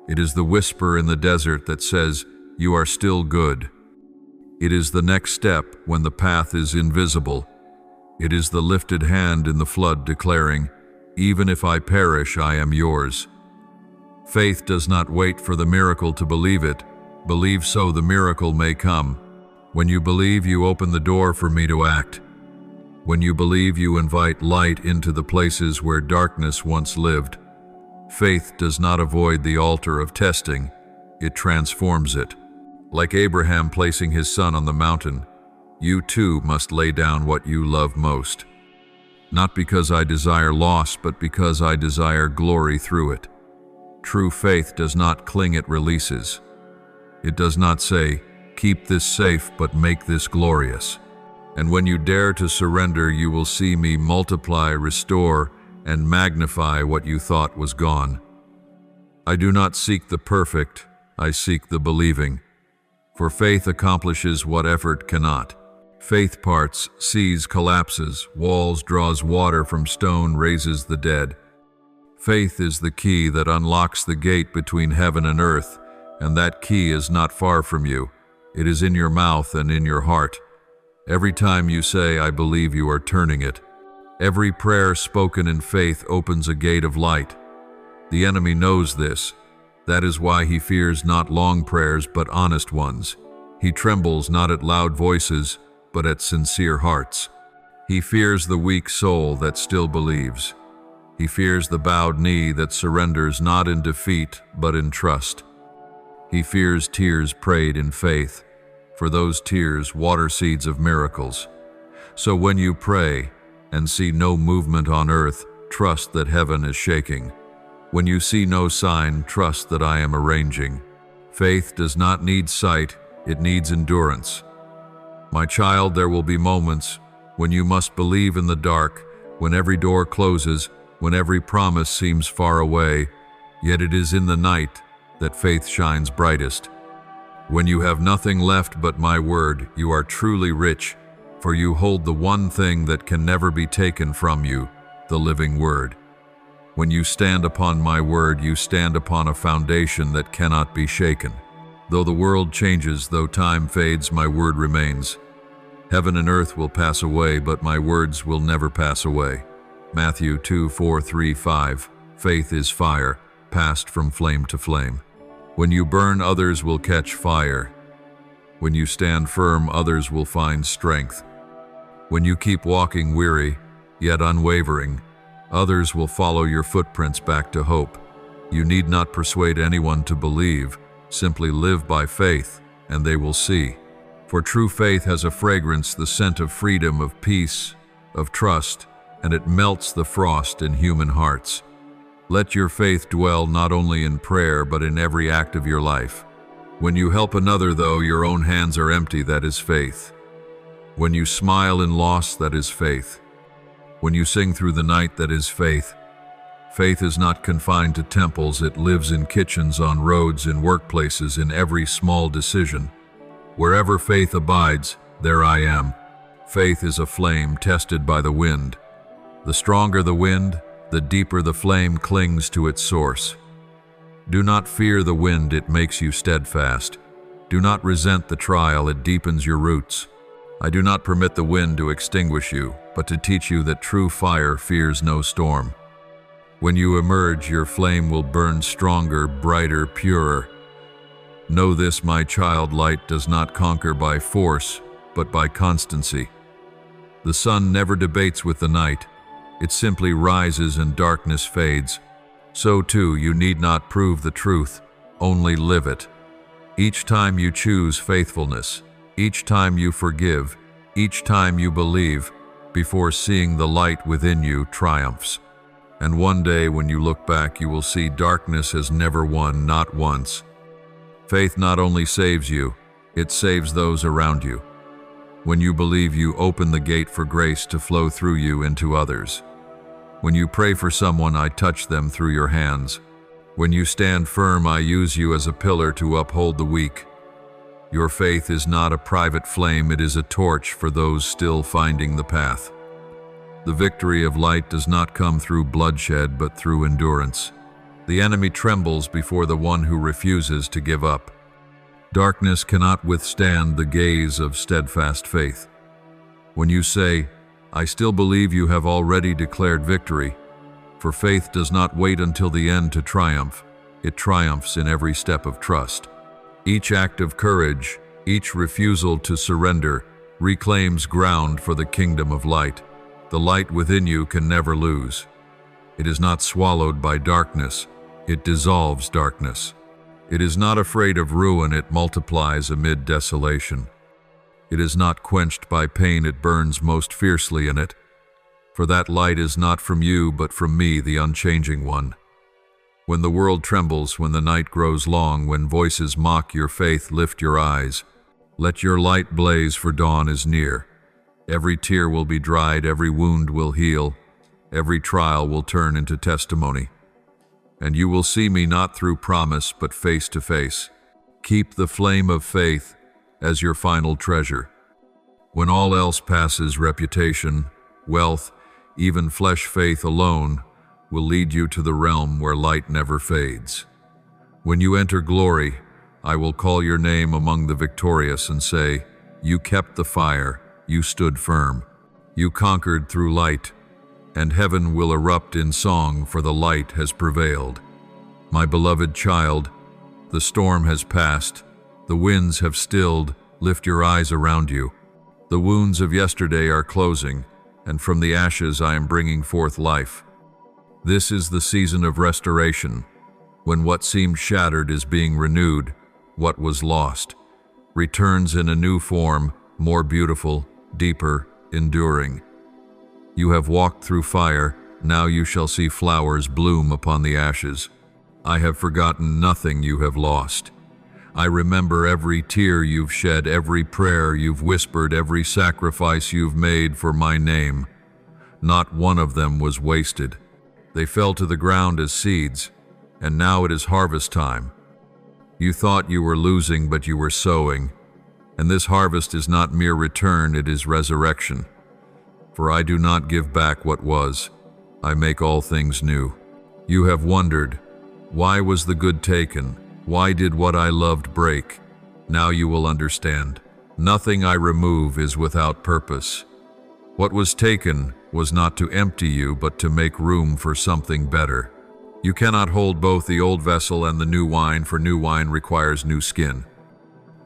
S1: It is the whisper in the desert that says, you are still good. It is the next step when the path is invisible. It is the lifted hand in the flood declaring, even if I perish, I am yours. Faith does not wait for the miracle to believe it. Believe so the miracle may come. When you believe, you open the door for me to act. When you believe, you invite light into the places where darkness once lived. Faith does not avoid the altar of testing, it transforms it. Like Abraham placing his son on the mountain, you too must lay down what you love most. Not because I desire loss, but because I desire glory through it. True faith does not cling, it releases. It does not say, keep this safe, but make this glorious. And when you dare to surrender, you will see me multiply, restore, and magnify what you thought was gone. I do not seek the perfect, I seek the believing. For faith accomplishes what effort cannot. Faith parts, seas collapses, walls draws water from stone, raises the dead. Faith is the key that unlocks the gate between heaven and earth, and that key is not far from you. It is in your mouth and in your heart. Every time you say, "I believe," you are turning it. Every prayer spoken in faith opens a gate of light. The enemy knows this. That is why he fears not long prayers but honest ones. He trembles not at loud voices, but at sincere hearts. He fears the weak soul that still believes. He fears the bowed knee that surrenders not in defeat, but in trust. He fears tears prayed in faith, for those tears water seeds of miracles. So when you pray and see no movement on earth, trust that heaven is shaking. When you see no sign, trust that I am arranging. Faith does not need sight, it needs endurance. My child, there will be moments when you must believe in the dark, when every door closes, when every promise seems far away, yet it is in the night that faith shines brightest. When you have nothing left but my word, you are truly rich, for you hold the one thing that can never be taken from you, the living word. When you stand upon my word, you stand upon a foundation that cannot be shaken. Though the world changes, though time fades, my word remains. Heaven and earth will pass away, but my words will never pass away. Matthew 2:4-3-5. Faith is fire, passed from flame to flame. When you burn, others will catch fire. When you stand firm, others will find strength. When you keep walking weary, yet unwavering, others will follow your footprints back to hope. You need not persuade anyone to believe. Simply live by faith, and they will see. For true faith has a fragrance, the scent of freedom, of peace, of trust, and it melts the frost in human hearts. Let your faith dwell not only in prayer, but in every act of your life. When you help another, though your own hands are empty, that is faith. When you smile in loss, that is faith. When you sing through the night, that is faith. Faith is not confined to temples, it lives in kitchens, on roads, in workplaces, in every small decision. Wherever faith abides, there I am. Faith is a flame tested by the wind. The stronger the wind, the deeper the flame clings to its source. Do not fear the wind, it makes you steadfast. Do not resent the trial, it deepens your roots. I do not permit the wind to extinguish you, but to teach you that true fire fears no storm. When you emerge, your flame will burn stronger, brighter, purer. Know this, my child, light does not conquer by force, but by constancy. The sun never debates with the night. It simply rises and darkness fades. So too, you need not prove the truth, only live it. Each time you choose faithfulness, each time you forgive, each time you believe, before seeing the light within you triumphs. And one day when you look back, you will see darkness has never won, not once. Faith not only saves you, it saves those around you. When you believe, you open the gate for grace to flow through you into others. When you pray for someone, I touch them through your hands. When you stand firm, I use you as a pillar to uphold the weak. Your faith is not a private flame, it is a torch for those still finding the path. The victory of light does not come through bloodshed, but through endurance. The enemy trembles before the one who refuses to give up. Darkness cannot withstand the gaze of steadfast faith. When you say, I still believe, you have already declared victory, for faith does not wait until the end to triumph. It triumphs in every step of trust. Each act of courage, each refusal to surrender, reclaims ground for the kingdom of light. The light within you can never lose. It is not swallowed by darkness, it dissolves darkness. It is not afraid of ruin, it multiplies amid desolation. It is not quenched by pain, it burns most fiercely in it. For that light is not from you, but from me, the unchanging one. When the world trembles, when the night grows long, when voices mock your faith, lift your eyes. Let your light blaze, for dawn is near. Every tear will be dried, every wound will heal, every trial will turn into testimony. And you will see me not through promise, but face to face. Keep the flame of faith as your final treasure. When all else passes, reputation, wealth, even flesh, faith alone will lead you to the realm where light never fades. When you enter glory, I will call your name among the victorious and say, "You kept the fire, you stood firm. You conquered through light, and heaven will erupt in song, for the light has prevailed." My beloved child, the storm has passed, the winds have stilled. Lift your eyes around you. The wounds of yesterday are closing, and from the ashes I am bringing forth life. This is the season of restoration, when what seemed shattered is being renewed, what was lost returns in a new form, more beautiful, deeper, enduring. You have walked through fire, now you shall see flowers bloom upon the ashes. I have forgotten nothing you have lost. I remember every tear you've shed, every prayer you've whispered, every sacrifice you've made for my name. Not one of them was wasted. They fell to the ground as seeds, and now it is harvest time. You thought you were losing, but you were sowing, and this harvest is not mere return, it is resurrection. For I do not give back what was, I make all things new. You have wondered, why was the good taken? Why did what I loved break? Now you will understand. Nothing I remove is without purpose. What was taken was not to empty you, but to make room for something better. You cannot hold both the old vessel and the new wine, for new wine requires new skin.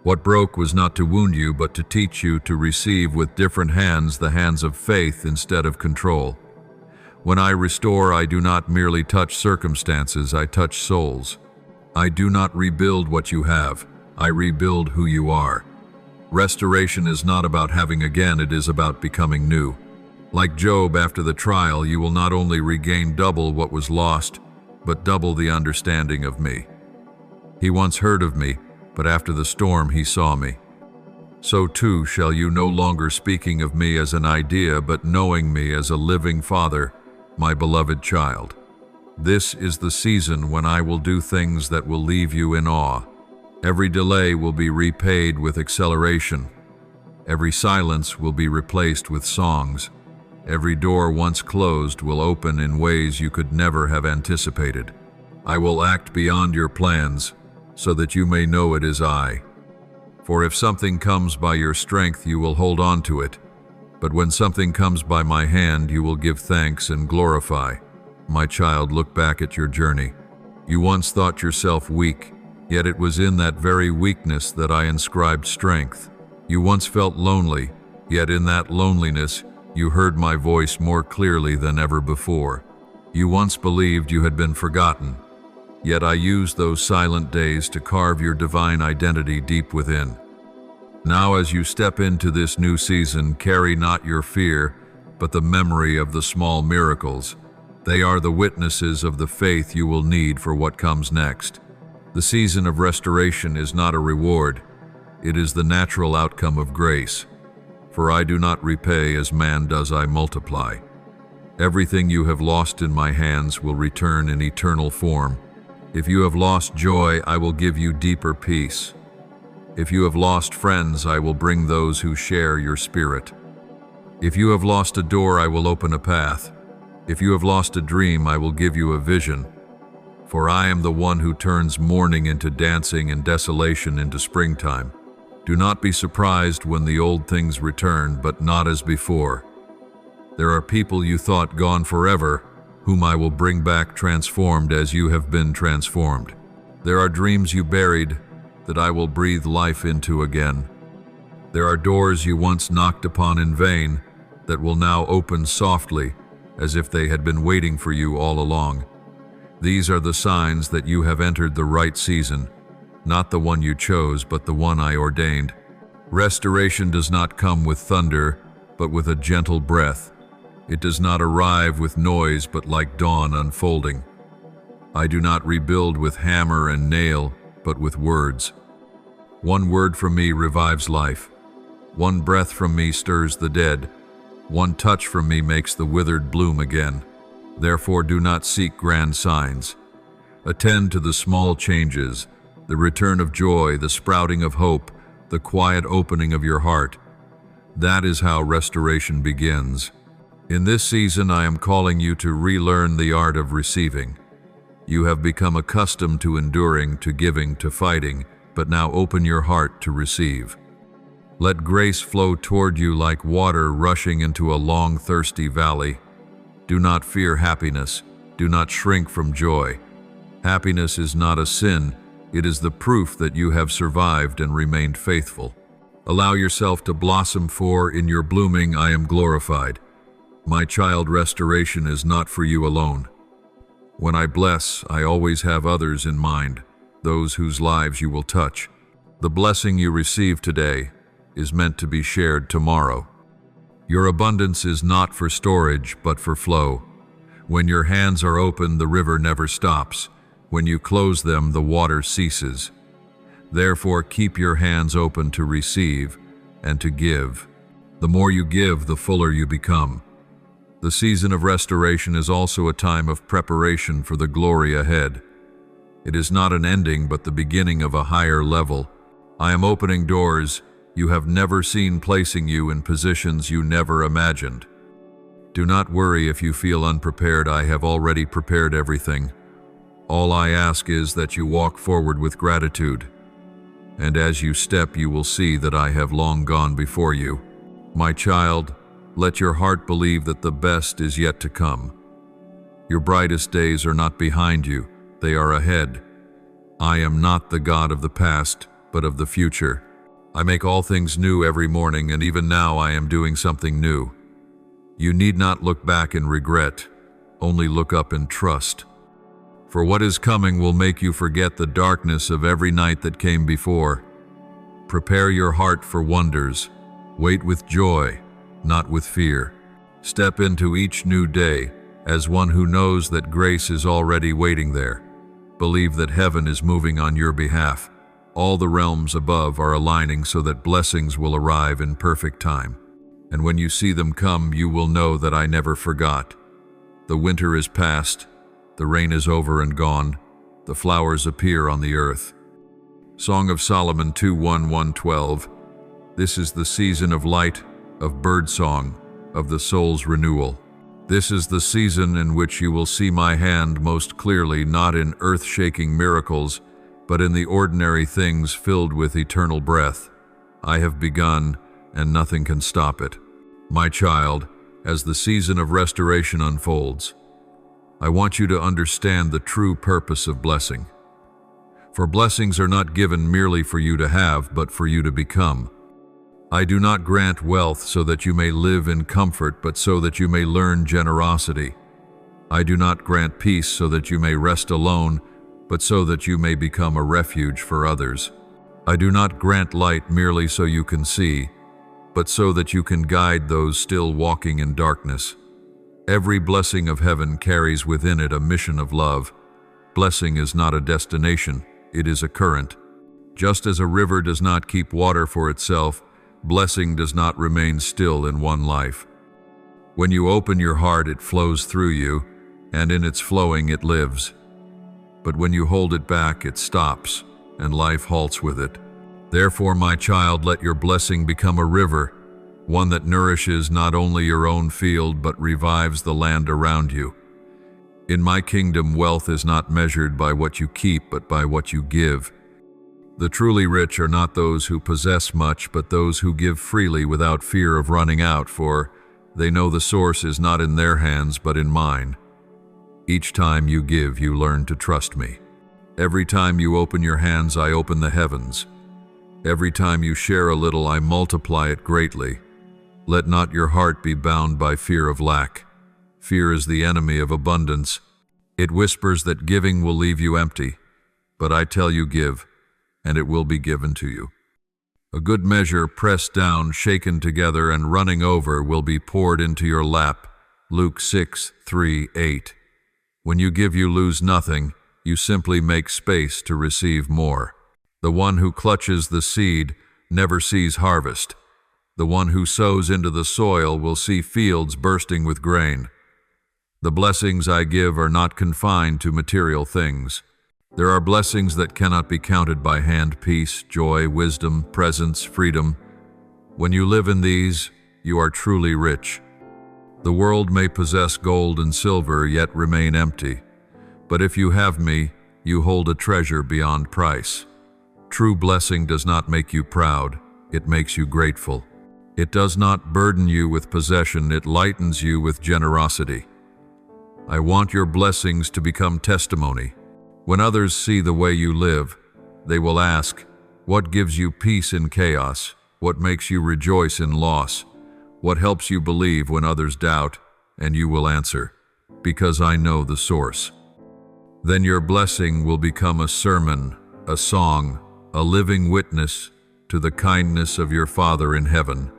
S1: What broke was not to wound you, but to teach you to receive with different hands, the hands of faith instead of control. When I restore, I do not merely touch circumstances, I touch souls. I do not rebuild what you have, I rebuild who you are. Restoration is not about having again, it is about becoming new. Like Job after the trial, you will not only regain double what was lost, but double the understanding of me. He once heard of me, but after the storm he saw me. So too shall you, no longer speaking of me as an idea, but knowing me as a living Father, my beloved child. This is the season when I will do things that will leave you in awe. Every delay will be repaid with acceleration. Every silence will be replaced with songs. Every door once closed will open in ways you could never have anticipated. I will act beyond your plans, so that you may know it is I. For if something comes by your strength, you will hold on to it. But when something comes by my hand, you will give thanks and glorify. My child, look back at your journey. You once thought yourself weak, yet it was in that very weakness that I inscribed strength. You once felt lonely, yet in that loneliness, you heard my voice more clearly than ever before. You once believed you had been forgotten, yet I used those silent days to carve your divine identity deep within. Now as you step into this new season, carry not your fear, but the memory of the small miracles. They are the witnesses of the faith you will need for what comes next. The season of restoration is not a reward, it is the natural outcome of grace. For I do not repay as man does, I multiply. Everything you have lost in my hands will return in eternal form. If you have lost joy, I will give you deeper peace. If you have lost friends, I will bring those who share your spirit. If you have lost a door, I will open a path. If you have lost a dream, I will give you a vision. For I am the one who turns mourning into dancing and desolation into springtime. Do not be surprised when the old things return, but not as before. There are people you thought gone forever, whom I will bring back transformed as you have been transformed. There are dreams you buried that I will breathe life into again. There are doors you once knocked upon in vain that will now open softly, as if they had been waiting for you all along. These are the signs that you have entered the right season, not the one you chose, but the one I ordained. Restoration does not come with thunder, but with a gentle breath. It does not arrive with noise, but like dawn unfolding. I do not rebuild with hammer and nail, but with words. One word from me revives life. One breath from me stirs the dead. One touch from me makes the withered bloom again. Therefore do not seek grand signs. Attend to the small changes, the return of joy, the sprouting of hope, the quiet opening of your heart. That is how restoration begins. In this season, I am calling you to relearn the art of receiving. You have become accustomed to enduring, to giving, to fighting, but now open your heart to receive. Let grace flow toward you like water rushing into a long, thirsty valley. Do not fear happiness. Do not shrink from joy. Happiness is not a sin. It is the proof that you have survived and remained faithful. Allow yourself to blossom, for in your blooming I am glorified. My child, restoration is not for you alone. When I bless, I always have others in mind, those whose lives you will touch. The blessing you receive today is meant to be shared tomorrow. Your abundance is not for storage, but for flow. When your hands are open, the river never stops. When you close them, the water ceases. Therefore, keep your hands open to receive and to give. The more you give, the fuller you become. The season of restoration is also a time of preparation for the glory ahead. It is not an ending, but the beginning of a higher level. I am opening doors you have never seen, placing you in positions you never imagined. Do not worry if you feel unprepared. I have already prepared everything. All I ask is that you walk forward with gratitude. And as you step, you will see that I have long gone before you. My child, let your heart believe that the best is yet to come. Your brightest days are not behind you, they are ahead. I am not the God of the past, but of the future. I make all things new every morning, and even now I am doing something new. You need not look back in regret, only look up in trust. For what is coming will make you forget the darkness of every night that came before. Prepare your heart for wonders. Wait with joy, not with fear. Step into each new day as one who knows that grace is already waiting there. Believe that heaven is moving on your behalf. All the realms above are aligning so that blessings will arrive in perfect time. And when you see them come, you will know that I never forgot. The winter is past, the rain is over and gone, the flowers appear on the earth. Song of Solomon 2:1-12. This is the season of light, of birdsong, of the soul's renewal. This is the season in which you will see my hand most clearly, not in earth-shaking miracles, but in the ordinary things filled with eternal breath. I have begun, and nothing can stop it. My child, as the season of restoration unfolds, I want you to understand the true purpose of blessing. For blessings are not given merely for you to have, but for you to become. I do not grant wealth so that you may live in comfort, but so that you may learn generosity. I do not grant peace so that you may rest alone, but so that you may become a refuge for others. I do not grant light merely so you can see, but so that you can guide those still walking in darkness. Every blessing of heaven carries within it a mission of love. Blessing is not a destination, it is a current. Just as a river does not keep water for itself, blessing does not remain still in one life. When you open your heart, it flows through you, and in its flowing it lives. But when you hold it back, it stops, and life halts with it. Therefore, my child, let your blessing become a river, one that nourishes not only your own field, but revives the land around you. In my kingdom, wealth is not measured by what you keep, but by what you give. The truly rich are not those who possess much, but those who give freely without fear of running out, for they know the source is not in their hands, but in mine. Each time you give, you learn to trust me. Every time you open your hands, I open the heavens. Every time you share a little, I multiply it greatly. Let not your heart be bound by fear of lack. Fear is the enemy of abundance. It whispers that giving will leave you empty. But I tell you, give, and it will be given to you. A good measure, pressed down, shaken together, and running over, will be poured into your lap. Luke 6:3-8. When you give, you lose nothing. You simply make space to receive more. The one who clutches the seed never sees harvest. The one who sows into the soil will see fields bursting with grain. The blessings I give are not confined to material things. There are blessings that cannot be counted by hand: peace, joy, wisdom, presence, freedom. When you live in these, you are truly rich. The world may possess gold and silver, yet remain empty. But if you have me, you hold a treasure beyond price. True blessing does not make you proud, it makes you grateful. It does not burden you with possession, it lightens you with generosity. I want your blessings to become testimony. When others see the way you live, they will ask, what gives you peace in chaos? What makes you rejoice in loss? What helps you believe when others doubt? And you will answer, because I know the source. Then your blessing will become a sermon, a song, a living witness to the kindness of your Father in heaven.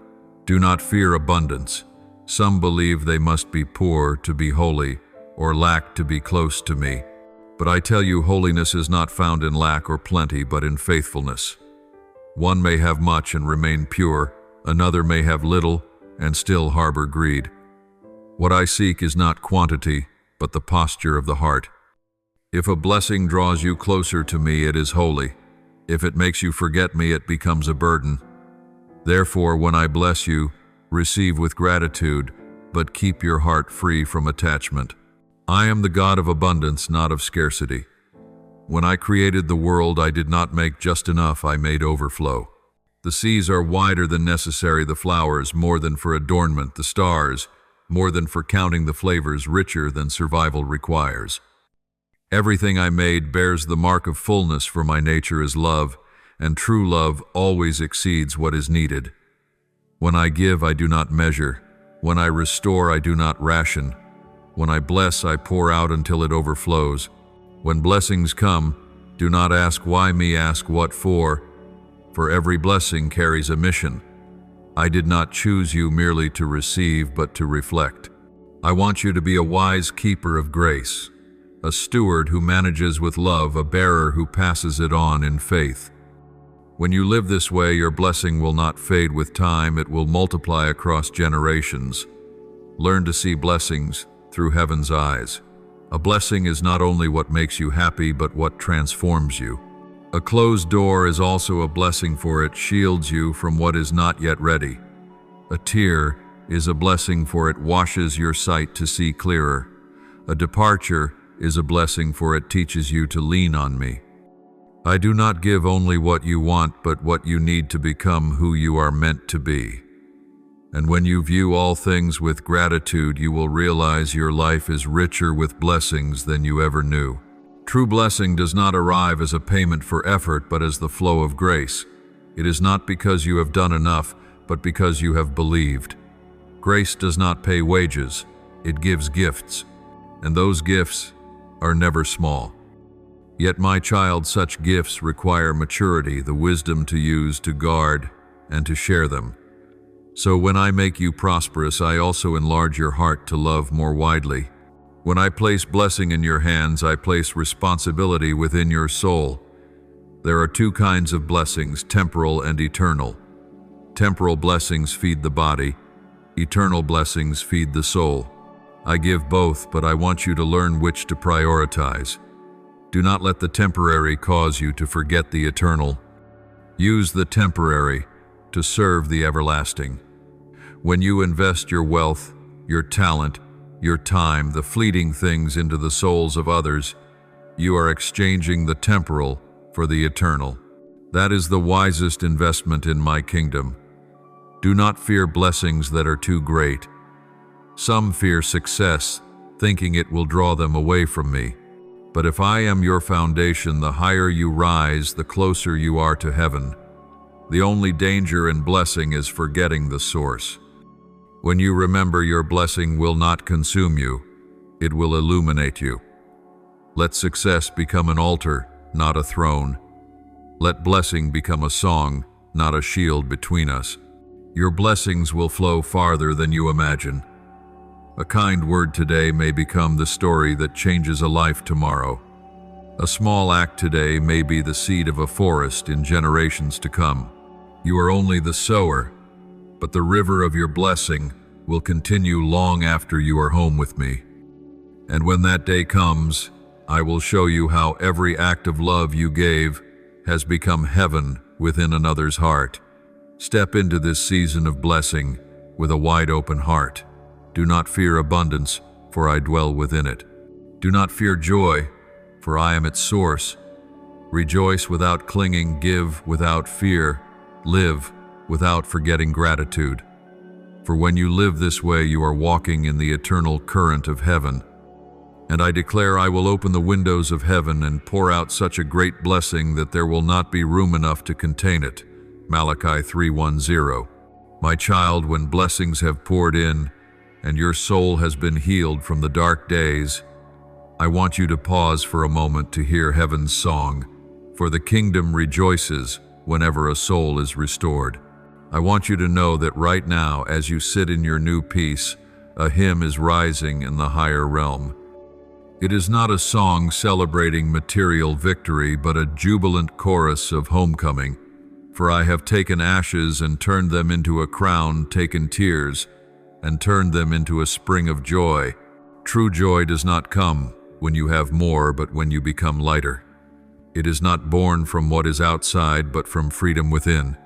S1: Do not fear abundance. Some believe they must be poor to be holy, or lack to be close to me. But I tell you, holiness is not found in lack or plenty, but in faithfulness. One may have much and remain pure, another may have little and still harbor greed. What I seek is not quantity, but the posture of the heart. If a blessing draws you closer to me, it is holy. If it makes you forget me, it becomes a burden. Therefore, when I bless you, receive with gratitude, but keep your heart free from attachment. I am the God of abundance, not of scarcity. When I created the world, I did not make just enough, I made overflow. The seas are wider than necessary, the flowers more than for adornment, the stars more than for counting the flavors, richer than survival requires. Everything I made bears the mark of fullness, for my nature is love, and true love always exceeds what is needed. When I give, I do not measure. When I restore, I do not ration. When I bless, I pour out until it overflows. When blessings come, do not ask why me, ask what for every blessing carries a mission. I did not choose you merely to receive, but to reflect. I want you to be a wise keeper of grace, a steward who manages with love, a bearer who passes it on in faith. When you live this way, your blessing will not fade with time, it will multiply across generations. Learn to see blessings through heaven's eyes. A blessing is not only what makes you happy, but what transforms you. A closed door is also a blessing, for it shields you from what is not yet ready. A tear is a blessing, for it washes your sight to see clearer. A departure is a blessing, for it teaches you to lean on me. I do not give only what you want, but what you need to become who you are meant to be. And when you view all things with gratitude, you will realize your life is richer with blessings than you ever knew. True blessing does not arrive as a payment for effort, but as the flow of grace. It is not because you have done enough, but because you have believed. Grace does not pay wages, it gives gifts, and those gifts are never small. Yet, my child, such gifts require maturity, the wisdom to use, to guard, and to share them. So when I make you prosperous, I also enlarge your heart to love more widely. When I place blessing in your hands, I place responsibility within your soul. There are two kinds of blessings, temporal and eternal. Temporal blessings feed the body, eternal blessings feed the soul. I give both, but I want you to learn which to prioritize. Do not let the temporary cause you to forget the eternal. Use the temporary to serve the everlasting. When you invest your wealth, your talent, your time, the fleeting things into the souls of others, you are exchanging the temporal for the eternal. That is the wisest investment in my kingdom. Do not fear blessings that are too great. Some fear success, thinking it will draw them away from me. But if I am your foundation, the higher you rise, the closer you are to heaven. The only danger in blessing is forgetting the source. When you remember, your blessing will not consume you, it will illuminate you. Let success become an altar, not a throne. Let blessing become a song, not a shield between us. Your blessings will flow farther than you imagine. A kind word today may become the story that changes a life tomorrow. A small act today may be the seed of a forest in generations to come. You are only the sower, but the river of your blessing will continue long after you are home with me. And when that day comes, I will show you how every act of love you gave has become heaven within another's heart. Step into this season of blessing with a wide open heart. Do not fear abundance, for I dwell within it. Do not fear joy, for I am its source. Rejoice without clinging, give without fear, live without forgetting gratitude. For when you live this way, you are walking in the eternal current of heaven. And I declare I will open the windows of heaven and pour out such a great blessing that there will not be room enough to contain it. Malachi 3:10. My child, when blessings have poured in, and your soul has been healed from the dark days, I want you to pause for a moment to hear heaven's song, for the kingdom rejoices whenever a soul is restored. I want you to know that right now, as you sit in your new peace, a hymn is rising in the higher realm. It is not a song celebrating material victory, but a jubilant chorus of homecoming. For I have taken ashes and turned them into a crown, taken tears and turned them into a spring of joy. True joy does not come when you have more, but when you become lighter. It is not born from what is outside, but from freedom within.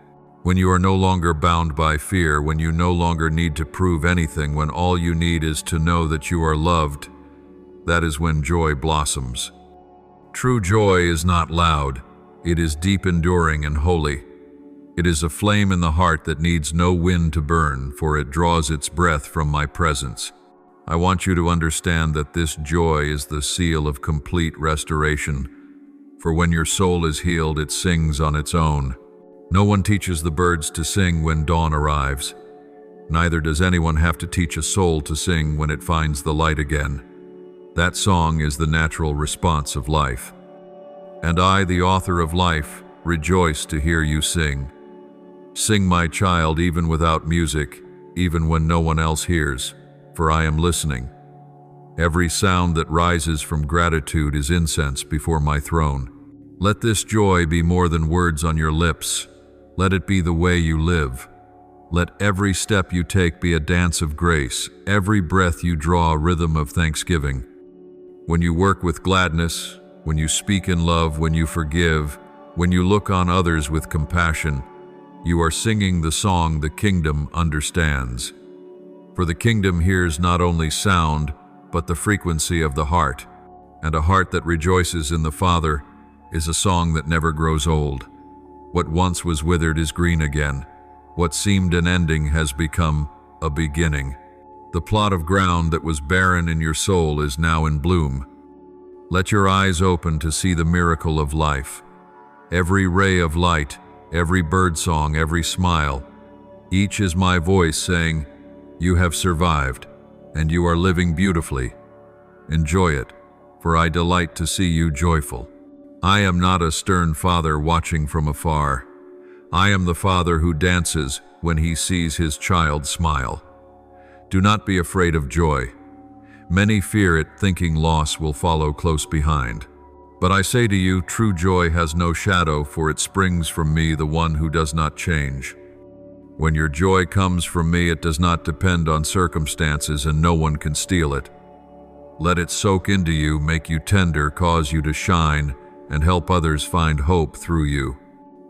S1: When you are no longer bound by fear, when you no longer need to prove anything, when all you need is to know that you are loved, that is when joy blossoms. True joy is not loud. It is deep, enduring, and holy. It is a flame in the heart that needs no wind to burn, for it draws its breath from my presence. I want you to understand that this joy is the seal of complete restoration. For when your soul is healed, it sings on its own. No one teaches the birds to sing when dawn arrives. Neither does anyone have to teach a soul to sing when it finds the light again. That song is the natural response of life. And I, the author of life, rejoice to hear you sing. Sing, my child, even without music, even when no one else hears, for I am listening. Every sound that rises from gratitude is incense before my throne. Let this joy be more than words on your lips. Let it be the way you live. Let every step you take be a dance of grace, every breath you draw a rhythm of thanksgiving. When you work with gladness, when you speak in love, when you forgive, when you look on others with compassion, you are singing the song the kingdom understands. For the kingdom hears not only sound, but the frequency of the heart. And a heart that rejoices in the Father is a song that never grows old. What once was withered is green again. What seemed an ending has become a beginning. The plot of ground that was barren in your soul is now in bloom. Let your eyes open to see the miracle of life. Every ray of light, every birdsong, every smile, each is my voice saying, you have survived, and you are living beautifully. Enjoy it, for I delight to see you joyful. I am not a stern father watching from afar. I am the father who dances when he sees his child smile. Do not be afraid of joy. Many fear it, thinking loss will follow close behind. But I say to you, true joy has no shadow, for it springs from me, the one who does not change. When your joy comes from me, it does not depend on circumstances, and no one can steal it. Let it soak into you, make you tender, cause you to shine, and help others find hope through you.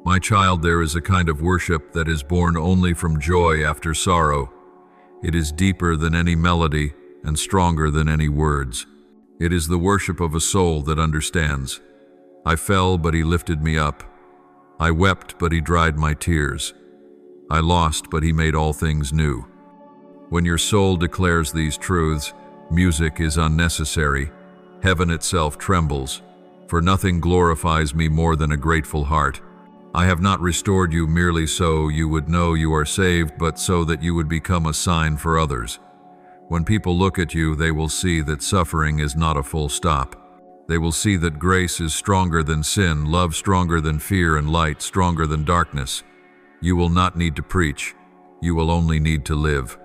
S1: My child, there is a kind of worship that is born only from joy after sorrow. It is deeper than any melody and stronger than any words. It is the worship of a soul that understands. I fell, but he lifted me up. I wept, but he dried my tears. I lost, but he made all things new. When your soul declares these truths, music is unnecessary. Heaven itself trembles, for nothing glorifies me more than a grateful heart. I have not restored you merely so you would know you are saved, but so that you would become a sign for others. When people look at you, they will see that suffering is not a full stop. They will see that grace is stronger than sin, love stronger than fear, and light stronger than darkness. You will not need to preach. You will only need to live.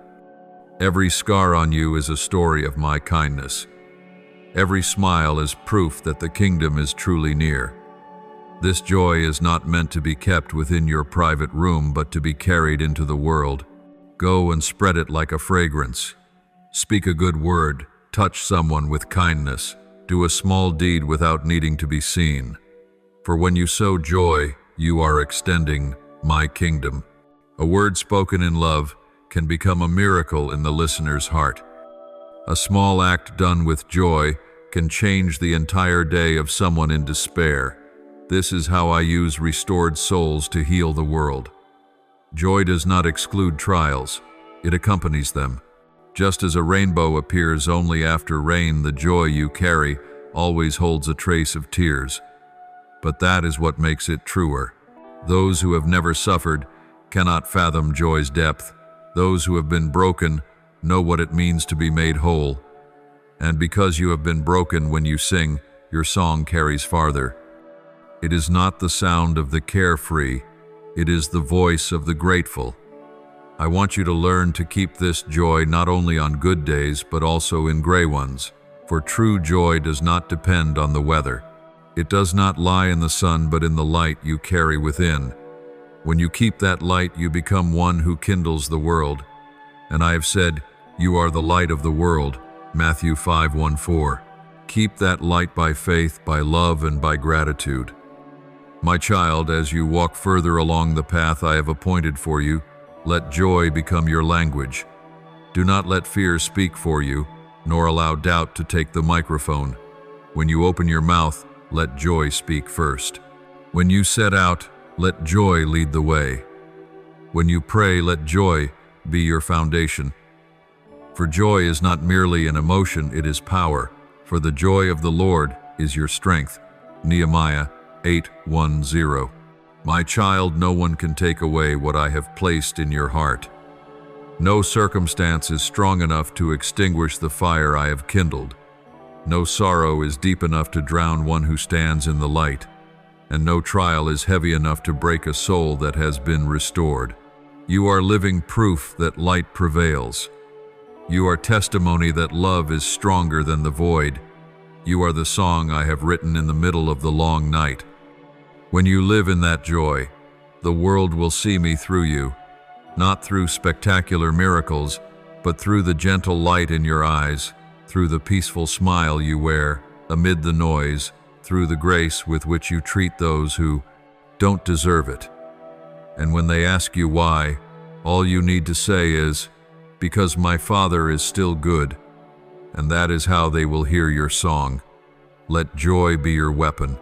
S1: Every scar on you is a story of my kindness. Every smile is proof that the kingdom is truly near. This joy is not meant to be kept within your private room, but to be carried into the world. Go and spread it like a fragrance. Speak a good word, touch someone with kindness, do a small deed without needing to be seen. For when you sow joy, you are extending my kingdom. A word spoken in love can become a miracle in the listener's heart. A small act done with joy can change the entire day of someone in despair. This is how I use restored souls to heal the world. Joy does not exclude trials, it accompanies them. Just as a rainbow appears only after rain, the joy you carry always holds a trace of tears. But that is what makes it truer. Those who have never suffered cannot fathom joy's depth. Those who have been broken know what it means to be made whole. And because you have been broken when you sing, your song carries farther. It is not the sound of the carefree, it is the voice of the grateful. I want you to learn to keep this joy not only on good days, but also in gray ones. For true joy does not depend on the weather. It does not lie in the sun, but in the light you carry within. When you keep that light, you become one who kindles the world. And I have said, you are the light of the world. Matthew 5:1-4. Keep that light by faith, by love, and by gratitude. My child, as you walk further along the path I have appointed for you, let joy become your language. Do not let fear speak for you, nor allow doubt to take the microphone. When you open your mouth, let joy speak first. When you set out, let joy lead the way. When you pray, let joy be your foundation. For joy is not merely an emotion, it is power. For the joy of the Lord is your strength. Nehemiah 8:1-0. My child, no one can take away what I have placed in your heart. No circumstance is strong enough to extinguish the fire I have kindled. No sorrow is deep enough to drown one who stands in the light, and no trial is heavy enough to break a soul that has been restored. You are living proof that light prevails. You are testimony that love is stronger than the void. You are the song I have written in the middle of the long night. When you live in that joy, the world will see me through you, not through spectacular miracles, but through the gentle light in your eyes, through the peaceful smile you wear amid the noise, through the grace with which you treat those who don't deserve it. And when they ask you why, all you need to say is, because my Father is still good, and that is how they will hear your song. Let joy be your weapon,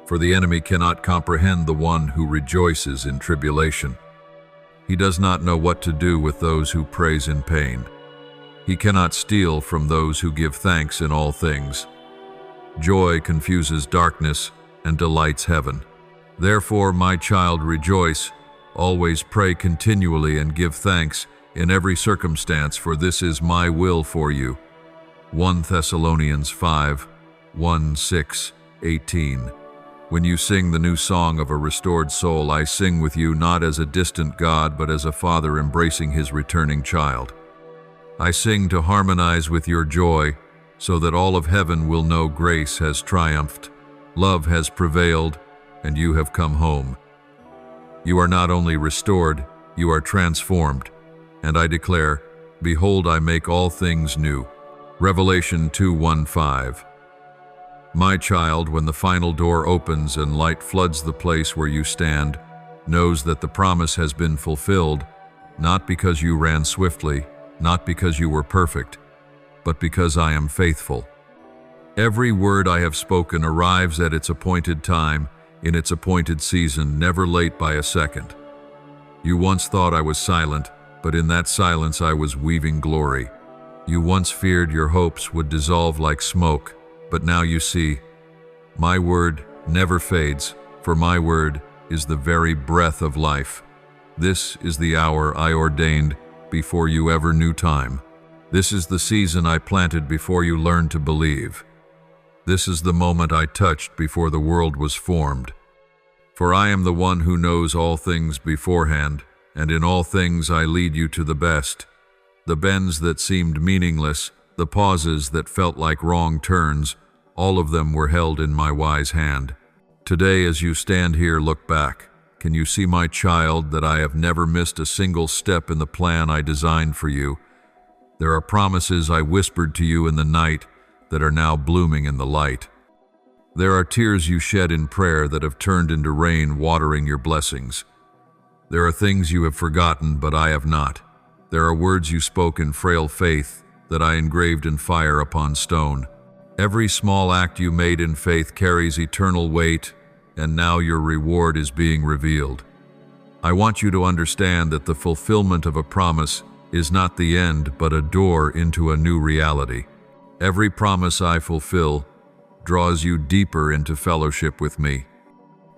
S1: for the enemy cannot comprehend the one who rejoices in tribulation. He does not know what to do with those who praise in pain. He cannot steal from those who give thanks in all things. Joy confuses darkness and delights heaven. Therefore, my child, rejoice, always pray continually and give thanks in every circumstance, for this is my will for you. 1 Thessalonians 5:1-6-18. When you sing the new song of a restored soul, I sing with you not as a distant God, but as a father embracing his returning child. I sing to harmonize with your joy, so that all of heaven will know grace has triumphed, love has prevailed, and you have come home. You are not only restored, you are transformed, and I declare, behold, I make all things new. Revelation 2:1-5. My child, when the final door opens and light floods the place where you stand, knows that the promise has been fulfilled, not because you ran swiftly, not because you were perfect, but because I am faithful. Every word I have spoken arrives at its appointed time, in its appointed season, never late by a second. You once thought I was silent, but in that silence I was weaving glory. You once feared your hopes would dissolve like smoke, but now you see, my word never fades, for my word is the very breath of life. This is the hour I ordained before you ever knew time. This is the season I planted before you learned to believe. This is the moment I touched before the world was formed. For I am the one who knows all things beforehand, and in all things I lead you to the best. The bends that seemed meaningless, the pauses that felt like wrong turns, all of them were held in my wise hand. Today, as you stand here, look back. Can you see, my child, that I have never missed a single step in the plan I designed for you? There are promises I whispered to you in the night that are now blooming in the light. There are tears you shed in prayer that have turned into rain, watering your blessings. There are things you have forgotten, but I have not. There are words you spoke in frail faith that I engraved in fire upon stone. Every small act you made in faith carries eternal weight, and now your reward is being revealed. I want you to understand that the fulfillment of a promise is not the end, but a door into a new reality. Every promise I fulfill draws you deeper into fellowship with me.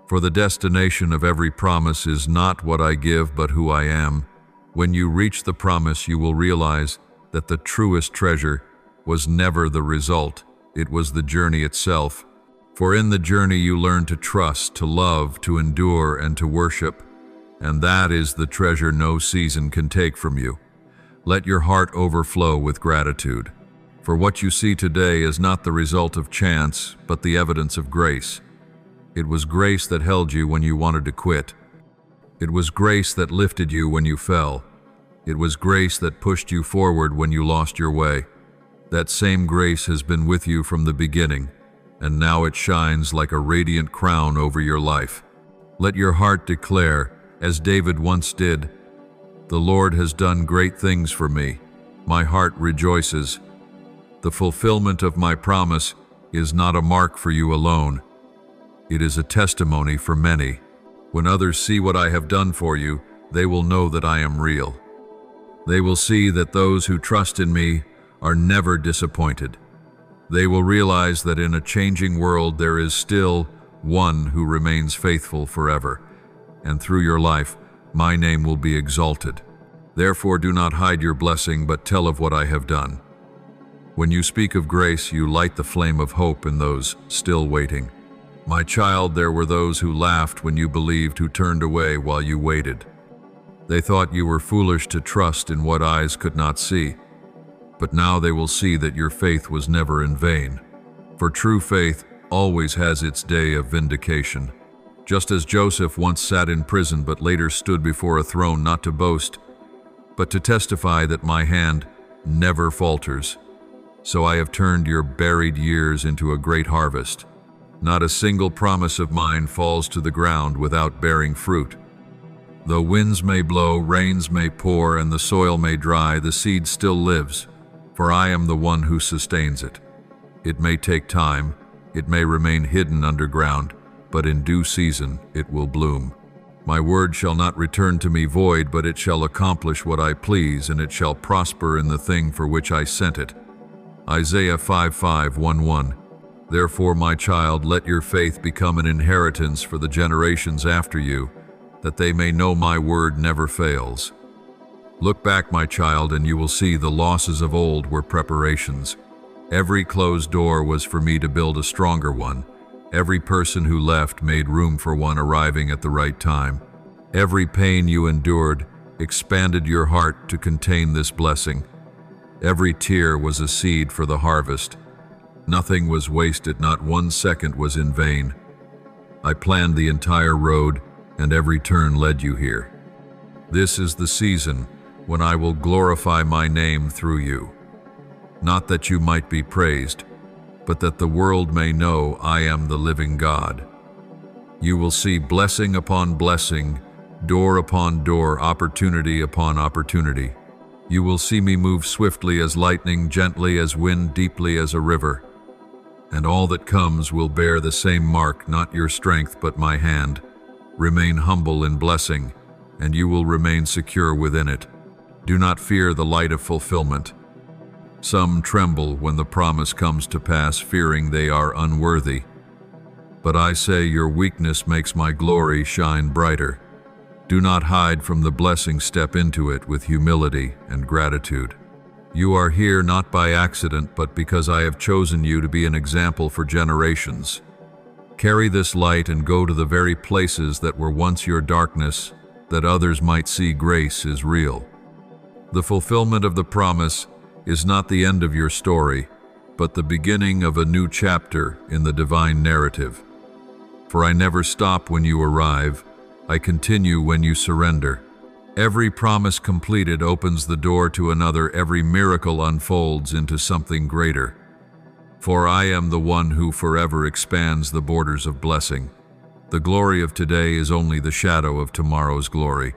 S1: For the destination of every promise is not what I give, but who I am. When you reach the promise, you will realize that the truest treasure was never the result, it was the journey itself. For in the journey you learn to trust, to love, to endure, and to worship. And that is the treasure no season can take from you. Let your heart overflow with gratitude. For what you see today is not the result of chance, but the evidence of grace. It was grace that held you when you wanted to quit. It was grace that lifted you when you fell. It was grace that pushed you forward when you lost your way. That same grace has been with you from the beginning, and now it shines like a radiant crown over your life. Let your heart declare, as David once did, "The Lord has done great things for me. My heart rejoices." The fulfillment of my promise is not a mark for you alone. It is a testimony for many. When others see what I have done for you, they will know that I am real. They will see that those who trust in me are never disappointed. They will realize that in a changing world there is still one who remains faithful forever, and through your life, my name will be exalted. Therefore, do not hide your blessing, but tell of what I have done. When you speak of grace, you light the flame of hope in those still waiting. My child, there were those who laughed when you believed, who turned away while you waited. They thought you were foolish to trust in what eyes could not see. But now they will see that your faith was never in vain. For true faith always has its day of vindication. Just as Joseph once sat in prison but later stood before a throne, not to boast, but to testify that my hand never falters. So I have turned your buried years into a great harvest. Not a single promise of mine falls to the ground without bearing fruit. Though winds may blow, rains may pour, and the soil may dry, the seed still lives, for I am the one who sustains it. It may take time, it may remain hidden underground, but in due season it will bloom. My word shall not return to me void, but it shall accomplish what I please, and it shall prosper in the thing for which I sent it. Isaiah 5:5-11. Therefore, my child, let your faith become an inheritance for the generations after you, that they may know my word never fails. Look back, my child, and you will see the losses of old were preparations. Every closed door was for me to build a stronger one. Every person who left made room for one arriving at the right time. Every pain you endured expanded your heart to contain this blessing. Every tear was a seed for the harvest. Nothing was wasted, not 1 second was in vain. I planned the entire road, and every turn led you here. This is the season when I will glorify my name through you. Not that you might be praised, but that the world may know I am the living God. You will see blessing upon blessing, door upon door, opportunity upon opportunity. You will see me move swiftly as lightning, gently as wind, deeply as a river. And all that comes will bear the same mark, not your strength, but my hand. Remain humble in blessing, and you will remain secure within it. Do not fear the light of fulfillment. Some tremble when the promise comes to pass, fearing they are unworthy. But I say your weakness makes my glory shine brighter. Do not hide from the blessing, step into it with humility and gratitude. You are here not by accident, but because I have chosen you to be an example for generations. Carry this light and go to the very places that were once your darkness, that others might see grace is real. The fulfillment of the promise is not the end of your story, but the beginning of a new chapter in the divine narrative. For I never stop when you arrive, I continue when you surrender. Every promise completed opens the door to another, every miracle unfolds into something greater. For I am the one who forever expands the borders of blessing. The glory of today is only the shadow of tomorrow's glory.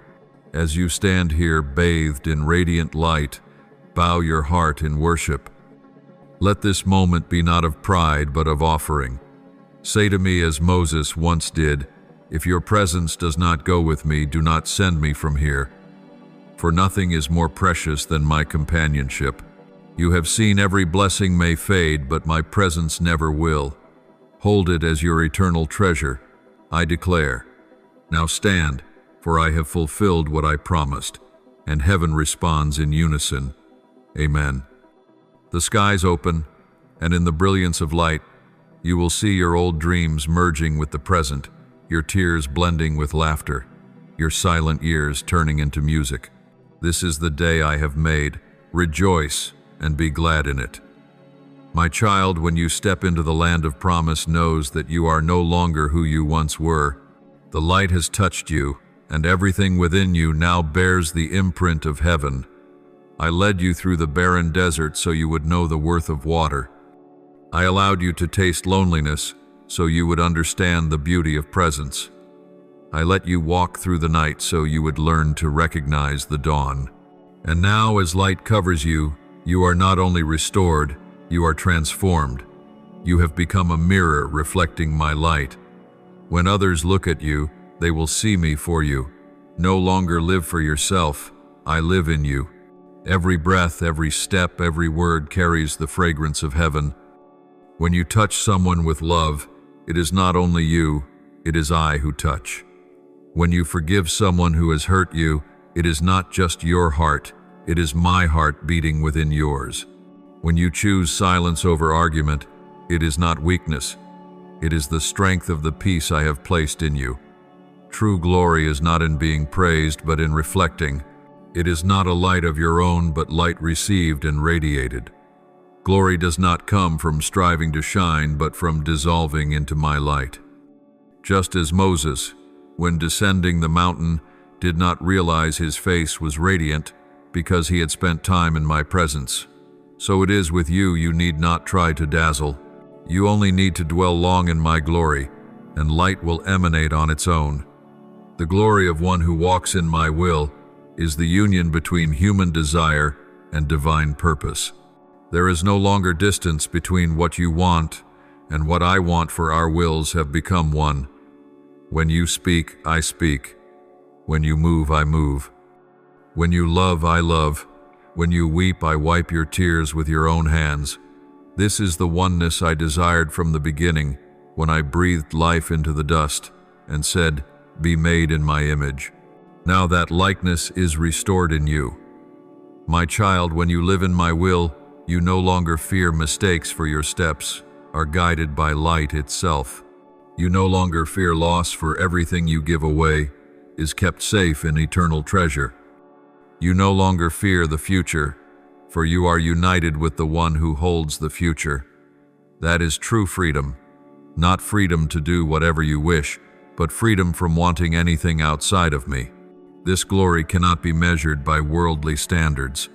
S1: As you stand here bathed in radiant light, bow your heart in worship. Let this moment be not of pride but of offering. Say to me as Moses once did, "If your presence does not go with me, do not send me from here. For nothing is more precious than my companionship. You have seen every blessing may fade, but my presence never will. Hold it as your eternal treasure, I declare. Now stand, for I have fulfilled what I promised." And heaven responds in unison, Amen. The skies open, and in the brilliance of light, you will see your old dreams merging with the present, your tears blending with laughter, your silent years turning into music. This is the day I have made. Rejoice and be glad in it. My child, when you step into the land of promise, knows that you are no longer who you once were. The light has touched you, and everything within you now bears the imprint of heaven. I led you through the barren desert so you would know the worth of water. I allowed you to taste loneliness so you would understand the beauty of presence. I let you walk through the night so you would learn to recognize the dawn. And now, as light covers you, you are not only restored, you are transformed. You have become a mirror reflecting my light. When others look at you, they will see me for you. No longer live for yourself, I live in you. Every breath, every step, every word carries the fragrance of heaven. When you touch someone with love, it is not only you, it is I who touch. When you forgive someone who has hurt you, it is not just your heart, it is my heart beating within yours. When you choose silence over argument, it is not weakness, it is the strength of the peace I have placed in you. True glory is not in being praised, but in reflecting. It is not a light of your own, but light received and radiated. Glory does not come from striving to shine, but from dissolving into my light. Just as Moses, when descending the mountain, did not realize his face was radiant because he had spent time in my presence, so it is with you. You need not try to dazzle. You only need to dwell long in my glory, and light will emanate on its own. The glory of one who walks in my will is the union between human desire and divine purpose. There is no longer distance between what you want and what I want, for our wills have become one. When you speak, I speak. When you move, I move. When you love, I love. When you weep, I wipe your tears with your own hands. This is the oneness I desired from the beginning, when I breathed life into the dust and said, "Be made in my image." Now that likeness is restored in you. My child, when you live in my will, you no longer fear mistakes, for your steps are guided by light itself. You no longer fear loss, for everything you give away is kept safe in eternal treasure. You no longer fear the future, for you are united with the one who holds the future. That is true freedom, not freedom to do whatever you wish, but freedom from wanting anything outside of me. This glory cannot be measured by worldly standards.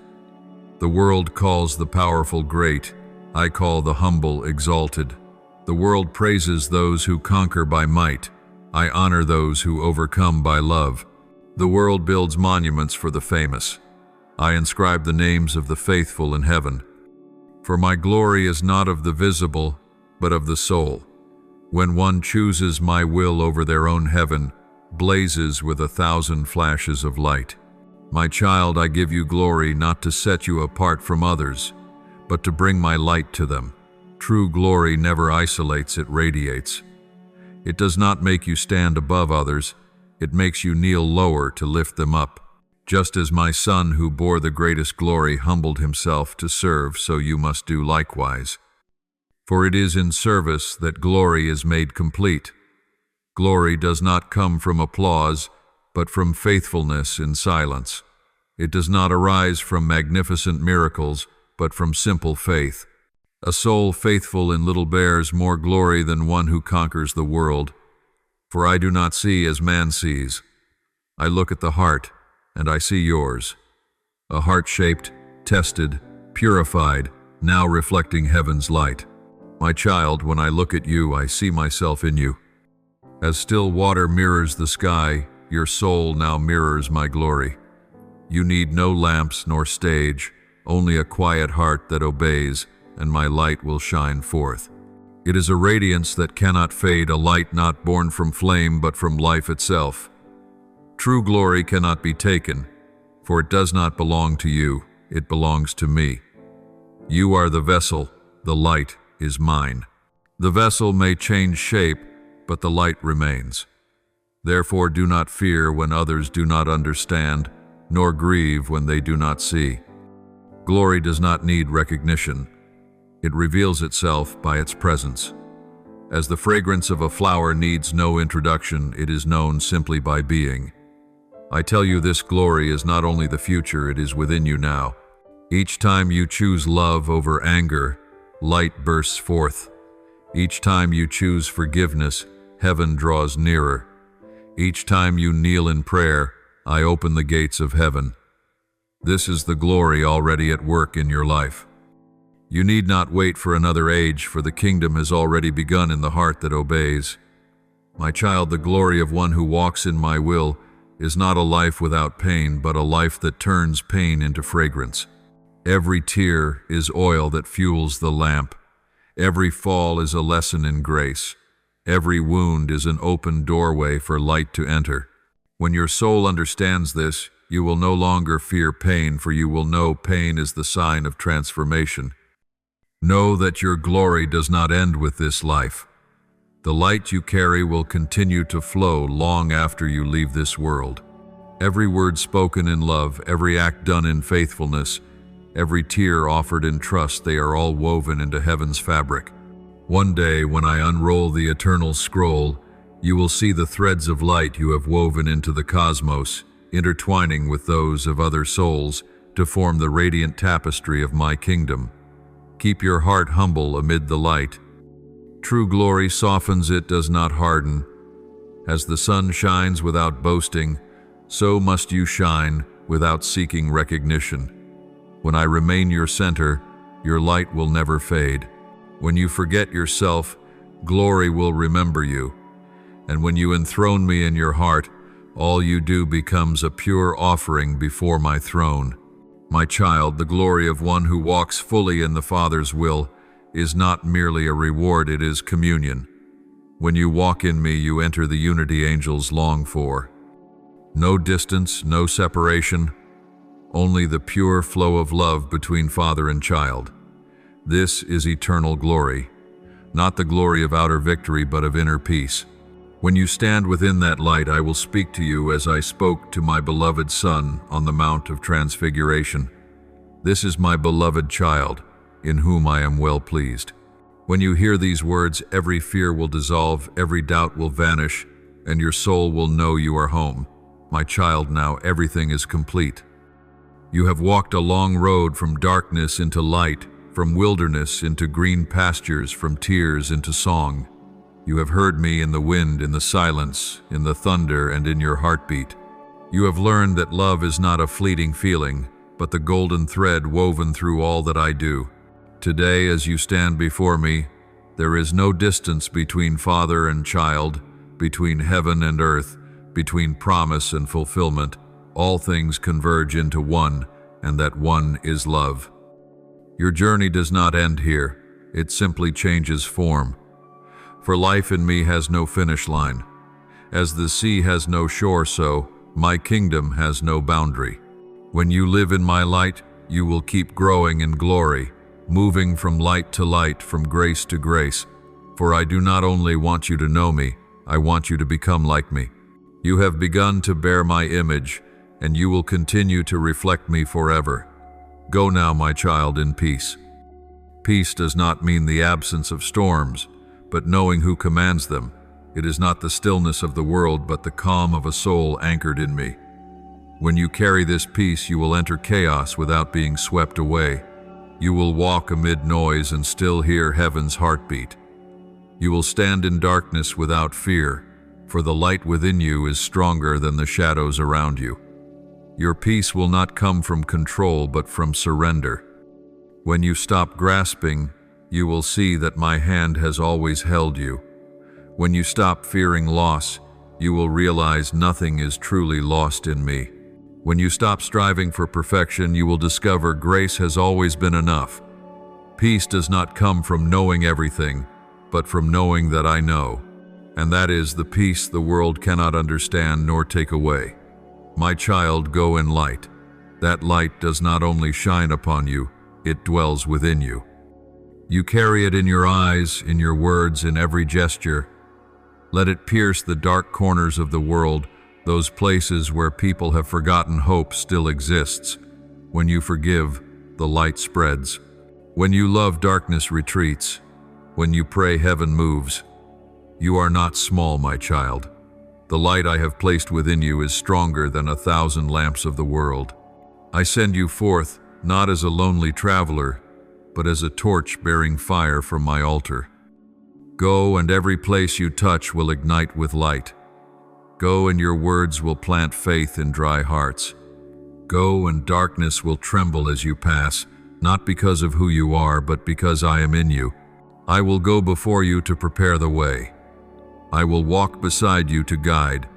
S1: The world calls the powerful great, I call the humble exalted. The world praises those who conquer by might, I honor those who overcome by love. The world builds monuments for the famous, I inscribe the names of the faithful in heaven. For my glory is not of the visible, but of the soul. When one chooses my will over their own, heaven blazes with 1,000 flashes of light. My child, I give you glory not to set you apart from others, but to bring my light to them. True glory never isolates, it radiates. It does not make you stand above others, it makes you kneel lower to lift them up. Just as my Son, who bore the greatest glory, humbled himself to serve, so you must do likewise. For it is in service that glory is made complete. Glory does not come from applause, but from faithfulness in silence. It does not arise from magnificent miracles, but from simple faith. A soul faithful in little bears more glory than one who conquers the world. For I do not see as man sees. I look at the heart, and I see yours. A heart shaped, tested, purified, now reflecting heaven's light. My child, when I look at you, I see myself in you. As still water mirrors the sky, Your soul now mirrors my glory. You need no lamps nor stage, only a quiet heart that obeys, and my light will shine forth. It is a radiance that cannot fade, a light not born from flame but from life itself. True glory cannot be taken, for it does not belong to you, it belongs to me. You are the vessel, the light is mine. The vessel may change shape, but the light remains. Therefore do not fear when others do not understand, nor grieve when they do not see. Glory does not need recognition. It reveals itself by its presence. As the fragrance of a flower needs no introduction, it is known simply by being. I tell you, this glory is not only the future, it is within you now. Each time you choose love over anger, light bursts forth. Each time you choose forgiveness, heaven draws nearer. Each time you kneel in prayer, I open the gates of heaven. This is the glory already at work in your life. You need not wait for another age, for the kingdom has already begun in the heart that obeys. My child, the glory of one who walks in my will is not a life without pain, but a life that turns pain into fragrance. Every tear is oil that fuels the lamp. Every fall is a lesson in grace. Every wound is an open doorway for light to enter. When your soul understands this, you will no longer fear pain, for you will know pain is the sign of transformation. Know that your glory does not end with this life. The light you carry will continue to flow long after you leave this world. Every word spoken in love, every act done in faithfulness, every tear offered in trust, they are all woven into heaven's fabric. One day, when I unroll the eternal scroll, you will see the threads of light you have woven into the cosmos, intertwining with those of other souls to form the radiant tapestry of my kingdom. Keep your heart humble amid the light. True glory softens, it does not harden. As the sun shines without boasting, so must you shine without seeking recognition. When I remain your center, your light will never fade. When you forget yourself, glory will remember you. And when you enthrone me in your heart, all you do becomes a pure offering before my throne. My child, the glory of one who walks fully in the Father's will is not merely a reward, it is communion. When you walk in me, you enter the unity angels long for. No distance, no separation, only the pure flow of love between father and child. This is eternal glory, not the glory of outer victory, but of inner peace. When you stand within that light, I will speak to you as I spoke to my beloved Son on the Mount of Transfiguration. This is my beloved child, in whom I am well pleased. When you hear these words, every fear will dissolve, every doubt will vanish, and your soul will know you are home. My child, now everything is complete. You have walked a long road from darkness into light, from wilderness into green pastures, from tears into song. You have heard me in the wind, in the silence, in the thunder, and in your heartbeat. You have learned that love is not a fleeting feeling, but the golden thread woven through all that I do. Today, as you stand before me, there is no distance between father and child, between heaven and earth, between promise and fulfillment. All things converge into one, and that one is love. Your journey does not end here. It simply changes form. For life in me has no finish line. As the sea has no shore, so my kingdom has no boundary. When you live in my light, you will keep growing in glory, moving from light to light, from grace to grace. For I do not only want you to know me, I want you to become like me. You have begun to bear my image, and you will continue to reflect me forever. Go now, my child, in peace. Peace does not mean the absence of storms, but knowing who commands them. It is not the stillness of the world, but the calm of a soul anchored in me. When you carry this peace, you will enter chaos without being swept away. You will walk amid noise and still hear heaven's heartbeat. You will stand in darkness without fear, for the light within you is stronger than the shadows around you. Your peace will not come from control, but from surrender. When you stop grasping, you will see that my hand has always held you. When you stop fearing loss, you will realize nothing is truly lost in me. When you stop striving for perfection, you will discover grace has always been enough. Peace does not come from knowing everything, but from knowing that I know. And that is the peace the world cannot understand nor take away. My child, go in light. That light does not only shine upon you, it dwells within you. You carry it in your eyes, in your words, in every gesture. Let it pierce the dark corners of the world, those places where people have forgotten hope still exists. When you forgive, the light spreads. When you love, darkness retreats. When you pray, heaven moves. You are not small, my child. The light I have placed within you is stronger than 1,000 lamps of the world. I send you forth, not as a lonely traveler, but as a torch bearing fire from my altar. Go, and every place you touch will ignite with light. Go, and your words will plant faith in dry hearts. Go, and darkness will tremble as you pass, not because of who you are, but because I am in you. I will go before you to prepare the way. I will walk beside you to guide.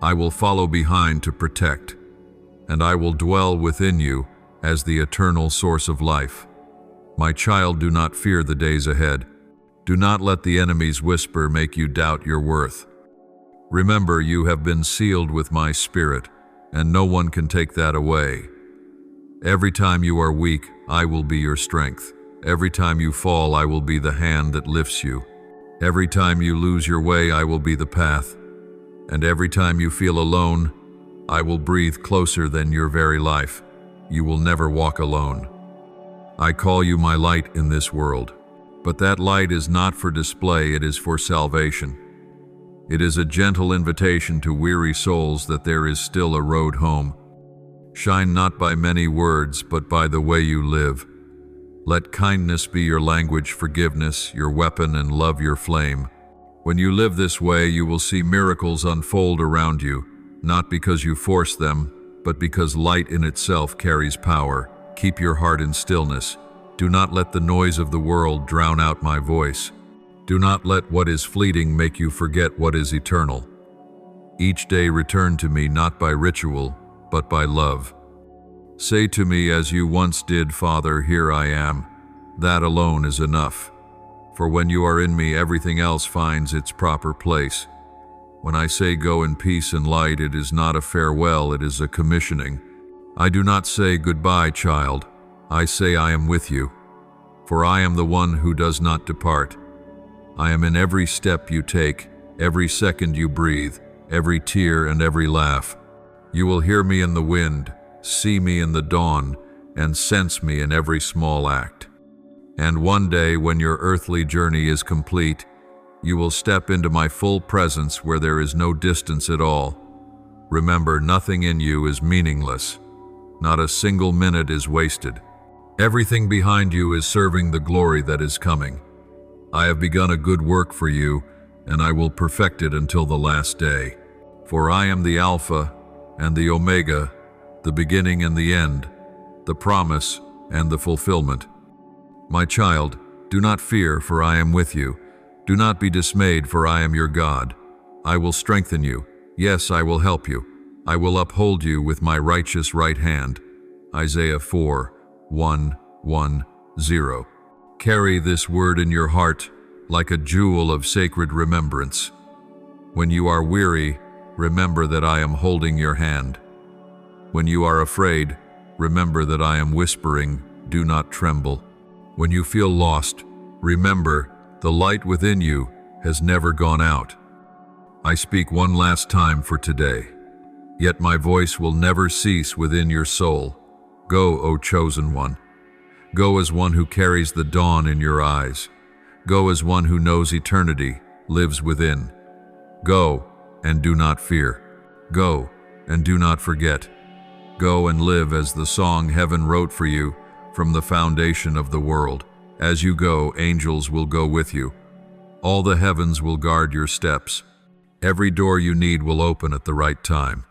S1: I will follow behind to protect. And I will dwell within you as the eternal source of life. My child, do not fear the days ahead. Do not let the enemy's whisper make you doubt your worth. Remember, you have been sealed with my spirit, and no one can take that away. Every time you are weak, I will be your strength. Every time you fall, I will be the hand that lifts you. Every time you lose your way, I will be the path. And every time you feel alone, I will breathe closer than your very life. You will never walk alone. I call you my light in this world. But that light is not for display, it is for salvation. It is a gentle invitation to weary souls that there is still a road home. Shine not by many words, but by the way you live. Let kindness be your language, forgiveness your weapon, and love your flame. When you live this way, you will see miracles unfold around you, not because you force them, but because light in itself carries power. Keep your heart in stillness. Do not let the noise of the world drown out my voice. Do not let what is fleeting make you forget what is eternal. Each day return to me not by ritual, but by love. Say to me as you once did, Father, here I am. That alone is enough. For when you are in me, everything else finds its proper place. When I say go in peace and light, it is not a farewell, it is a commissioning. I do not say goodbye, child. I say I am with you. For I am the one who does not depart. I am in every step you take, every second you breathe, every tear and every laugh. You will hear me in the wind, see me in the dawn, and sense me in every small act. And one day, when your earthly journey is complete, you will step into my full presence where there is no distance at all. Remember, nothing in you is meaningless. Not a single minute is wasted. Everything behind you is serving the glory that is coming. I have begun a good work for you, and I will perfect it until the last day. For I am the Alpha and the Omega, the beginning and the end, the promise and the fulfillment. My child, do not fear, for I am with you. Do not be dismayed, for I am your God. I will strengthen you. Yes, I will help you. I will uphold you with my righteous right hand. Isaiah 4:1-1-0. Carry this word in your heart like a jewel of sacred remembrance. When you are weary, remember that I am holding your hand. When you are afraid, remember that I am whispering, do not tremble. When you feel lost, remember the light within you has never gone out. I speak one last time for today, yet my voice will never cease within your soul. Go, O chosen one. Go as one who carries the dawn in your eyes. Go as one who knows eternity lives within. Go and do not fear. Go and do not forget. Go and live as the song heaven wrote for you from the foundation of the world. As you go, angels will go with you. All the heavens will guard your steps. Every door you need will open at the right time.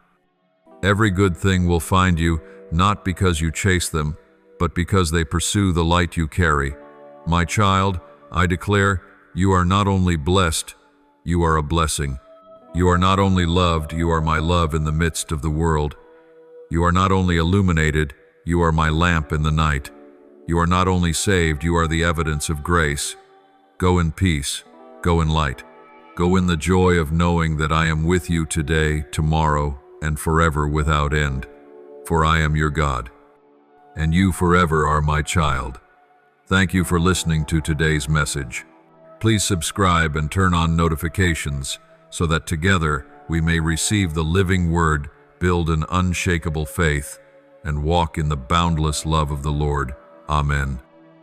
S1: Every good thing will find you, not because you chase them, but because they pursue the light you carry. My child, I declare, you are not only blessed, you are a blessing. You are not only loved, you are my love in the midst of the world. You are not only illuminated, you are my lamp in the night. You are not only saved, you are the evidence of grace. Go in peace, go in light. Go in the joy of knowing that I am with you today, tomorrow, and forever without end. For I am your God, and you forever are my child. Thank you for listening to today's message. Please subscribe and turn on notifications so that together we may receive the living word, build an unshakable faith, and walk in the boundless love of the Lord. Amen.